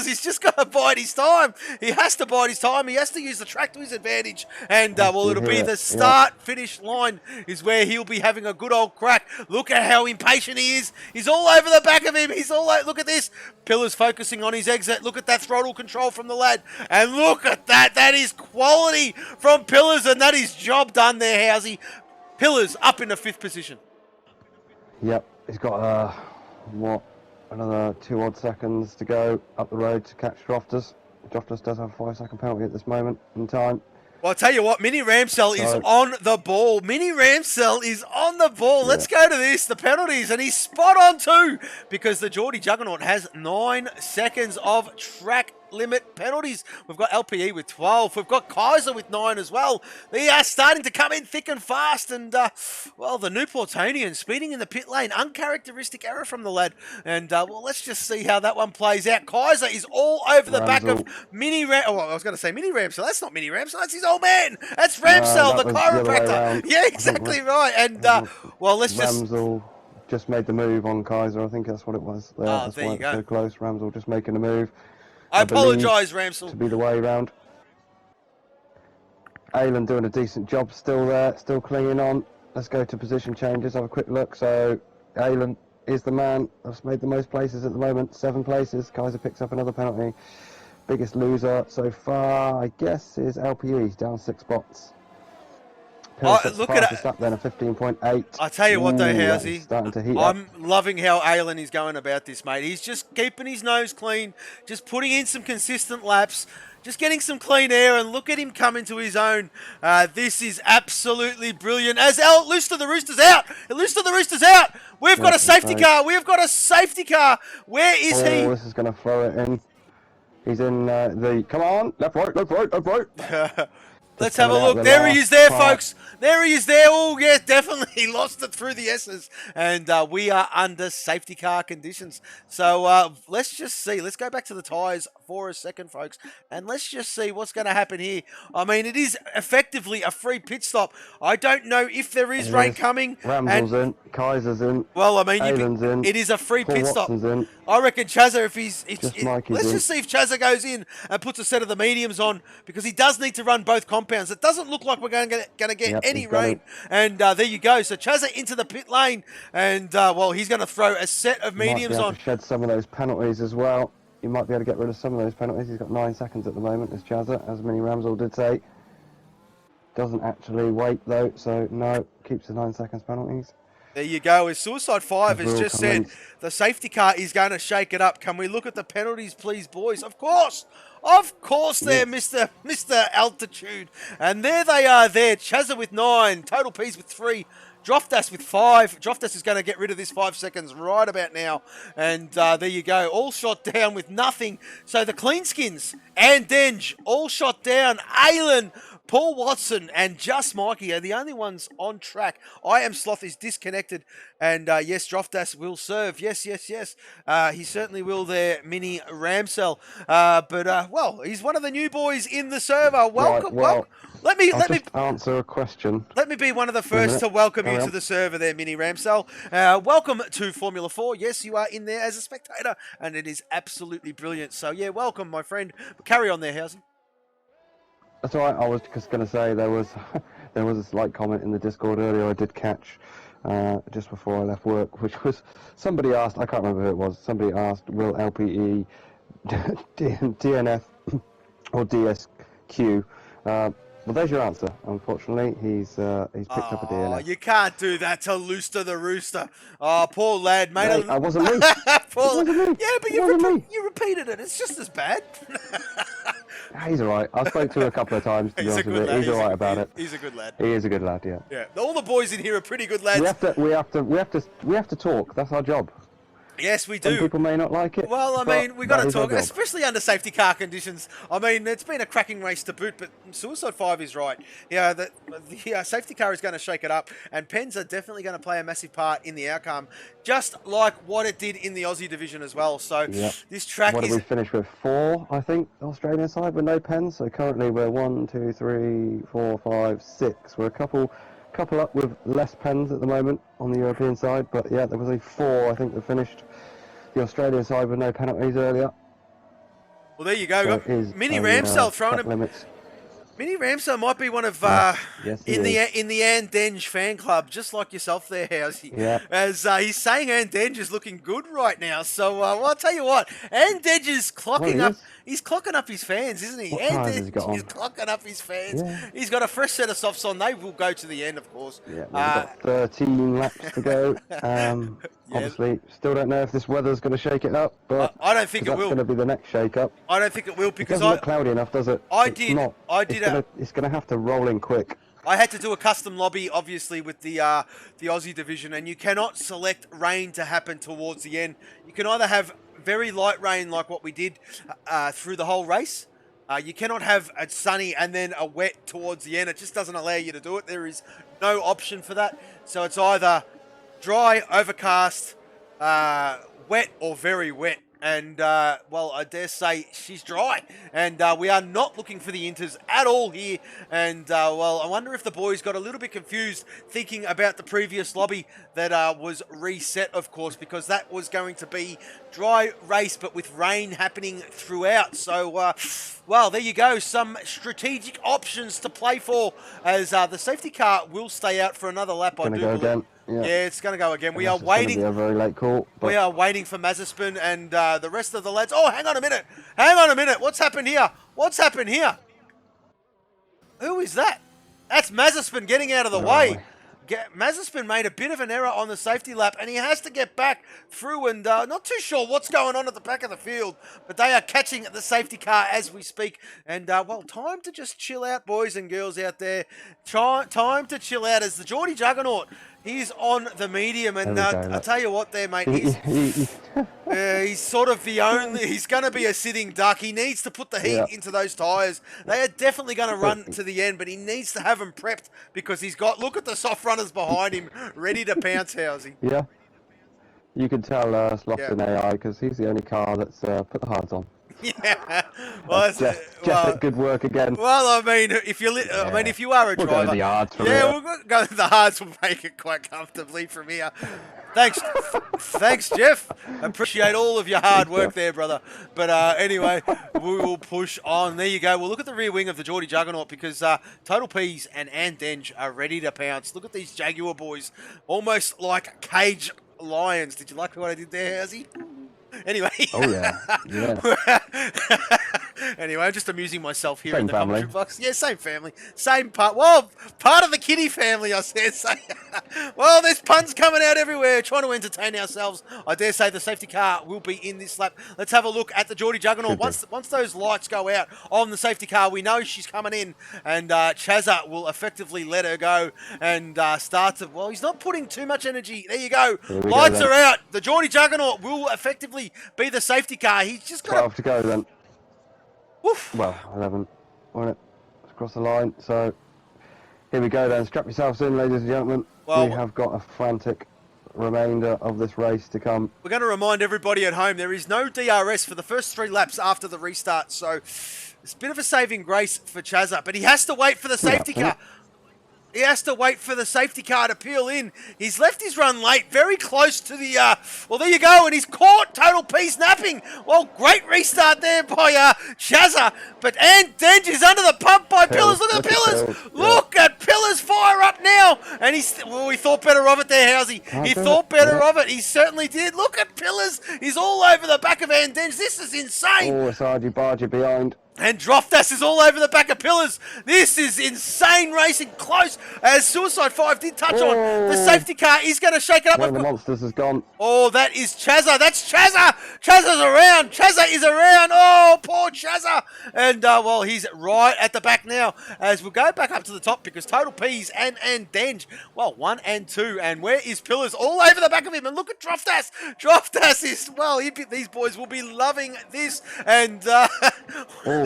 he's just got to bide his time. He has to bide his time. He has to use the track to his advantage, and, well, it'll be the start, finish finish line is where he'll be having a good old crack. Look at how impatient he is. He's all over the back of him. He's all like, look at this. Pillars focusing on his exit. Look at that throttle control from the lad. And look at that. That is quality from Pillars, and that is job done there, Housey. Pillars up in the 5th position. Yep, he's got, another 2 odd seconds to go up the road to catch Droftus. Droftus does have a 5-second penalty at this moment in time. Well, I'll tell you what, Mini Ramsell is on the ball. Mini Ramsell is on the ball. Yeah. Let's go to this, the penalties, and he's spot on too, because the Geordie Juggernaut has 9 seconds of track limit penalties. We've got LPE with 12. We've got Kaiser with 9 as well. They are starting to come in thick and fast, and well, the Newportonian speeding in the pit lane, uncharacteristic error from the lad, and well, let's just see how that one plays out. Kaiser is all over the back of Mini Ram. Oh, I was going to say Mini Ramsell. That's not Mini Ramsell. That's his old man. That's Ramsell, the chiropractor. Yeah, exactly right. And well, let's Ramsell just made the move on Kaiser. I think that's what it was. That's there you go. So close. Ramsell just making a move. I apologise, Ramsell. To be the way round. Aylan doing a decent job still there, still clinging on. Let's go to position changes, have a quick look. So Aylan is the man that's made the most places at the moment, 7 places. Kaiser picks up another penalty. Biggest loser so far, I guess, is LPE, down 6 spots. Look at it. Up then a 15.8. I tell you what though, Housey, starting to heat I'm loving how Aylan is going about this, mate. He's just keeping his nose clean, just putting in some consistent laps, just getting some clean air, and look at him come into his own. This is absolutely brilliant. As Looster the Rooster's out. Looster the Rooster's out. We've got a safety car. We've got a safety car. Where is he? Oh, this is going to throw it in. He's in come on, left, right, left, right, left, right. Let's have a look. There he is there, folks. There he is there. Oh, yeah, definitely. He lost it through the S's. And we are under safety car conditions. So let's just see. Let's go back to the tyres for a second, folks. And let's just see what's going to happen here. I mean, it is effectively a free pit stop. I don't know if there is rain coming. Ramsell's in. Kaiser's in. Well, I mean, in. it is a free Paul pit stop. In. I reckon Chazza, if he's... let's just see if Chazza goes in and puts a set of the mediums on, because he does need to run both compounds. It doesn't look like we're going to get any rain. And there you go. So Chazza into the pit lane, and well, he's going to throw a set of mediums on. To shed some of those penalties as well. He might be able to get rid of some of those penalties. He's got 9 seconds at the moment, as Chazza, as Mini Ramsell did say. Doesn't actually wait though, so no, keeps the 9 seconds penalties. There you go. As Suicide 5 has just said, the safety car is going to shake it up. Can we look at the penalties, please, boys? Of course. Of course there, Mr. Altitude. And there they are there. Chazza with 9. Total P's with 3. Droftas with 5. Droftas is going to get rid of this 5 seconds right about now. And there you go. All shot down with nothing. So the Cleanskins and Denge all shot down. Aylan, Paul Watson, and Just Mikey are the only ones on track. I Am Sloth is disconnected. And yes, Droftas will serve. Yes. He certainly will there, Mini Ramsell. But well, he's one of the new boys in the server. Welcome. Right, well, let me answer a question. Let me be one of the first to welcome you to the server there, Mini Ramsell. Welcome to Formula 4. Yes, you are in there as a spectator, and it is absolutely brilliant. So yeah, welcome, my friend. Carry on there, Housen. That's all right. I was just going to say there was a slight comment in the Discord earlier I did catch just before I left work, which was somebody asked, I can't remember who it was, somebody asked, will LPE, DNF or DSQ? Well, there's your answer. Unfortunately, he's picked up a DNF. You can't do that to Looster the Rooster. Oh, poor lad, mate. I wasn't me. Poor, it wasn't me. Yeah, but you repeated it. It's just as bad. He's all right. I spoke to him a couple of times. To be honest with you. He's all right about it. He's a good lad. He is a good lad. Yeah. Yeah. All the boys in here are pretty good lads. We have to talk. That's our job. Yes, we do. Some people may not like it. Well, I mean, we've got to talk, especially under safety car conditions. I mean, it's been a cracking race to boot, but Suicide 5 is right. Yeah, the safety car is going to shake it up, and Pens are definitely going to play a massive part in the outcome, just like what it did in the Aussie division as well. So this track What did we finish with? 4, I think, Australian side with no Pens. So currently we're 1, 2, 3, 4, 5, 6. We're a couple up with less Pens at the moment on the European side, but yeah, there was only 4 I think that finished the Australian side with no penalties earlier. Well, there you go. So Mini Ramsell throwing him. Limits. Mini Ramso might be one of Yes, in the Anne Denge fan club, just like yourself there, Housey. Yeah. As he's saying, Anne Denge is looking good right now. So well, I'll tell you what, Anne Denge is clocking up. He's clocking up his fans, isn't he? What Anne tyres has he got on? He's clocking up his fans. Yeah. He's got a fresh set of softs on. They will go to the end, of course. Yeah, we've got 13 laps to go. Obviously, still don't know if this weather's going to shake it up, but I don't think it will. That's going to be the next shake-up. I don't think it will because It doesn't look cloudy enough, does it? It's not. It's going to have to roll in quick. I had to do a custom lobby, obviously, with the Aussie division, and you cannot select rain to happen towards the end. You can either have very light rain like what we did through the whole race. You cannot have a sunny and then a wet towards the end. It just doesn't allow you to do it. There is no option for that. So it's either dry, overcast, wet, or very wet. And, well, I dare say she's dry. And we are not looking for the inters at all here. And, well, I wonder if the boys got a little bit confused thinking about the previous lobby that was reset, of course, because that was going to be dry race, but with rain happening throughout. So, well, there you go. Some strategic options to play for as the safety car will stay out for another lap, I do believe. Again. Yeah, it's going to go again. We are waiting. Be a very late call. We are waiting for Mazepin and the rest of the lads. Oh, hang on a minute. Hang on a minute. What's happened here? What's happened here? Who is that? That's Mazepin getting out of the way. Mazepin made a bit of an error on the safety lap, and he has to get back through, and not too sure what's going on at the back of the field, but they are catching the safety car as we speak. And, well, time to just chill out, boys and girls out there. Time to chill out as the Geordie Juggernaut. He's on the medium, and I tell you what there, mate, he's sort of the only, he's going to be a sitting duck. He needs to put the heat into those tyres. They are definitely going to run to the end, but he needs to have them prepped because he's got, look at the soft runners behind him, ready to pounce, Housey. Yeah. You can tell Sloth's in AI because he's the only car that's put the hards on. Yeah, well, Jeff, good work again. Well, I mean, if you, if you are a driver, we'll go to the hards from here. We'll go to the hards. We'll make it quite comfortably from here. Thanks, Jeff. Appreciate all of your hard work there, brother. But anyway, we will push on. There you go. We'll look at the rear wing of the Geordie Juggernaut because Total Peas and Anne Denge are ready to pounce. Look at these Jaguar boys, almost like cage lions. Did you like what I did there, Housey? Anyway. Oh, yeah. Anyway, I'm just amusing myself here same in the family. commentary box. Yeah, same family. Same part. Well, part of the Kitty family, I dare say. Well, there's puns coming out everywhere, trying to entertain ourselves. I dare say the safety car will be in this lap. Let's have a look at the Geordie Juggernaut. Once those lights go out on the safety car, we know she's coming in, and Chazza will effectively let her go and start to, well, he's not putting too much energy. There you go. Lights are out. The Geordie Juggernaut will effectively be the safety car. He's just got 12 to go then. Woof. Well, 11, won't it? Let's cross the line. So here we go then. Strap yourselves in, ladies and gentlemen. We have got a frantic remainder of this race to come. We're going to remind everybody at home there is no DRS for the first 3 laps after the restart. So it's a bit of a saving grace for Chazza, but he has to wait for the safety car. He has to wait for the safety car to peel in. He's left his run late, very close to the, well, there you go, and he's caught Total Peace napping. Well, great restart there by Chazza, but Anne Denge is under the pump by Pillars. Look at Pillars. Look at Pillars fire up now. And he thought better of it there, Housey. He thought better of it. He certainly did. Look at Pillars. He's all over the back of Anne Denge. This is insane. Oh, it's argy-bargy behind. And Droftas is all over the back of Pillars. This is insane racing, close, as Suicide 5 did touch on. The safety car is going to shake it up. One of the monsters has gone. Oh, that is Chazza. That's Chazza. Chazza's around. Chazza is around. Oh, poor Chazza. And, well, he's right at the back now as we'll go back up to the top because Total Peas and Denge, well, 1 and 2. And where is Pillars? All over the back of him. And look at Droftas. Droftas is, well, these boys will be loving this. And,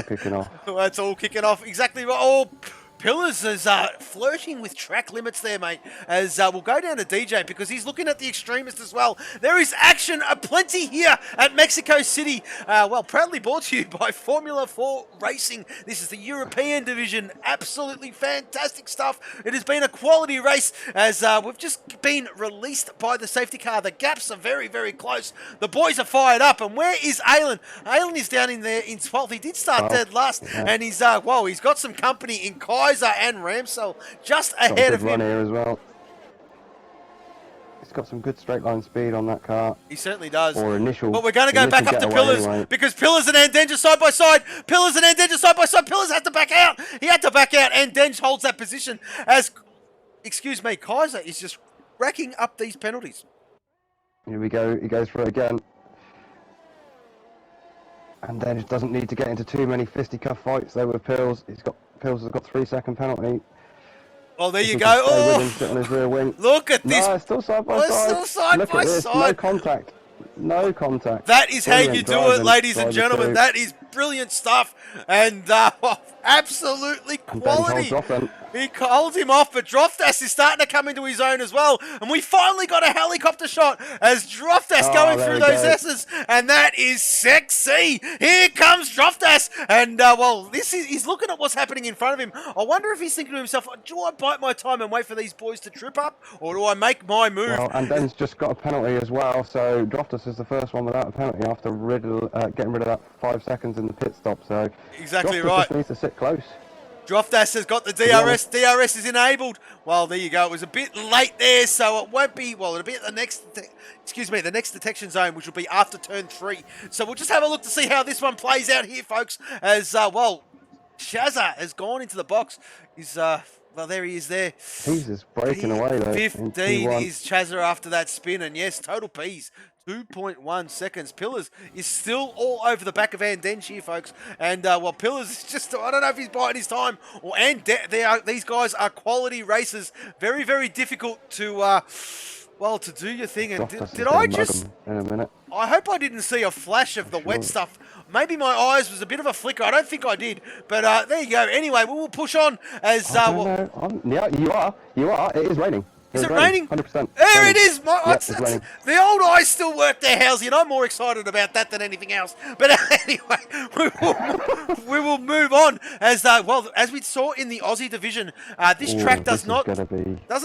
all kicking off. That's all kicking off. Exactly right. Oh, Pillars is flirting with track limits there, mate, as we'll go down to DJ because he's looking at the extremist as well. There is action aplenty here at Mexico City. Well, proudly brought to you by Formula 4 Racing. This is the European division. Absolutely fantastic stuff. It has been a quality race as we've just been released by the safety car. The gaps are very, very close. The boys are fired up. And where is Alan? Alan is down in there in 12th. He did start dead last, and he's he's got some company in Kaiser and Ramsell just ahead of him. Run here as well. He's got some good straight line speed on that car. He certainly does. Or initial. But we're going to go back up to Pillars because Pillars and Andenge side by side. Pillars and Andenge side by side. Pillars had to back out. He had to back out. Andenge holds that position as, excuse me, Kaiser is just racking up these penalties. Here we go. He goes for it again. And then it doesn't need to get into too many fisticuff fights there with Pills. Pills has got 3-second penalty. Oh, there you go. Oh, on his rear wing. Look at this. No, it's still side by side. Still side Look by at this. side. No contact. No contact. That is how you do it, ladies and gentlemen. Two. That is brilliant stuff. And absolutely quality. He holds him off, but Droftas is starting to come into his own as well. And we finally got a helicopter shot as Droftas going through those S's. And that is sexy. Here comes Droftas. And, well, he's looking at what's happening in front of him. I wonder if he's thinking to himself, do I bite my time and wait for these boys to trip up? Or do I make my move? Well, and Den's just got a penalty as well. So Droftas is the first one without a penalty after getting rid of that 5 seconds in the pit stop. So exactly Droftas right. Just needs to sit close. Droftas has got the DRS. DRS is enabled. Well, there you go. It was a bit late there, so it won't be. Well, it'll be at the next. The next detection zone, which will be after turn 3. So we'll just have a look to see how this one plays out here, folks. As well, Shazza has gone into the box. He's well, there he is. There. He's just breaking away though. 15 is Chazza after that spin, and yes, total P's. 2.1 seconds. Pillars is still all over the back of Andenge here, folks. And, well, Pillars is just, I don't know if he's biding his time. Or these guys are quality racers. Very, very difficult to, well, to do your thing. And did I just... In a minute. I hope I didn't see a flash of the wet stuff. Maybe my eyes was a bit of a flicker. I don't think I did. But there you go. Anyway, we will push on as... yeah, you are. It is raining. Is it raining? 100%. There it is. Yep, the old eyes still work there, Halsey, and I'm more excited about that than anything else. But anyway, we will move on as well as we saw in the Aussie division. This track doesn't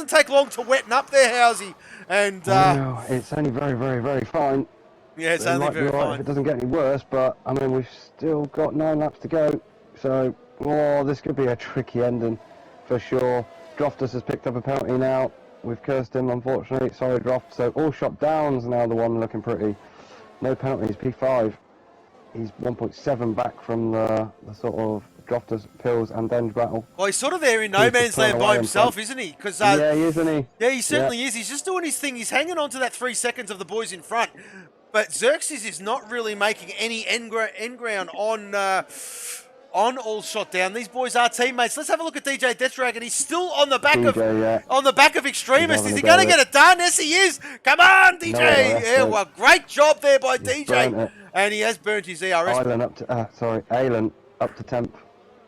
take long to wetten up there, Halsey, and well, it's only very, very, very fine. Yeah, it's only very fine. If it doesn't get any worse, but I mean we've still got 9 laps to go, so this could be a tricky ending for sure. Droftas has picked up a penalty now. We've cursed him, unfortunately. Sorry, Droft. So all shot downs now, the one looking pretty. No penalties, P5. He's 1.7 back from the sort of Droftas, Pills and Denge battle. Well, he's sort of there in no man's land by himself, isn't he? Because yeah, he is, isn't he? Yeah, he certainly is. He's just doing his thing. He's hanging on to that 3 seconds of the boys in front. But Xerxes is not really making any end ground on all shot down. These boys are teammates. Let's have a look at DJ Deathdragon. He's still on the back of Extremist. Is he going to get it done? Yes, he is. Come on, DJ. Yeah, well, great job there by DJ. And he has burnt his ERS. Alan up to temp.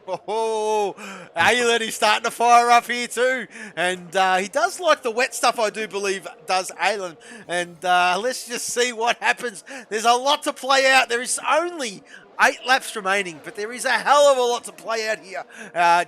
Oh, Alan is starting to fire up here too. And he does like the wet stuff, I do believe, does Alan. And let's just see what happens. There's a lot to play out. There is only 8 laps remaining, but there is a hell of a lot to play out here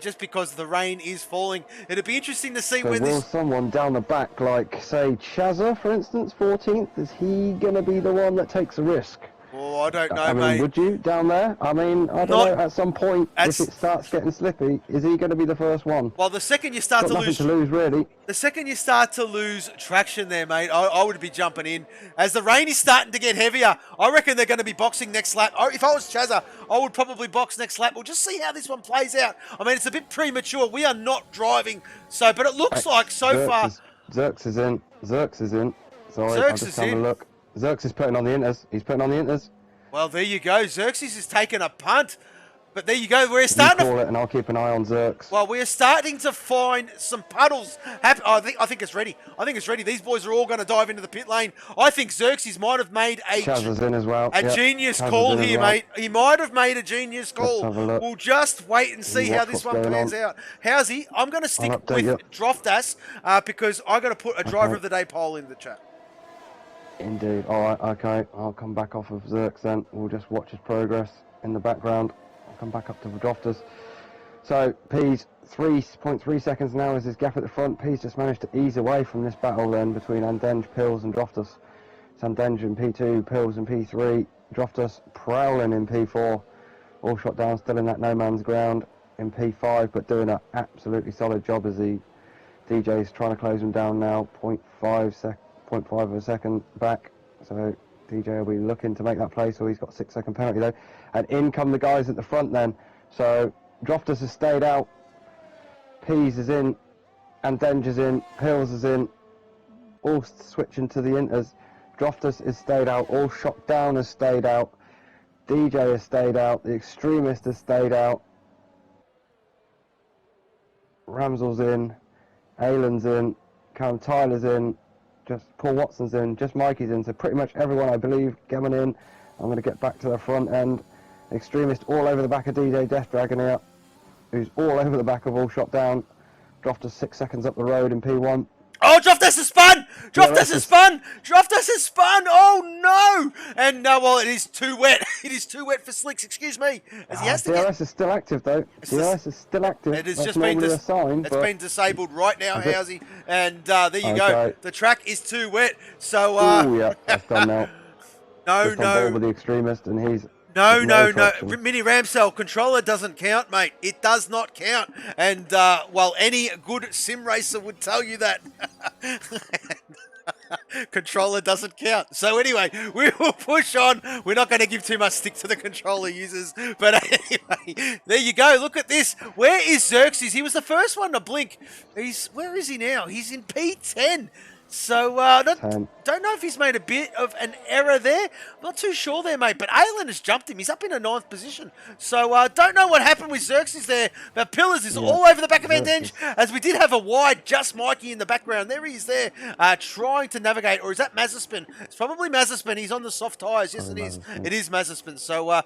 just because the rain is falling. It'd be interesting to see when will someone down the back, like, say, Chazza, for instance, 14th, is he going to be the one that takes a risk? Oh, I don't know, mate. Would you, down there? I mean, I don't know, at some point, if it starts getting slippy, is he going to be the first one? Well, the second you start nothing to lose, really. The second you start to lose traction there, mate, I would be jumping in. As the rain is starting to get heavier, I reckon they're going to be boxing next lap. If I was Chazza, I would probably box next lap. We'll just see how this one plays out. I mean, it's a bit premature. We are not driving, but it looks like so far... Zerx is in. Sorry, I'm just having a look. Zerx is putting on the inters. He's putting on the inters. Well, there you go. Xerxes is taking a punt. But there you go. We're You starting call to. it, and I'll keep an eye on Zerks. Well, we're starting to find some puddles happen. I think it's ready. I think it's ready. These boys are all going to dive into the pit lane. I think Xerxes might have made Chaz is in as well. a Yep. genius Chaz is call in as here, well. mate. He might have made a genius Let's call. have a look. We'll just wait and see how Watch this what's one going pans on. out. How's he? I'm going to stick update with you. Droftas because I got to put a driver Okay. of the day poll in the chat. Indeed. All right. Okay. I'll come back off of Zerks then. We'll just watch his progress in the background. I'll come back up to the Droftas. So P's 3.3 seconds now is his gap at the front. P's just managed to ease away from this battle then between Andenge, Pills and Droftas. It's Andenge in P2, Pills in P3, Droftas prowling in P4. All shot down, still in that no man's ground in P5, but doing an absolutely solid job as the DJ's trying to close him down now. 0.5 of a second back. So DJ will be looking to make that play, so he's got a 6-second penalty though. And in come the guys at the front then. So Droftas has stayed out, Pease is in, Andenge is in, Pills is in, all switching to the Inters. Droftas is stayed out, all shot down has stayed out, DJ has stayed out, the Extremist has stayed out, Ramsel's in, Aylan's in, Callum Tyler's in, just Paul Watson's in, just Mikey's in, so pretty much everyone I believe coming in. I'm going to get back to the front end. Extremist all over the back of DJ Death Dragon here, who's all over the back of all shot down. Droftas 6 seconds up the road in P1. Oh, Droftas has spun! Droftas has spun! Droftas has spun! Oh no! And well, it is too wet. It is too wet for Slicks. Excuse me. As he has to DRS is still active though. DRS is still active. It has That's just been normally a sign. it's been disabled right now, Housey. And there you go. Okay. The track is too wet. So Oh yeah, that's done now. no, Just on board with the Extremist, and he's No. traction. Mini Ramsell controller doesn't count, mate. It does not count. And well, any good sim racer would tell you that. Controller doesn't count. So anyway, we will push on. We're not going to give too much stick to the controller users. But anyway, there you go. Look at this. Where is Xerxes? He was the first one to blink. Where is he now? He's in P10. So, don't know if he's made a bit of an error there. Not too sure there, mate. But Aylin has jumped him. He's up in a 9th position. So, don't know what happened with Xerxes there. But Pillars is all over the back of Andenge, as we did have a wide Just Mikey in the background. There he is there, trying to navigate. Or is that Mazepin? It's probably Mazepin. He's on the soft tyres. Yes, it is. It is Mazepin. So,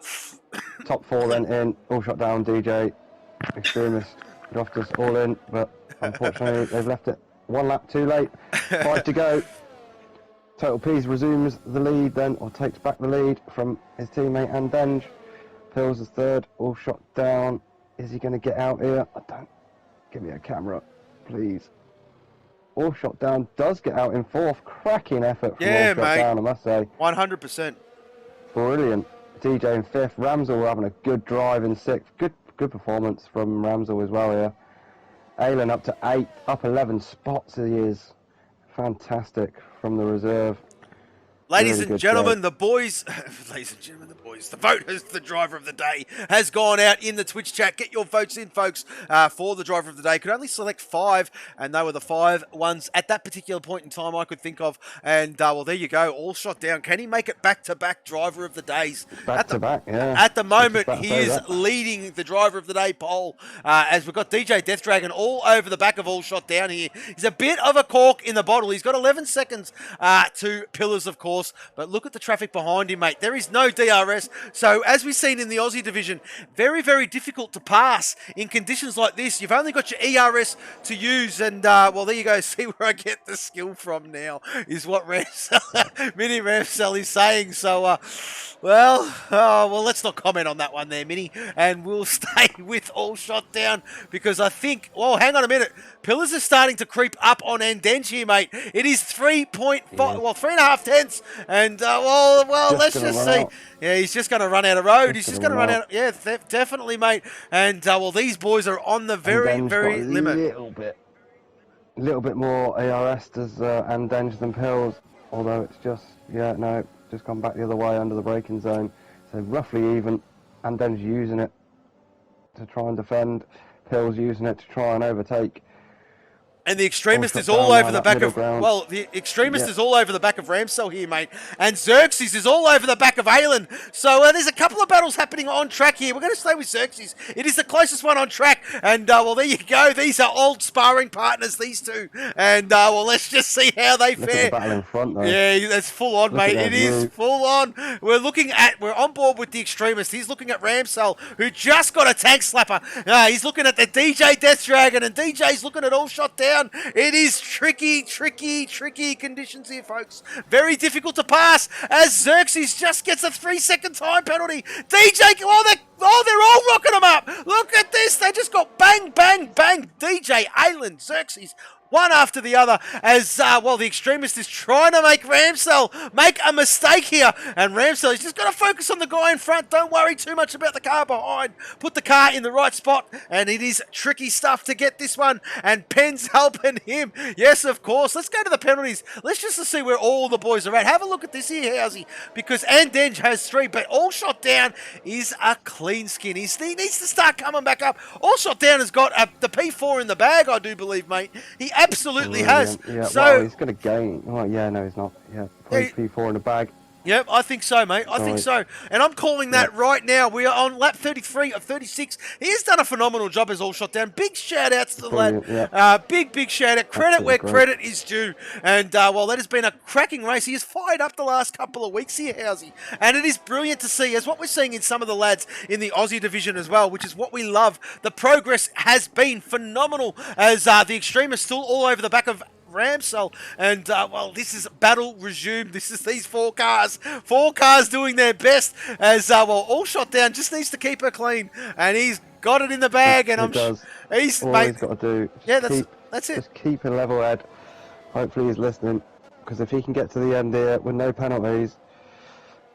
top 4 then in. All shot down, DJ. Extremist. Droftas all in. But unfortunately, they've left it 1 lap too late. 5 to go. Total Peas resumes the lead then, or takes back the lead from his teammate Andenge. Pills is 3rd, all shot down. Is he going to get out here? Give me a camera, please. All shot down does get out in 4th. Cracking effort from all shot down, I must say. 100%. Brilliant. DJ in 5th. Ramsel having a good drive in 6th. Good performance from Ramsel as well here. Aylin up to 8th, up 11 spots he is. Fantastic from the reserve. Ladies and gentlemen, the boys, the vote as the driver of the day has gone out in the Twitch chat. Get your votes in, folks, for the driver of the day. Could only select 5, and they were the 5 ones at that particular point in time I could think of. And, well, there you go, all shot down. Can he make it back-to-back driver of the days? Back-to-back, yeah. At the moment, he is leading the driver of the day poll, as we've got DJ Death Dragon all over the back of all shot down here. He's a bit of a cork in the bottle. He's got 11 seconds to Pillars, of course. But look at the traffic behind him, mate. There is no DRS. So, as we've seen in the Aussie division, very, very difficult to pass in conditions like this. You've only got your ERS to use. And, well, there you go. See where I get the skill from now is what Mini Ramsell is saying. So, well, let's not comment on that one there, Mini. And we'll stay with all shot down because I think, well, hang on a minute. Pillars is starting to creep up on Andenge here, mate. It is 3.5 tenths. And, well, let's just see. Yeah, he's just going to run out of road. He's just going to run out. Yeah, definitely, mate. And, well, these boys are on the very limit. A little bit more ARS does Andenge than Pills, although it's just, just gone back the other way under the braking zone. So roughly even. Andenge using it to try and defend. Pills using it to try and overtake. And the extremist All is shot all down over now, the that back middle of... ground. Well, the extremist Yeah. is all over the back of Ramsell here, mate. And Xerxes is all over the back of Aylin. So there's a couple of battles happening on track here. We're going to stay with Xerxes. It is the closest one on track. And, well, there you go. These are old sparring partners, these two. And, well, let's just see how they Look fare. at the battle in front, though. Yeah, that's full on, Look at mate. that It is view. full on. We're on board with the extremist. He's looking at Ramsell, who just got a tank slapper. He's looking at the DJ Death Dragon, and DJ's looking at All Shot Down. It is tricky conditions here, folks. Very difficult to pass as Xerxes just gets a 3-second time penalty. DJ, they're all rocking him up. Look at this. They just got bang, bang, bang. DJ, Aylin, Xerxes, one after the other, as, well, the extremist is trying to make Ramsell make a mistake here. And Ramsell has just got to focus on the guy in front. Don't worry too much about the car behind. Put the car in the right spot. And it is tricky stuff to get this one. And Penn's helping him. Yes, of course. Let's go to the penalties. Let's just see where all the boys are at. Have a look at this here, Housey. Because Andenge has 3, but All Shot Down is a clean skin. He needs to start coming back up. All Shot Down has got the P4 in the bag, I do believe, mate. He absolutely has. Yeah, So well, he's going to gain. Well, yeah, no, he's not. Yeah, Yeah, P4 in the bag. Yep, I think so, mate. I think so. And I'm calling that right now. We are on lap 33 of 36. He has done a phenomenal job as All Shot Down. Big shout-outs to the lad. Yeah. Big shout-out. Credit where credit is due. And, well, that has been a cracking race. He has fired up the last couple of weeks here, Housey. And it is brilliant to see, as what we're seeing in some of the lads in the Aussie division as well, which is what we love. The progress has been phenomenal as the extremists still all over the back of Ramsell, and well, this is battle resumed. This is these 4 cars doing their best as well, All Shot Down just needs to keep her clean, and he's got it in the bag. And he's all mate, he's got to do. Yeah, that's it. Just keep a level head. Hopefully he's listening, because if he can get to the end here with no penalties,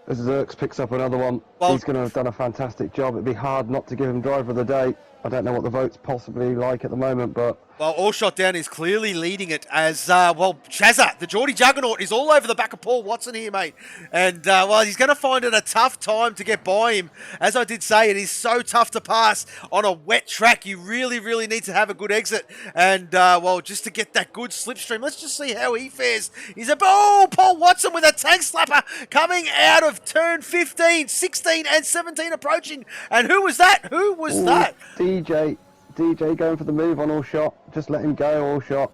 as Zerx picks up another one, he's going to have done a fantastic job. It'd be hard not to give him driver of the day. I don't know what the vote's possibly like at the moment, but... Well, All Shot Down is clearly leading it as, well, Chazza, the Geordie Juggernaut, is all over the back of Paul Watson here, mate. And, well, he's going to find it a tough time to get by him. As I did say, it is so tough to pass on a wet track. You really need to have a good exit. And, well, just to get that good slipstream. Let's just see how he fares. He's Paul Watson with a tank slapper coming out of turn 15, 16 and 17 approaching. And who was that? Who was that? DJ going for the move on All Shot. Just let him go, All Shot,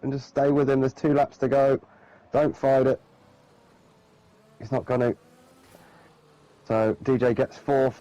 and just stay with him. There's 2 laps to go. Don't fight it. He's not going to. So DJ gets 4th.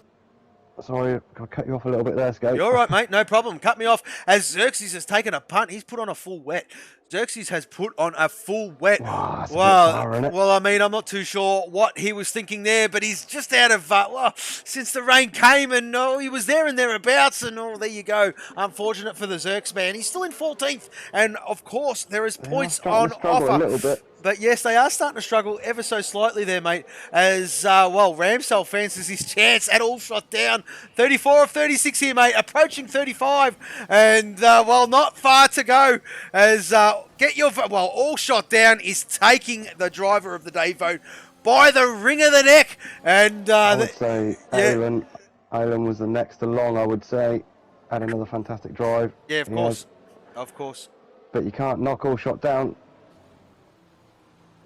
Sorry, I'll cut you off a little bit there, Scope. You're all right, mate. No problem. Cut me off. As Xerxes has taken a punt, he's put on a full wet. Xerxes has put on a full wet. Wow, well, I mean, I'm not too sure what he was thinking there, but he's just out of, well, since the rain came, and he was there and thereabouts, and there you go. Unfortunate for the Xerx man. He's still in 14th, and of course, there is points on offer. A little bit. But yes, they are starting to struggle ever so slightly there, mate. As, well, Ramsell fancies his chance at All Shot Down. 34 of 36 here, mate. Approaching 35. And, well, not far to go. As, All Shot Down is taking the driver of the day vote by the ring of the neck. And, I would say Aylin was the next along, I would say. Had another fantastic drive. Yeah, of course. Of course. But you can't knock All Shot Down.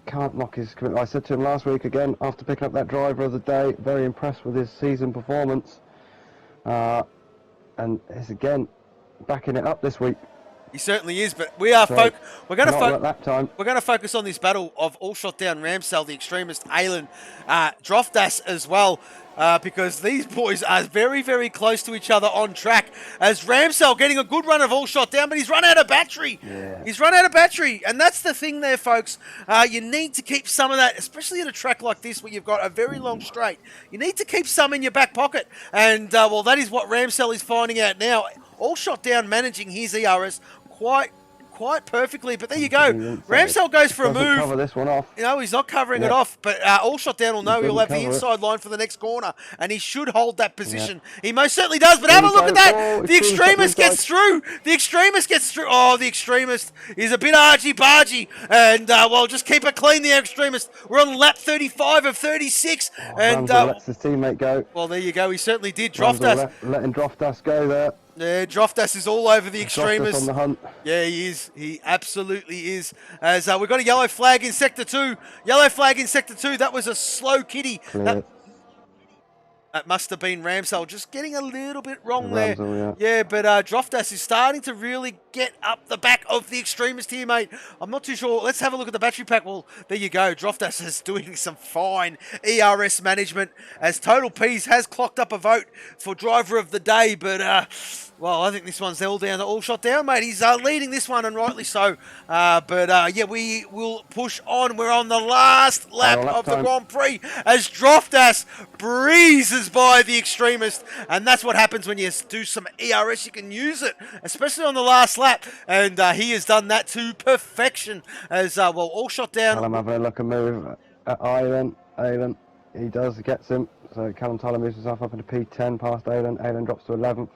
Can't knock his commitment. I said to him last week again, after picking up that driver of the day, very impressed with his season performance. And he's again backing it up this week. He certainly is, but we are we're going to focus on this battle of All Shot Down, Ramsell, the extremist, Aylin, Drofdas as well. Because these boys are very close to each other on track. As Ramsell getting a good run of All Shot Down, but he's run out of battery. Yeah. He's run out of battery, and that's the thing there, folks. You need to keep some of that, especially at a track like this where you've got a very long straight. You need to keep some in your back pocket, and well, that is what Ramsell is finding out now. All Shot Down managing his ERS quite perfectly, but there you go. Ramsell goes for a move. Cover this one off. He's not covering it off, but All Shot Down will know he'll have the inside line for the next corner, and he should hold that position. He most certainly does, but have a look at that. The extremist gets through. The extremist gets through. Oh, the extremist is a bit argy-bargy, and, well, just keep it clean, the extremist. We're on lap 35 of 36, and... lets his teammate go. Well, there you go. He certainly did. Drofdas. Letting Drofdas go there. Yeah, Droftas is all over the extremists. on the hunt. Yeah, he is. He absolutely is. As we've got a yellow flag in Sector 2. Yellow flag in Sector 2. That was a slow kitty. That must have been Ramsell, just getting a little bit wrong there. Yeah, but Droftas is starting to really get up the back of the extremist here, mate. I'm not too sure. Let's have a look at the battery pack. Well, there you go. Droftas is doing some fine ERS management, as Total Peas has clocked up a vote for driver of the day. But, well, I think this one's all down to All Shot Down, mate. He's leading this one, and rightly so. Yeah, we will push on. We're on the last lap of the Grand Prix as Droftas breezes by the extremist, and that's what happens when you do some ERS. You can use it, especially on the last lap, and he has done that to perfection. As well, All Shot Down. Callum having a look and move at Aylan. He gets him. So Callum Tyler moves himself up into P10 past Aylan. Aylan drops to 11th.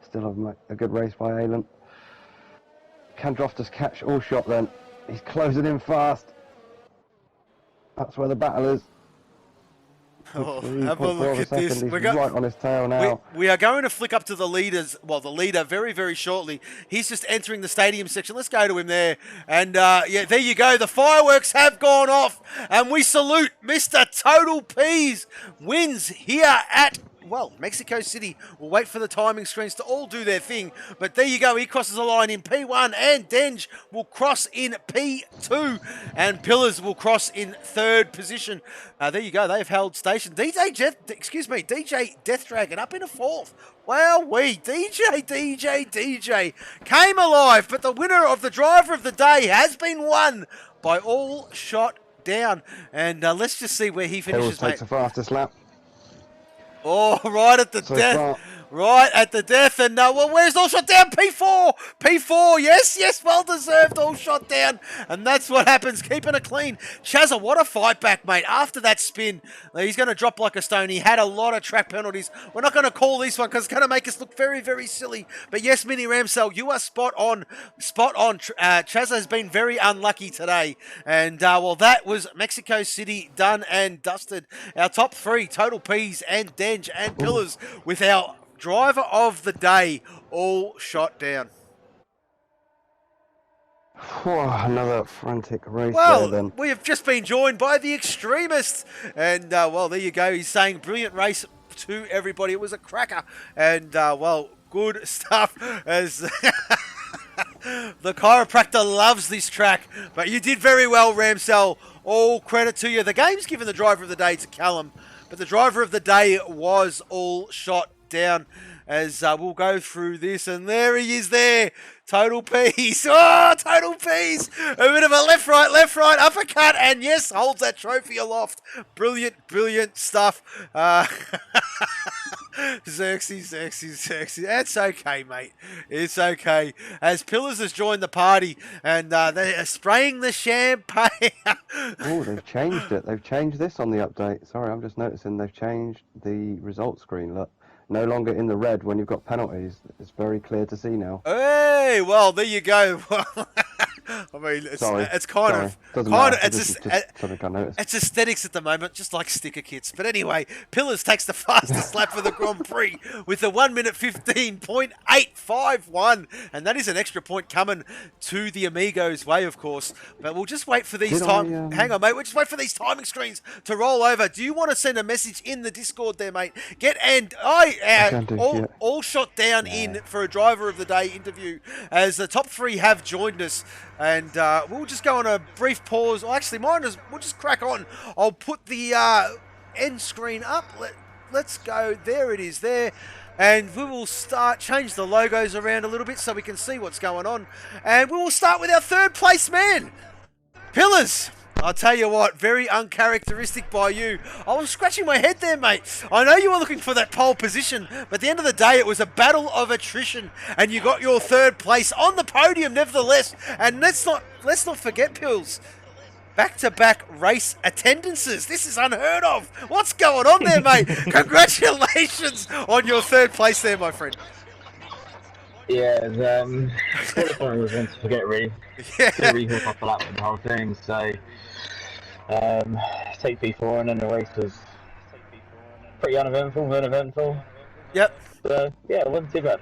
Still a good race by Aylan. Can Droftas catch All Shot then? He's closing in fast. That's where the battle is. Oh, have a look at this. He's right on his tail now. We are going to flick up to the leaders. Well, the leader very, very shortly. He's just entering the stadium section. Let's go to him there. And yeah, there you go. The fireworks have gone off, and we salute Mr. Total Peas. Wins here at, well, Mexico City. We'll wait for the timing screens to all do their thing. But there you go. He crosses the line in P1, and Denge will cross in P2, and Pillars will cross in 3rd position. There you go. They've held station. DJ Death Dragon up in a 4th. Well, DJ came alive, but the winner of the driver of the day has been won by All Shot Down. And let's just see where he finishes, Hills takes the fastest lap. Oh, right at the death. Right at the death. And, well, where's All Shot Down? P4. Yes, well deserved. All Shot Down. And that's what happens, keeping it clean. Chazza, what a fight back, mate. After that spin, he's going to drop like a stone. He had a lot of track penalties. We're not going to call this one because it's going to make us look very, very silly. But yes, Mini Ramsell, you are spot on. Chazza has been very unlucky today. And, well, that was Mexico City done and dusted. Our top 3, Total Peas and Denge and Pillars, with our driver of the day, All Shot Down. Another frantic race well, there then. We have just been joined by the extremists. And, well, there you go. He's saying brilliant race to everybody. It was a cracker. And, well, good stuff. As the chiropractor loves this track. But you did very well, Ramsell. All credit to you. The game's given the driver of the day to Callum, but the driver of the day was All Shot Down. As we'll go through this, and there he is there. Total Peas. Oh, Total Peas. A bit of a left, right, uppercut. And yes, holds that trophy aloft. Brilliant stuff. Xerxes. That's okay, mate. It's okay. As Pillars has joined the party, and they are spraying the champagne. Oh, they've changed it. They've changed this on the update. Sorry, I'm just noticing they've changed the results screen. Look. No longer in the red when you've got penalties. It's very clear to see now. Hey, well, there you go. I mean, it's kind of it's aesthetics at the moment, just like sticker kits. But anyway, Pillars takes the fastest lap for the Grand Prix with a 1 minute 15.851, and that is an extra point coming to the Amigos' way, of course. But we'll just wait for these hang on, mate. We'll just wait for these timing screens to roll over. Do you want to send a message in the Discord there, mate? All Shot Down in for a driver of the day interview, as the top 3 have joined us. And we'll just go on a brief pause. Well, actually, we'll just crack on. I'll put the end screen up. Let's go. There it is there. And we will change the logos around a little bit so we can see what's going on. And we will start with our 3rd place man, Pillars. I'll tell you what, very uncharacteristic by you. I was scratching my head there, mate. I know you were looking for that pole position, but at the end of the day, it was a battle of attrition, and you got your 3rd place on the podium, nevertheless. And let's not forget, Pills, back-to-back race attendances. This is unheard of. What's going on there, mate? Congratulations on your 3rd place there, my friend. Yeah, qualifying was one to forget, really. Yeah. To rehook off the lap with the whole thing, so take P4, and then the race was pretty uneventful. Yep. So, yeah, it wasn't too bad.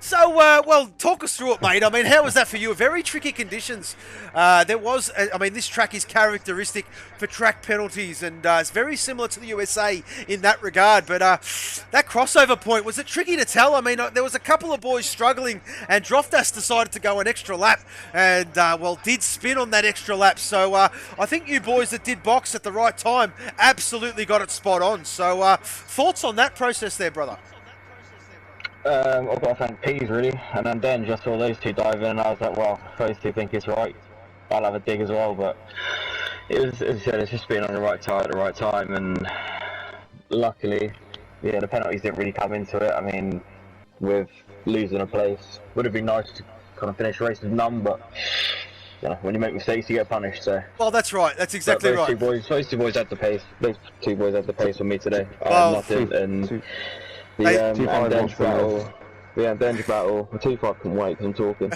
So, well, talk us through it, mate. I mean, how was that for you? Very tricky conditions. This track is characteristic for track penalties, and it's very similar to the USA in that regard. But that crossover point, was it tricky to tell? I mean, there was a couple of boys struggling, and Droftas decided to go an extra lap, and, did spin on that extra lap. So, I think you boys that did box at the right time absolutely got it spot on. So, thoughts on that process there, brother? I've got to thank Peas really, and then just saw those two dive in, and I was like, well, if those two think it's right, I'll have a dig as well. But it was, as I said, it's just being on the right tire at the right time, and luckily, yeah, the penalties didn't really come into it. I mean, with losing a place, would have been nice to kind of finish the race with none, but yeah, when you make mistakes, you get punished. So. Well, that's right. That's exactly right. Those two boys had the pace. Those two boys had the pace on me today. I Well, had nothing, and. The Andenge battle, the 2-5 couldn't wait because I'm talking.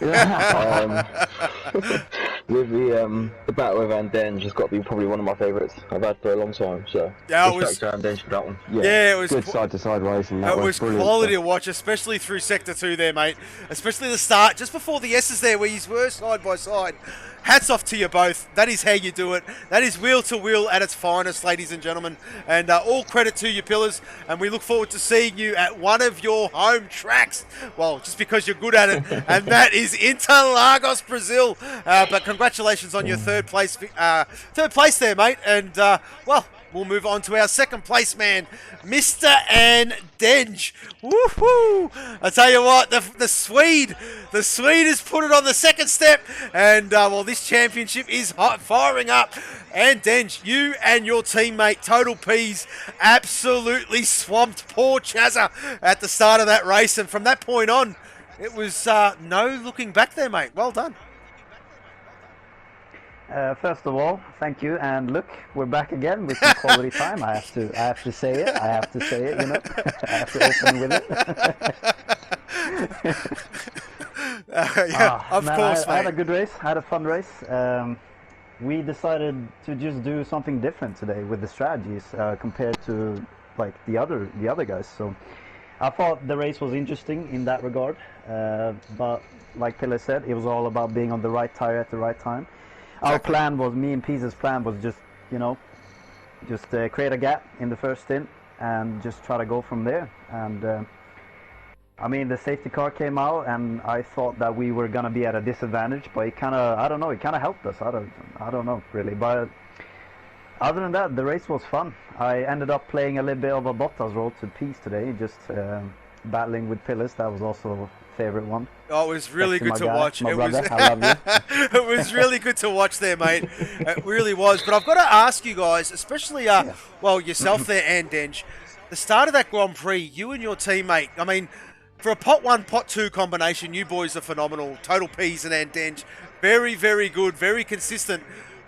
With the battle with Andenge has got to be probably one of my favourites I've had for a long time. So yeah, it was Andenge for that one. Yeah, it was good side-to-side racing. It was quality to watch, especially through Sector 2 there, mate. Especially the start, just before the S's there, where you were side by side. Hats off to you both. That is how you do it. That is wheel to wheel at its finest, ladies and gentlemen. And all credit to you, Pillars. And we look forward to seeing you at one of your home tracks. Well, just because you're good at it. And that is Interlagos, Brazil. But congratulations on your third place there, mate. And, we'll move on to our second place man, Mr. Andenge. Woohoo! I tell you what, the Swede has put it on the second step, and this championship is firing up. Andenge, you and your teammate Total Peas absolutely swamped poor Chazza at the start of that race, and from that point on, it was no looking back there, mate. Well done. First of all, thank you, and look, we're back again with some quality time. I have to say it. I have to say it. You know, I have to open with it. Of course, I had a good race. I had a fun race. We decided to just do something different today with the strategies compared to like the other guys. So I thought the race was interesting in that regard. But like Pille said, it was all about being on the right tire at the right time. Our plan was, me and Peace's plan was just, create a gap in the first stint and just try to go from there. And the safety car came out, and I thought that we were gonna be at a disadvantage, but it kind of helped us. I don't know really, but other than that, the race was fun. I ended up playing a little bit of a Bottas role to Peace today, just battling with Pillars. That was also a favorite one. Oh, it was really good to watch. I love you. It was really good to watch there, mate. It really was. But I've got to ask you guys, especially, yourself there, Andenge, the start of that Grand Prix, you and your teammate, I mean, for a pot 1, pot 2 combination, you boys are phenomenal. Total Peas and Andenge, very, very good, very consistent.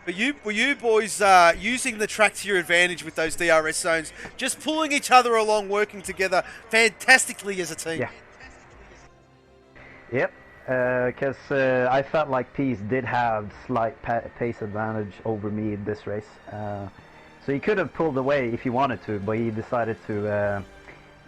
But were you boys using the track to your advantage with those DRS zones, just pulling each other along, working together fantastically as a team? Yeah. Yep, because I felt like Peace did have slight pace advantage over me in this race. So he could have pulled away if he wanted to, but he decided to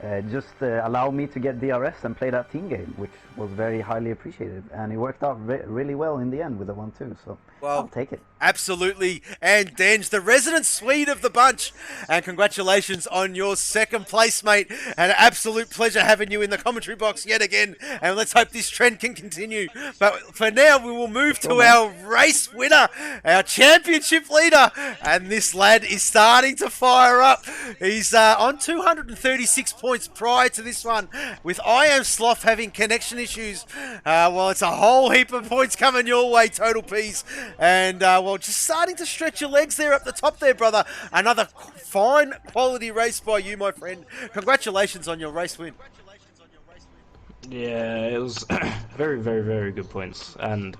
allow me to get DRS and play that team game, which was very highly appreciated. And it worked out really well in the end with the 1-2, so I'll take it. Absolutely. And Denge, the resident Swede of the bunch. And congratulations on your second place, mate. And an absolute pleasure having you in the commentary box yet again. And let's hope this trend can continue. But for now, we will move to our race winner, our championship leader. And this lad is starting to fire up. He's on 236 points prior to this one, with I Am Sloth having connection issues. It's a whole heap of points coming your way, Total Peas. And, just starting to stretch your legs there up the top there, brother. Another fine quality race by you, my friend. Congratulations on your race win. Yeah, it was very, very, very good points. And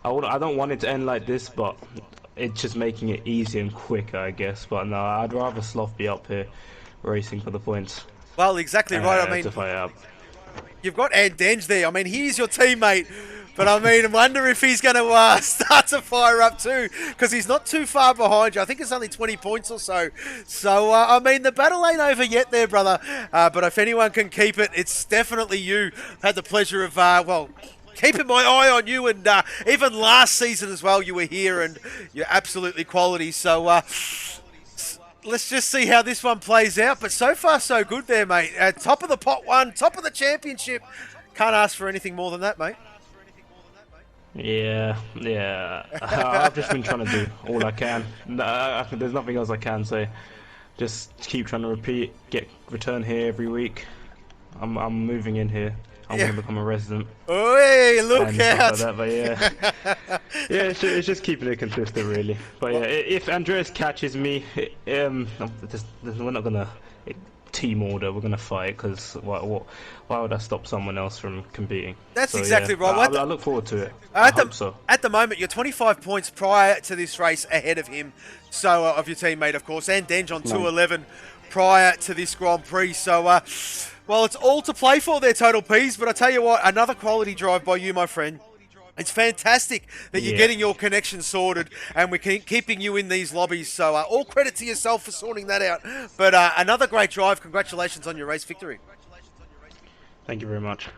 I don't want it to end like this, but it's just making it easier and quicker, I guess. But no, I'd rather Sloth be up here racing for the points. Well, exactly right. I mean, to fight up. You've got Andenge there. I mean, he's your teammate. But I mean, I wonder if he's going to start to fire up too, because he's not too far behind you. I think it's only 20 points or so. So, I mean, the battle ain't over yet there, brother. But if anyone can keep it, it's definitely you. I've had the pleasure of, well, keeping my eye on you, and even last season as well, you were here, and you're absolutely quality. So, let's just see how this one plays out. But so far, so good there, mate. Top of the pot one, top of the championship. Can't ask for anything more than that, mate. Yeah. I've just been trying to do all I can. There's nothing else I can say. Just keep trying to return here every week. I'm moving in here. I'm going to become a resident. Oh, hey, look out! Like that, but yeah, it's just keeping it consistent, really. But yeah, if Andreas catches me, we're not gonna team order. We're gonna fight, because why would I stop someone else from competing? That's exactly right. I look forward to it. At the moment, you're 25 points prior to this race ahead of him, so of your teammate, of course, and Denj on 211 prior to this Grand Prix. So, well, it's all to play for there, Total Ps. But I tell you what, another quality drive by you, my friend. It's fantastic that you're getting your connection sorted, and we're keeping you in these lobbies. So, all credit to yourself for sorting that out. But another great drive. Congratulations on your race victory. Thank you very much.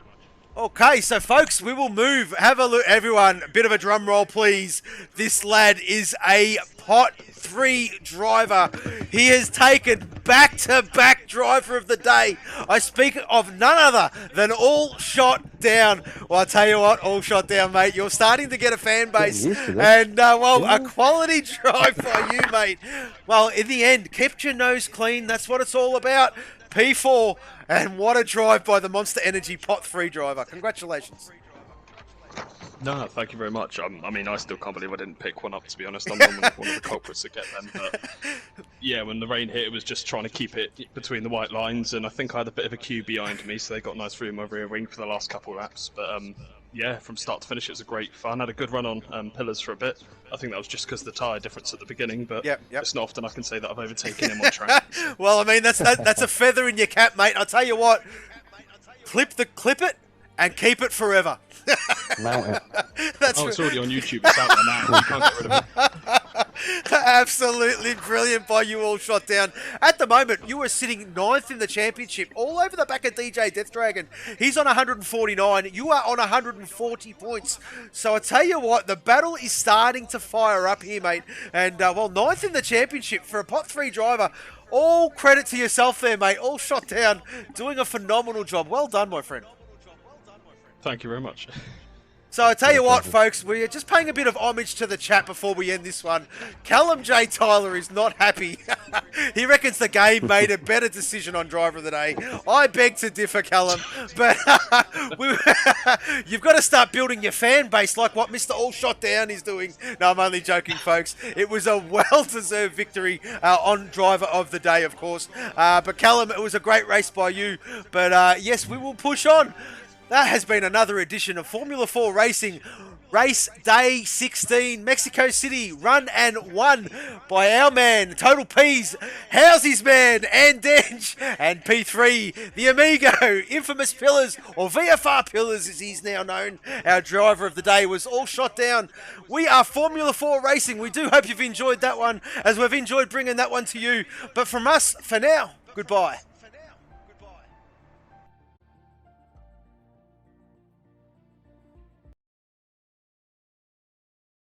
Okay, so folks, we will move. Have a look, everyone. A bit of a drum roll, please. This lad is a pot 3 driver. He has taken back-to-back driver of the day. I speak of none other than All Shot Down. Well, I tell you what, All Shot Down, mate. You're starting to get a fan base, and well, a quality drive by you, mate. Well, in the end, kept your nose clean. That's what it's all about. P4, and what a drive by the Monster Energy pot 3 driver. Congratulations. No, thank you very much. I mean, I still can't believe I didn't pick one up, to be honest. I'm normally one of the culprits to get them. But yeah, when the rain hit, it was just trying to keep it between the white lines, and I think I had a bit of a queue behind me, so they got nice through my rear wing for the last couple of laps. But yeah, from start to finish, it was a great fun. I had a good run on pillars for a bit. I think that was just because of the tyre difference at the beginning, but it's not often I can say that I've overtaken him on track. Well, I mean, that's a feather in your cap, mate. I'll tell you what, clip it and keep it forever. Mount it. It's already on YouTube. It's out there now. You can't get rid of it. Absolutely brilliant by you, All Shot Down. At the moment, you are sitting 9th in the championship, all over the back of DJ Death Dragon. He's on 149. You are on 140 points. So I tell you what, the battle is starting to fire up here, mate. And, well, 9th in the championship for a pot 3 driver. All credit to yourself there, mate. All Shot Down, doing a phenomenal job. Well done, my friend. Thank you very much. So I tell you what, folks, we're just paying a bit of homage to the chat before we end this one. Callum J. Tyler is not happy. He reckons the game made a better decision on driver of the day. I beg to differ, Callum, but you've got to start building your fan base like what Mr. All Shot Down is doing. No, I'm only joking, folks. It was a well-deserved victory on driver of the day, of course. But Callum, it was a great race by you. But yes, we will push on. That has been another edition of Formula 4 Racing, race day 16, Mexico City, run and won by our man, Total Ps, Housy's man, and Denj, and P3, the Amigo, Infamous Pillars, or VFR Pillars as he's now known. Our driver of the day was All Shot Down. We are Formula 4 Racing. We do hope you've enjoyed that one, as we've enjoyed bringing that one to you. But from us, for now, goodbye.